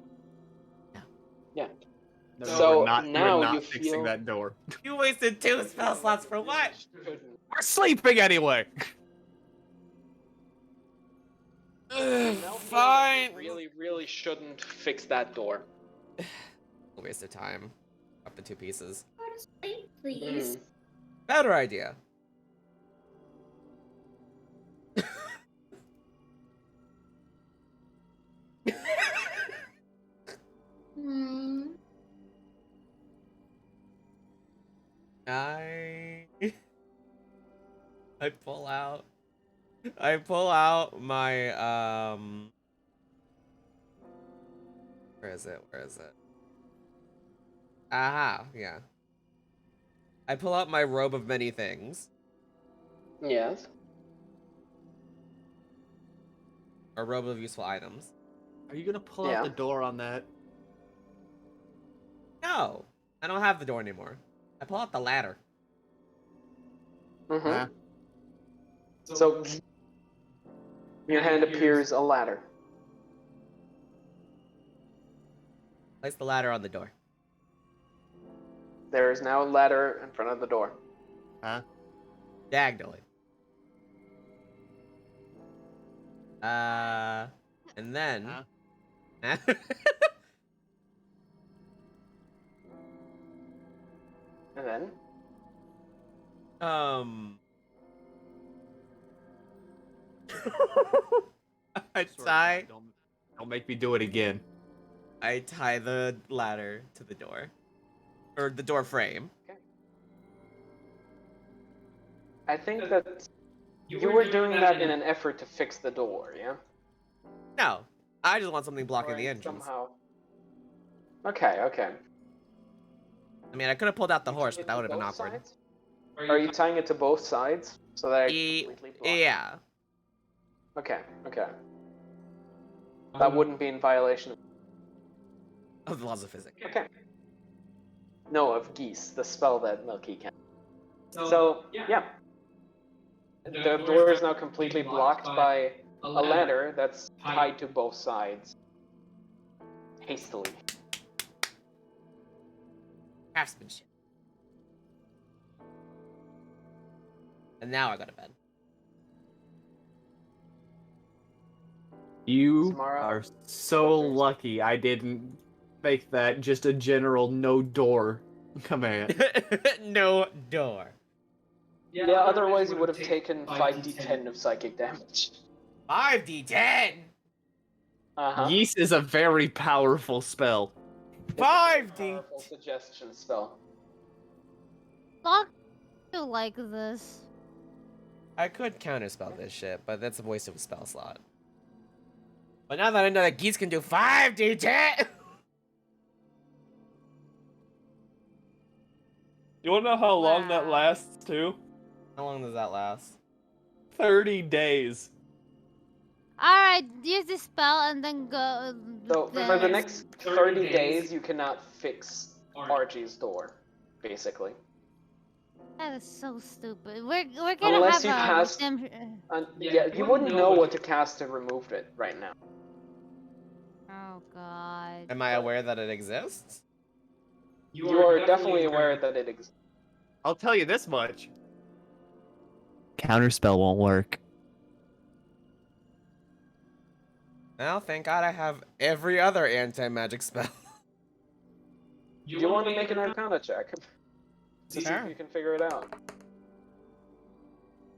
S1: Yeah.
S7: No,
S1: So
S7: we're not,
S1: now
S7: we're not
S1: you
S7: fixing
S1: feel-
S7: that door.
S2: You wasted 2 spell slots for what?
S5: We're sleeping anyway!
S2: Fine.
S1: Really, really shouldn't fix that door.
S2: A waste of time. Up the 2 pieces.
S3: Go to sleep, please.
S2: Better idea.
S3: Hmm.
S2: I pull out my where is it? Aha, yeah. I pull out my robe of many things.
S1: Yes.
S2: Or robe of useful items.
S7: Are you gonna pull
S1: Yeah.
S7: out the door on that?
S2: No, I don't have the door anymore. I pull out the ladder.
S1: Mm-hmm.
S7: Huh?
S1: So, in your hand appears a ladder.
S2: Place the ladder on the door.
S1: There is now a ladder in front of the door.
S7: Huh?
S2: Diagonally. And then.
S7: Huh?
S1: And then,
S2: I
S7: Sorry,
S2: tie.
S7: don't make me do it again.
S2: I tie the ladder to the door, or the door frame.
S1: I think that you were doing that in an effort to fix the door, yeah?
S2: No, I just want something blocking the
S1: Right,
S2: entrance.
S1: somehow. Okay.
S2: I mean, I could have pulled out the horse, but that would have been
S1: Both
S2: awkward.
S1: sides? Are you tying it to both sides so that it
S2: E-
S1: completely blocks?
S2: yeah.
S1: Okay. That wouldn't be in violation of.
S2: Of the laws of physics.
S1: Okay. No, of geese, the spell that Milky can. So, yeah. The door is now completely blocked by a ladder that's tied to both sides. hastily.
S2: Craftsmanship. And now I go to bed.
S7: You
S1: Samara,
S7: are so lucky I didn't make that just a general no door command.
S2: No door.
S1: Yeah, otherwise you would have taken 5d10 of psychic damage.
S2: 5d10.
S1: Uh-huh.
S7: Yeast is a very powerful spell.
S2: 5d.
S1: Powerful suggestion spell.
S4: Fuck you like this.
S2: I could counterspell this shit, but that's a waste of a spell slot. But now that I know that geese can do 5d10.
S6: You wanna know how long that
S4: Wow.
S6: lasts too?
S2: How long does that last?
S6: 30 days.
S4: Alright, use the spell and then go.
S1: So
S4: then...
S1: for the next 30 days, you cannot fix Archie's door, basically.
S4: That is so stupid. We're gonna
S1: Unless
S4: have
S1: you
S4: a
S1: cast-
S4: redemption.
S1: Yeah, you wouldn't know what to cast to remove it right now.
S4: Oh god.
S2: Am I aware that it exists?
S1: You are definitely aware that it exists.
S5: I'll tell you this much. Counterspell won't work.
S2: Well, thank God I have every other anti-magic spell.
S1: Do you want to make an Arcana check? To see if
S2: Sure.
S1: you can figure it out.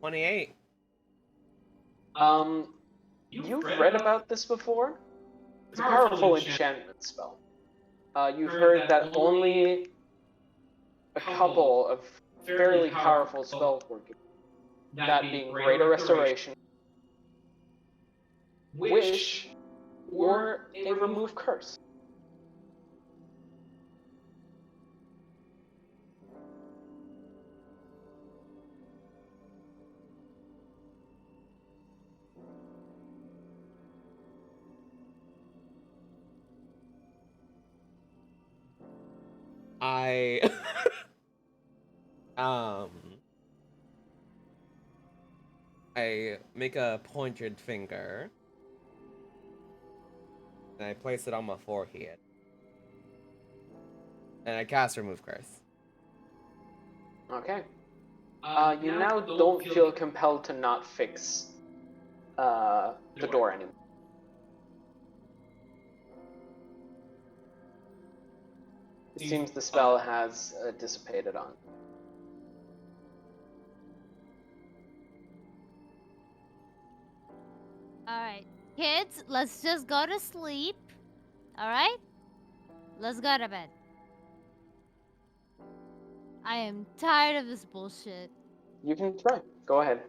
S2: 28.
S1: You've read about this before? It's a powerful enchantment spell. You've heard that only a couple of fairly powerful spells were given. That being Greater Restoration, Wish, or a Remove Curse.
S2: I I make a pointed finger and I place it on my forehead. And I cast Remove Curse.
S1: Okay. You now don't feel compelled to not fix the door anymore. It seems the spell has dissipated on.
S4: Alright. Kids, let's just go to sleep. Alright? Let's go to bed. I am tired of this bullshit.
S1: You can try. Go ahead.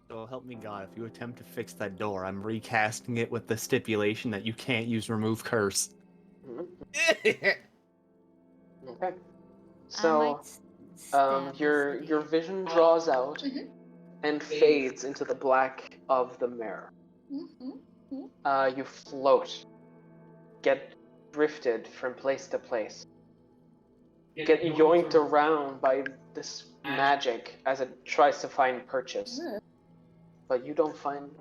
S7: So help me God, if you attempt to fix that door, I'm recasting it with the stipulation that you can't use remove curse.
S1: Okay. So, your vision draws out and fades into the black of the mirror. You float, get drifted from place to place, get yoinked around by this magic as it tries to find purchase. But you don't find.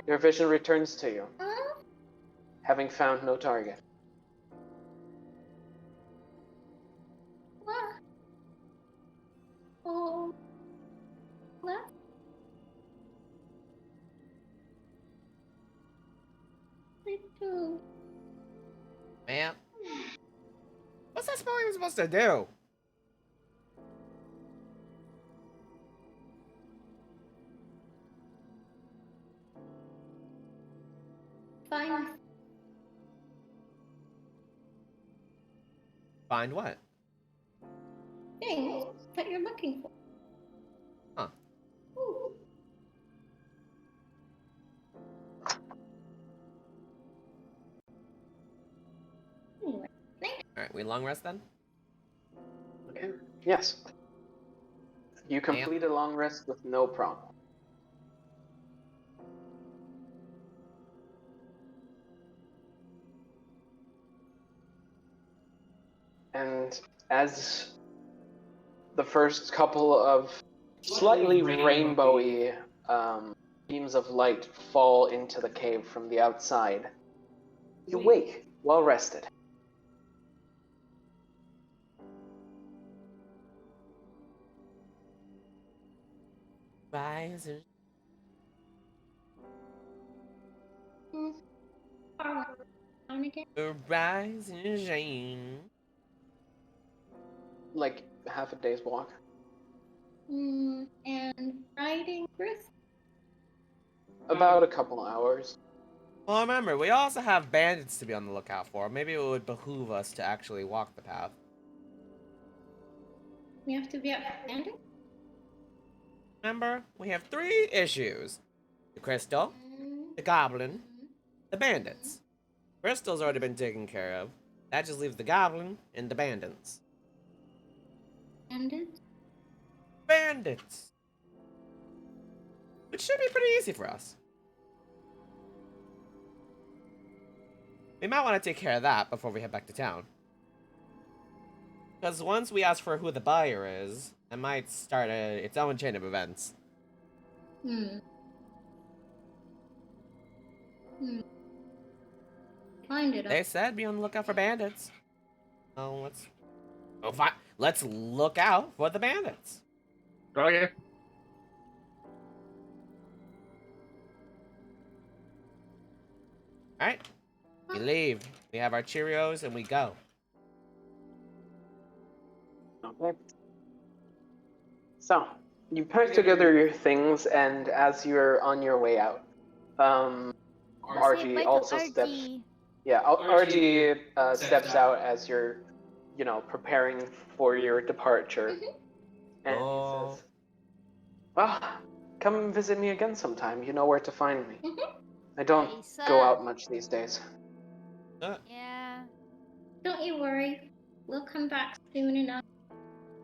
S1: Your vision returns to you, having found no target.
S3: Oh. What? I do.
S2: Man. What's that spell even supposed to do?
S3: Find
S2: Find what?
S3: things that you're looking for.
S2: Huh.
S3: Ooh. Anyway,
S2: Alright, we long rest then?
S1: Okay. Yes. You complete a long rest with no problem. And as the first couple of slightly rainbowy beams of light fall into the cave from the outside. You wake, well rested.
S2: Rise and
S3: On again.
S2: rise and shine.
S1: Like half a day's walk.
S3: And riding brisk.
S1: About a couple hours.
S2: Well, remember, we also have bandits to be on the lookout for. Maybe it would behoove us to actually walk the path.
S3: We have to be up for bandit.
S2: Remember, we have 3 issues. The crystal, the goblin, the bandits. Crystal's already been taken care of. That just leaves the goblin and the bandits.
S3: Bandit.
S2: Bandits! Which should be pretty easy for us. We might want to take care of that before we head back to town. Because once we ask for who the buyer is, it might start its own chain of events.
S3: Find it.
S2: They said be on the lookout for bandits. Oh, let's look out for the bandits.
S5: Okay.
S2: Alright. We leave. We have our Cheerios and we go.
S1: Okay. So, you pack together your things, and as you're on your way out, RG also steps. Yeah, RG steps out as you're, preparing for your departure, and he says, "Well, come visit me again sometime. You know where to find me. I don't go out much these days."
S4: Yeah.
S3: Don't you worry. We'll come back soon enough.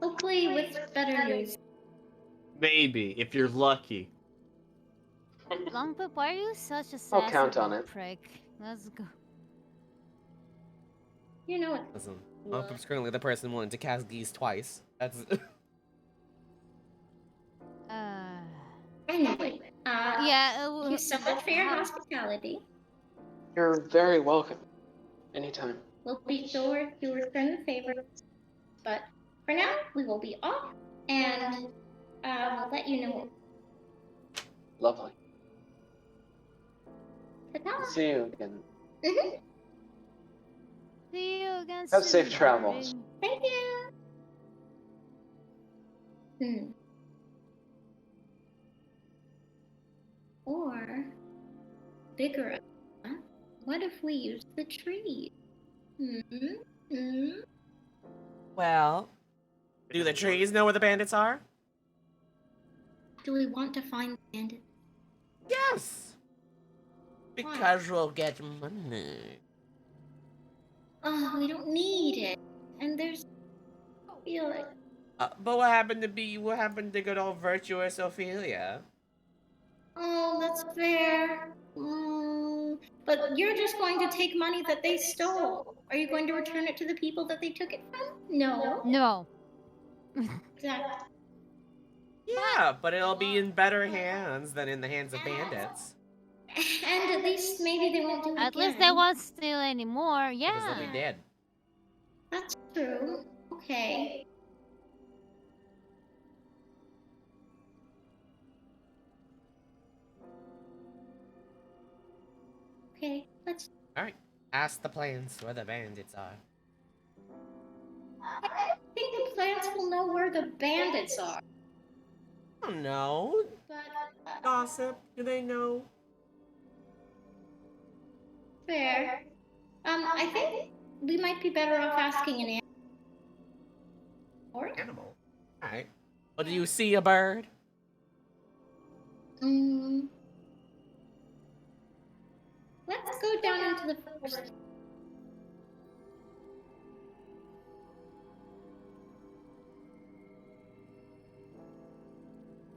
S3: Hopefully with better news.
S7: Maybe, if you're lucky.
S4: Longpip, why are you such a
S1: I'll
S4: sassy
S1: count on
S4: little
S1: it.
S4: prick? Let's go.
S3: You know it.
S2: Listen, Longpip's currently the person willing to cast geese twice. That's...
S3: Anyway,
S4: yeah.
S3: thank you so much for your hospitality.
S1: You're very welcome. Anytime.
S3: We'll be sure to return the favor. But for now, we will be off, and we'll let you know.
S1: Lovely.
S3: Ta-ta.
S1: See you again.
S4: See you again
S1: Have
S4: soon,
S1: safe travels.
S3: Thank you. Or bigger. What if we use the tree?
S2: Well, do the trees know where the bandits are?
S3: Do we want to find the bandits?
S2: Yes! Because we'll get money.
S3: Oh, we don't need it. And there's... I feel like...
S2: But what happened to good old virtuous Ophelia?
S3: Oh, that's fair. But you're just going to take money that they stole. Are you going to return it to the people that they took it from? No.
S4: No.
S3: Exactly.
S2: Yeah, but it'll be in better hands than in the hands of bandits.
S3: And at least maybe they won't do it
S4: At
S3: again.
S4: least they won't steal anymore.
S2: Because
S4: Yeah.
S2: they'll be dead.
S3: That's true. Okay. Okay, let's...
S2: Alright, ask the plants where the bandits are.
S3: I think the plants will know where the bandits are.
S2: I don't know.
S3: But...
S2: Gossip, do they know?
S3: fair. I think we might be better off asking an animal. Or...
S2: Animal? Alright. Well, do you see a bird?
S3: Let's go down into the forest.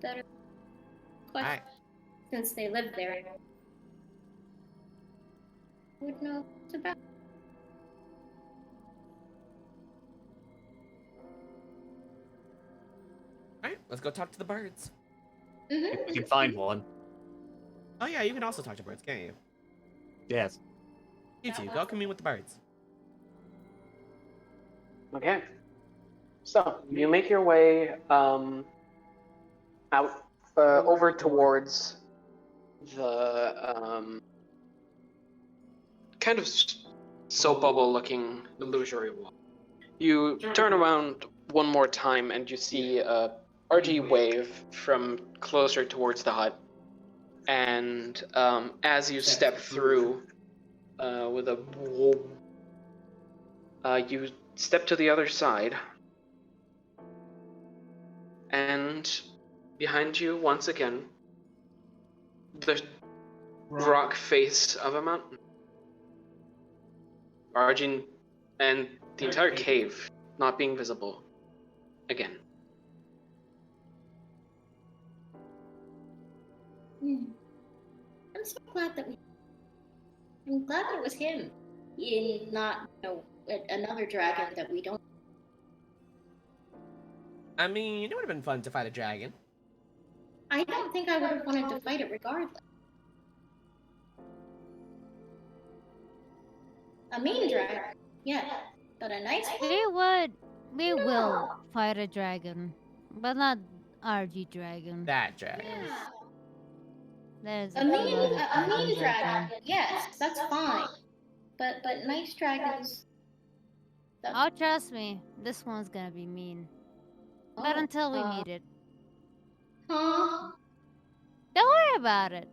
S3: Better question,
S2: Alright.
S3: since they live there. Would know what it's about.
S2: Alright. let's go talk to the birds.
S7: If we can find one.
S2: Oh yeah, you can also talk to birds, can't you?
S7: Yes.
S2: You two, go commune with the birds.
S1: Okay. So you make your way out over towards the kind of soap bubble looking illusory wall. You turn around one more time and you see a RG wave from closer towards the hut. And as you step through with a whoop, you step to the other side. And behind you, once again, the rock face of a mountain. Arjun and the entire cave not being visible again.
S3: I'm so glad that I'm glad it was him, and not another dragon that we don't.
S2: I mean, it would have been fun to fight a dragon.
S3: I don't think I would have wanted to fight it regardless. A mean dragon, yeah, but a nice one.
S4: We will fight a dragon, but not RG dragon.
S2: That dragon.
S3: Yeah.
S4: There's
S3: A mean,
S4: few other
S3: a mean
S4: dragons out
S3: dragon,
S4: there.
S3: yes, that's fine. But nice dragons.
S4: Oh, trust me, this one's gonna be mean. But until we meet it,
S3: Huh?
S4: don't worry about it.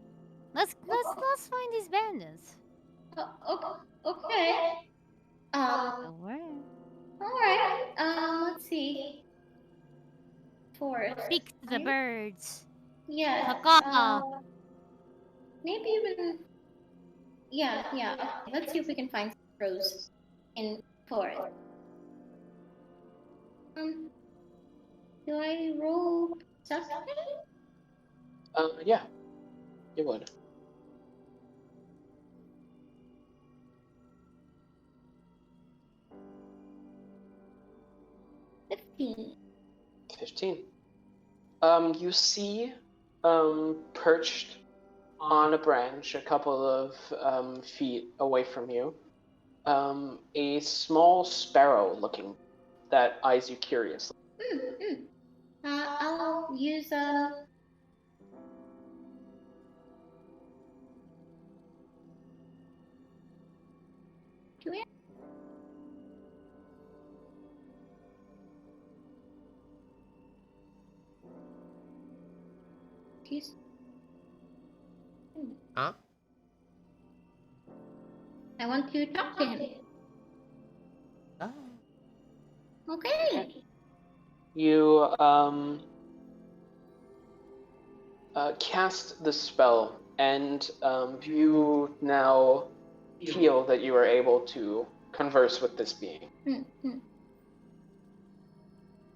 S4: Let's find these bandits.
S3: Okay.
S4: Don't worry.
S3: Alright. Let's see. Forest.
S4: Speak to the
S3: right?
S4: birds.
S3: Yeah.
S4: Caw.
S3: Maybe even. Yeah. Okay. Let's see if we can find some crows in forest. Do I roll perception?
S1: Yeah, you would.
S3: 15.
S1: 15. You see, perched on a branch a couple of feet away from you, a small sparrow looking that eyes you curiously.
S3: I'll use do we? Excuse.
S2: Huh?
S3: I want to talk to him.
S2: Oh.
S3: Okay.
S1: You cast the spell, and you now feel that you are able to converse with this being.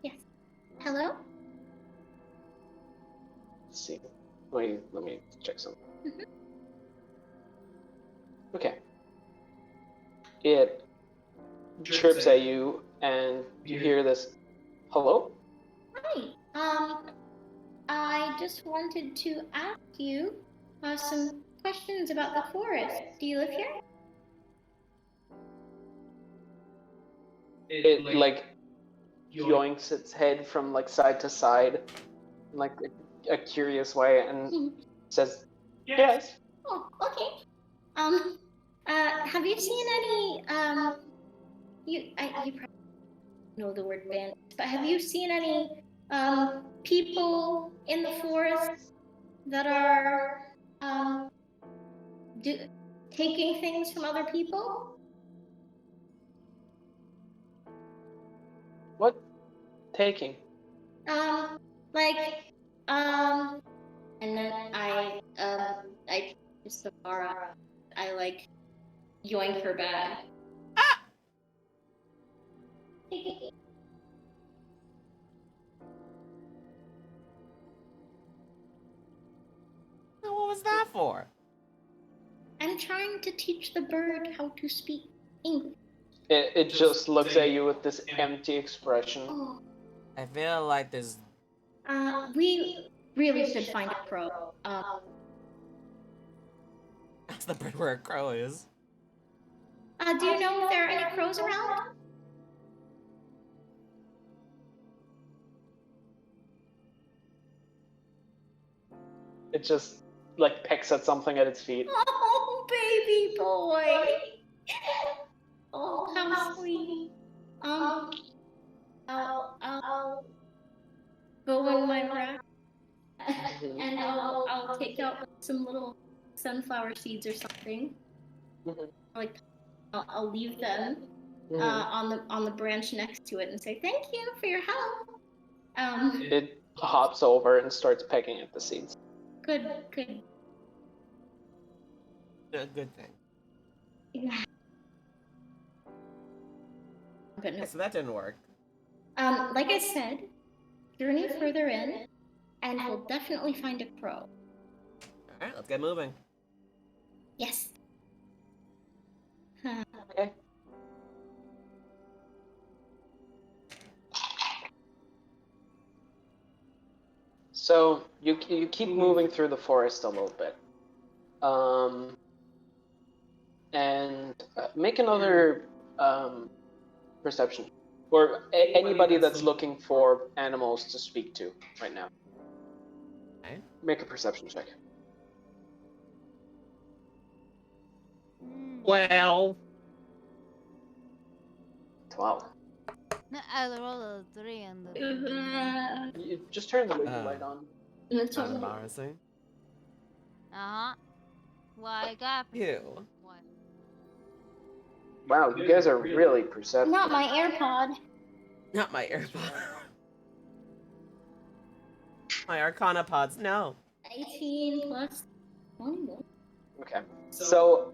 S3: Yes. Hello?
S1: Let's see. Let me check something. Okay. It chirps at you, and you hear this. Hello?
S3: Hi. I just wanted to ask you some questions about the forest. Do you live here?
S1: It like yoinks its head from like side to side, in, like a curious way, and says, "Yes."
S3: Oh, okay. Have you seen any you probably know the word bandits, but have you seen any people in the forest that are taking things from other people?
S1: What? Taking?
S3: And then I just Savara, I like yoink her bag.
S2: What was that for?
S3: I'm trying to teach the bird how to speak English.
S1: It just looks at you with this empty expression.
S3: Oh,
S2: I feel like there's
S3: We really should find a crow.
S2: That's the bird where a crow is.
S3: Do you know if there are any crows around?
S1: It just like pecks at something at its feet.
S3: Oh, baby boy. Oh, how sweet. I'll go in my rack and I'll take out some little sunflower seeds or something.
S1: Mhm.
S3: Like I'll leave them
S1: Mhm.
S3: on the branch next to it and say thank you for your help.
S1: It hops over and starts pecking at the seeds.
S3: Good.
S2: A good thing.
S3: Yeah. But no.
S2: So that didn't work.
S3: Like I said, journey further in, and we'll definitely find a crow.
S2: Alright, let's get moving.
S3: Yes.
S1: Okay. So you keep moving through the forest a little bit, and make another perception, or anybody that's looking for animals to speak to right now.
S2: Okay.
S1: Make a perception check.
S5: Well,
S1: 12.
S4: I rolled a 3 on the.
S1: You just turn the window light on.
S3: That's
S2: Not
S3: all.
S2: embarrassing.
S4: Uh huh. Well, I got.
S2: Ew.
S4: What?
S1: Wow, you guys are really perceptive.
S3: Not my AirPod.
S2: Not my AirPod. My Arcana pods, no.
S3: 18 plus 21.
S1: Okay. So,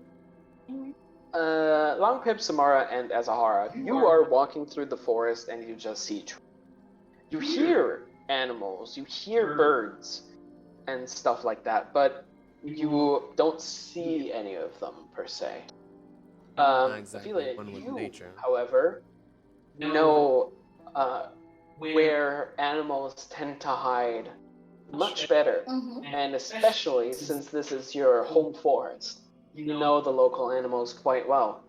S1: Longpip, Samara, and Azahara, you are walking through the forest and you just see trees. You hear animals, you hear birds, and stuff like that, but you don't see any of them per se.
S2: Not exactly
S1: Ophelia,
S2: one with
S1: you,
S2: nature.
S1: however, know where animals tend to hide much better, and especially since this is your home forest, you know the local animals quite well.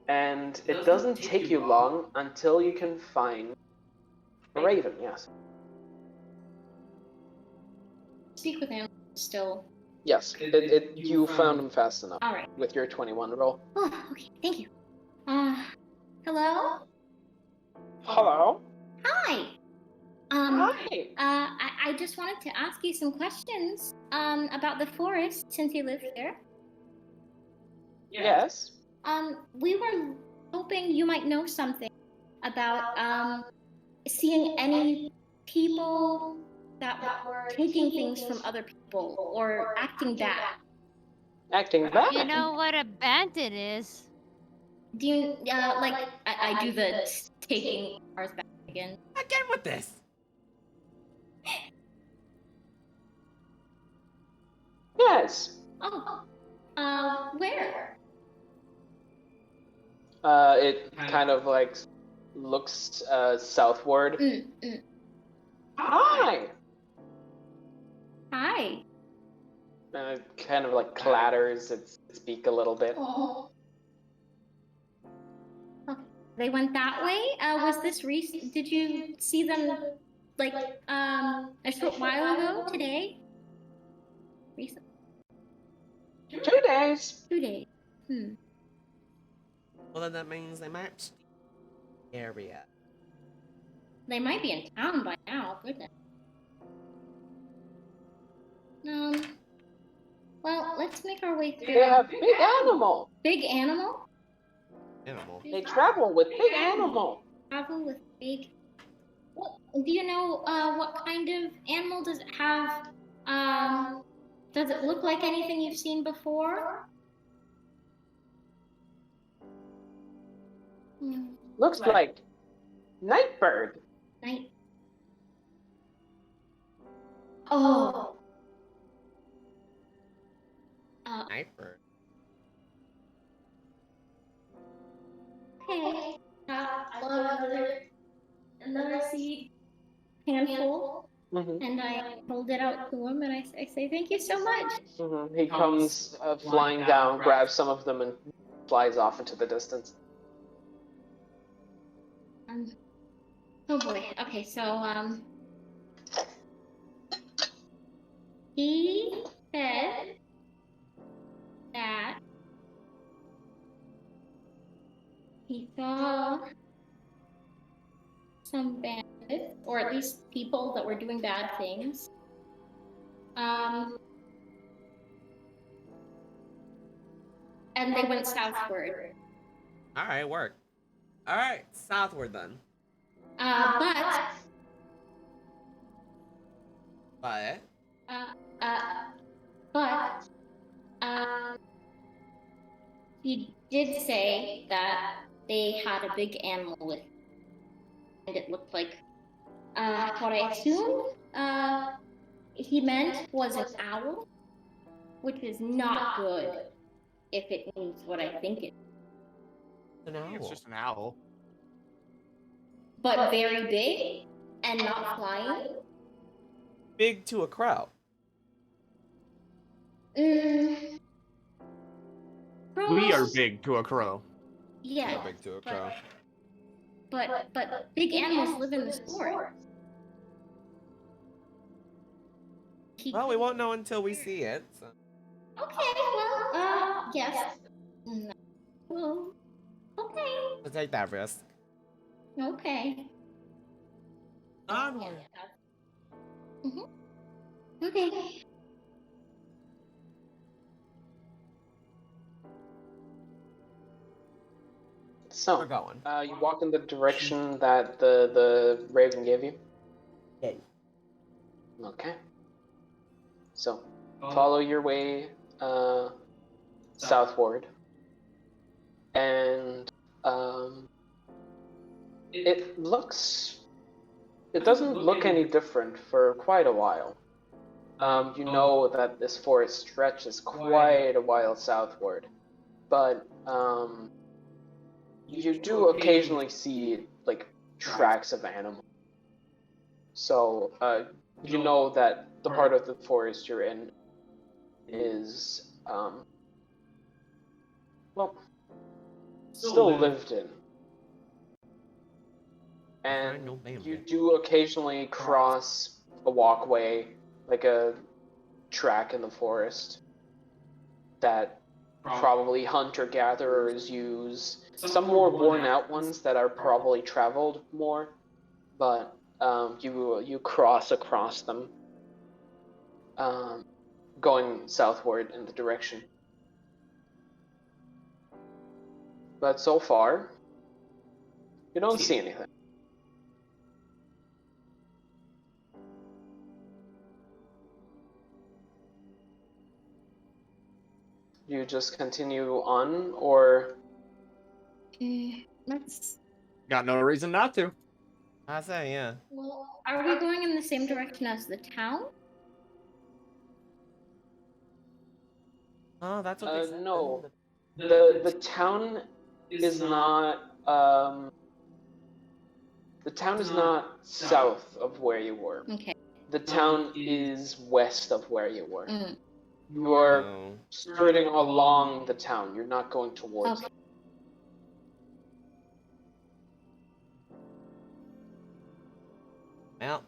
S1: And it doesn't take you long until you can find a raven, yes.
S3: Speak with animals still.
S1: Yes, you found him fast enough.
S3: All right.
S1: With your 21 roll.
S3: Oh, okay. Thank you. Hello?
S1: Hello?
S3: Hi.
S1: Hi.
S3: I just wanted to ask you some questions about the forest since you live here.
S1: Yes.
S3: We were hoping you might know something about seeing any people that were taking things from other people or acting bad.
S1: Acting bad?
S4: You know what a bandit is?
S3: Do you like I do the taking ours back again?
S2: Again with this.
S1: Yes.
S3: Oh. Where?
S1: It kind of like looks southward. Hi.
S3: Hi.
S1: Kind of like clatters its beak a little bit.
S3: Oh. Okay. They went that way? Was this recent? Did you see them like a short while ago today? Recent?
S1: 2 days.
S3: 2 days.
S2: Well, then that means they might area.
S3: They might be in town by now. Goodness. Well, let's make our way through.
S1: They have big animal.
S3: Big animal?
S2: Animal.
S1: They travel with big animal.
S3: Travel with big. Well, do you know what kind of animal does it have? Does it look like anything you've seen before?
S1: Looks like nightbird.
S3: Night. Oh.
S2: Nightbird.
S3: Okay. Another seed. Handful. And I hold it out to him, and I say, "Thank you so much."
S1: He comes flying down, grabs some of them, and flies off into the distance.
S3: Oh boy. Okay, so he said that he saw some bandits, or at least people that were doing bad things. And they went southward.
S2: All right, work. All right, southward then.
S3: But
S2: But
S3: he did say that they had a big animal with them, and it looked like what I assumed he meant was an owl, which is not good if it means what I think it.
S2: an owl.
S7: It's just an owl.
S3: But very big and not flying.
S2: Big to a crow.
S3: Mm,
S7: We are big to a crow.
S3: Yeah,
S2: Big to a crow.
S3: but big animals live in the forest.
S2: Well, we won't know until we see it. So.
S3: Okay, well, yes. No. Well, okay.
S2: We'll take that risk.
S3: Okay.
S2: Onward.
S3: Okay.
S1: So,
S2: We're going.
S1: you walk in the direction that the raven gave you.
S2: Okay.
S1: Okay. So, follow your way southward, and it doesn't look any different for quite a while. You know that this forest stretches quite a while southward, but you do occasionally see like tracks of animals. So you know that the part of the forest you're in is still lived in. And you do occasionally cross a walkway, like a track in the forest, that probably hunter-gatherers use. Some more worn-out ones that are probably traveled more, but you cross across them, going southward in the direction. But so far, you don't see anything. You just continue on, or
S3: Let's.
S7: Got no reason not to.
S2: I say, yeah.
S3: Well, are we going in the same direction as the town?
S2: Oh, that's what they said.
S1: no. The town is not the town is not south of where you were.
S3: Okay.
S1: The town is west of where you were. You are skirting along the town. You're not going towards it.
S2: Well,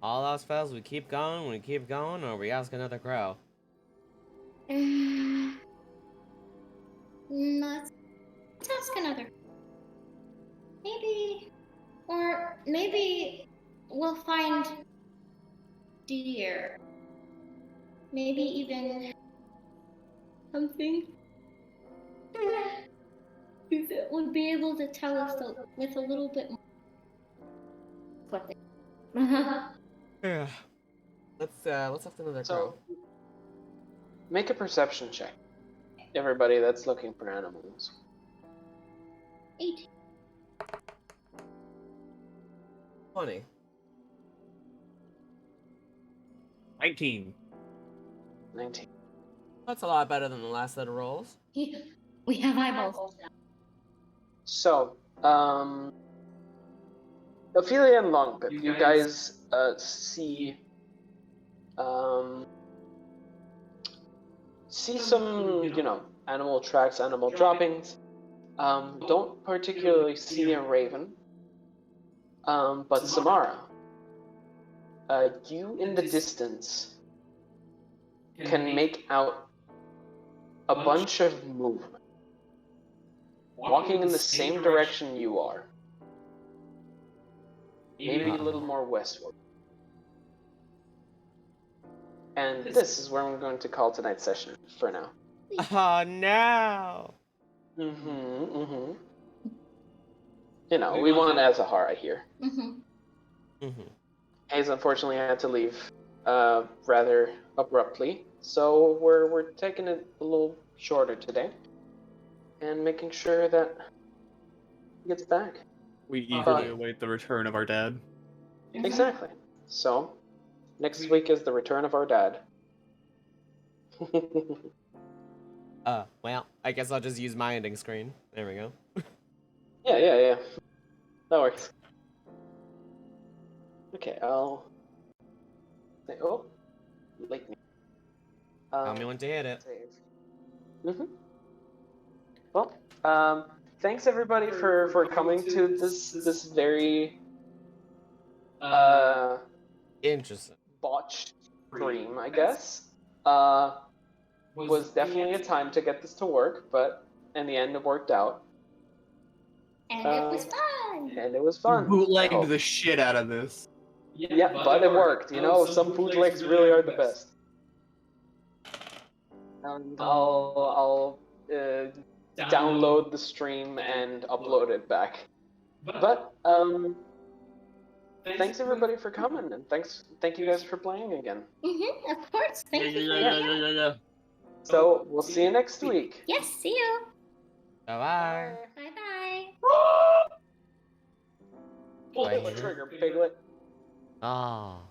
S2: all else fails, we keep going, or we ask another crow.
S3: Let's ask another. Maybe we'll find deer. Maybe even something that would be able to tell us with a little bit more.
S2: Yeah. Let's ask another crow.
S1: So, make a perception check. Everybody that's looking for animals.
S3: 8.
S2: 20.
S7: 19.
S1: 19.
S2: That's a lot better than the last set of rolls.
S3: We have eyeballs.
S1: So, Ophelia and Longpip, you guys see some, animal tracks, animal droppings. Don't particularly see a raven. But Samara, you in the distance can make out a bunch of movement walking in the same direction you are. Maybe a little more westward. And this is where I'm going to call tonight's session for now.
S2: Oh no!
S1: We want Azahara here. Hayes unfortunately had to leave rather abruptly, so we're taking it a little shorter today and making sure that he gets back.
S7: We eagerly await the return of our dad.
S1: Exactly. So, next week is the return of our dad.
S2: Well, I guess I'll just use my ending screen. There we go.
S1: Yeah. That works. Okay, I'll say, late me.
S2: Tell me when to hit it.
S1: Save. Well, thanks everybody for coming to this very
S2: Interesting.
S1: botched stream, I guess. Was definitely a time to get this to work, but in the end it worked out.
S3: And it was fun.
S1: And it was fun.
S7: Bootlegged the shit out of this.
S1: Yeah, but it worked. Some bootlegs really are the best. And I'll download the stream and upload it back. But thanks everybody for coming, and thank you guys for playing again.
S3: Of course. Thank you.
S6: Yeah.
S1: So we'll see you next week.
S3: Yes, see you.
S2: Bye-bye.
S3: Bye-bye.
S1: Pull the trigger, Piglet.
S2: Ah.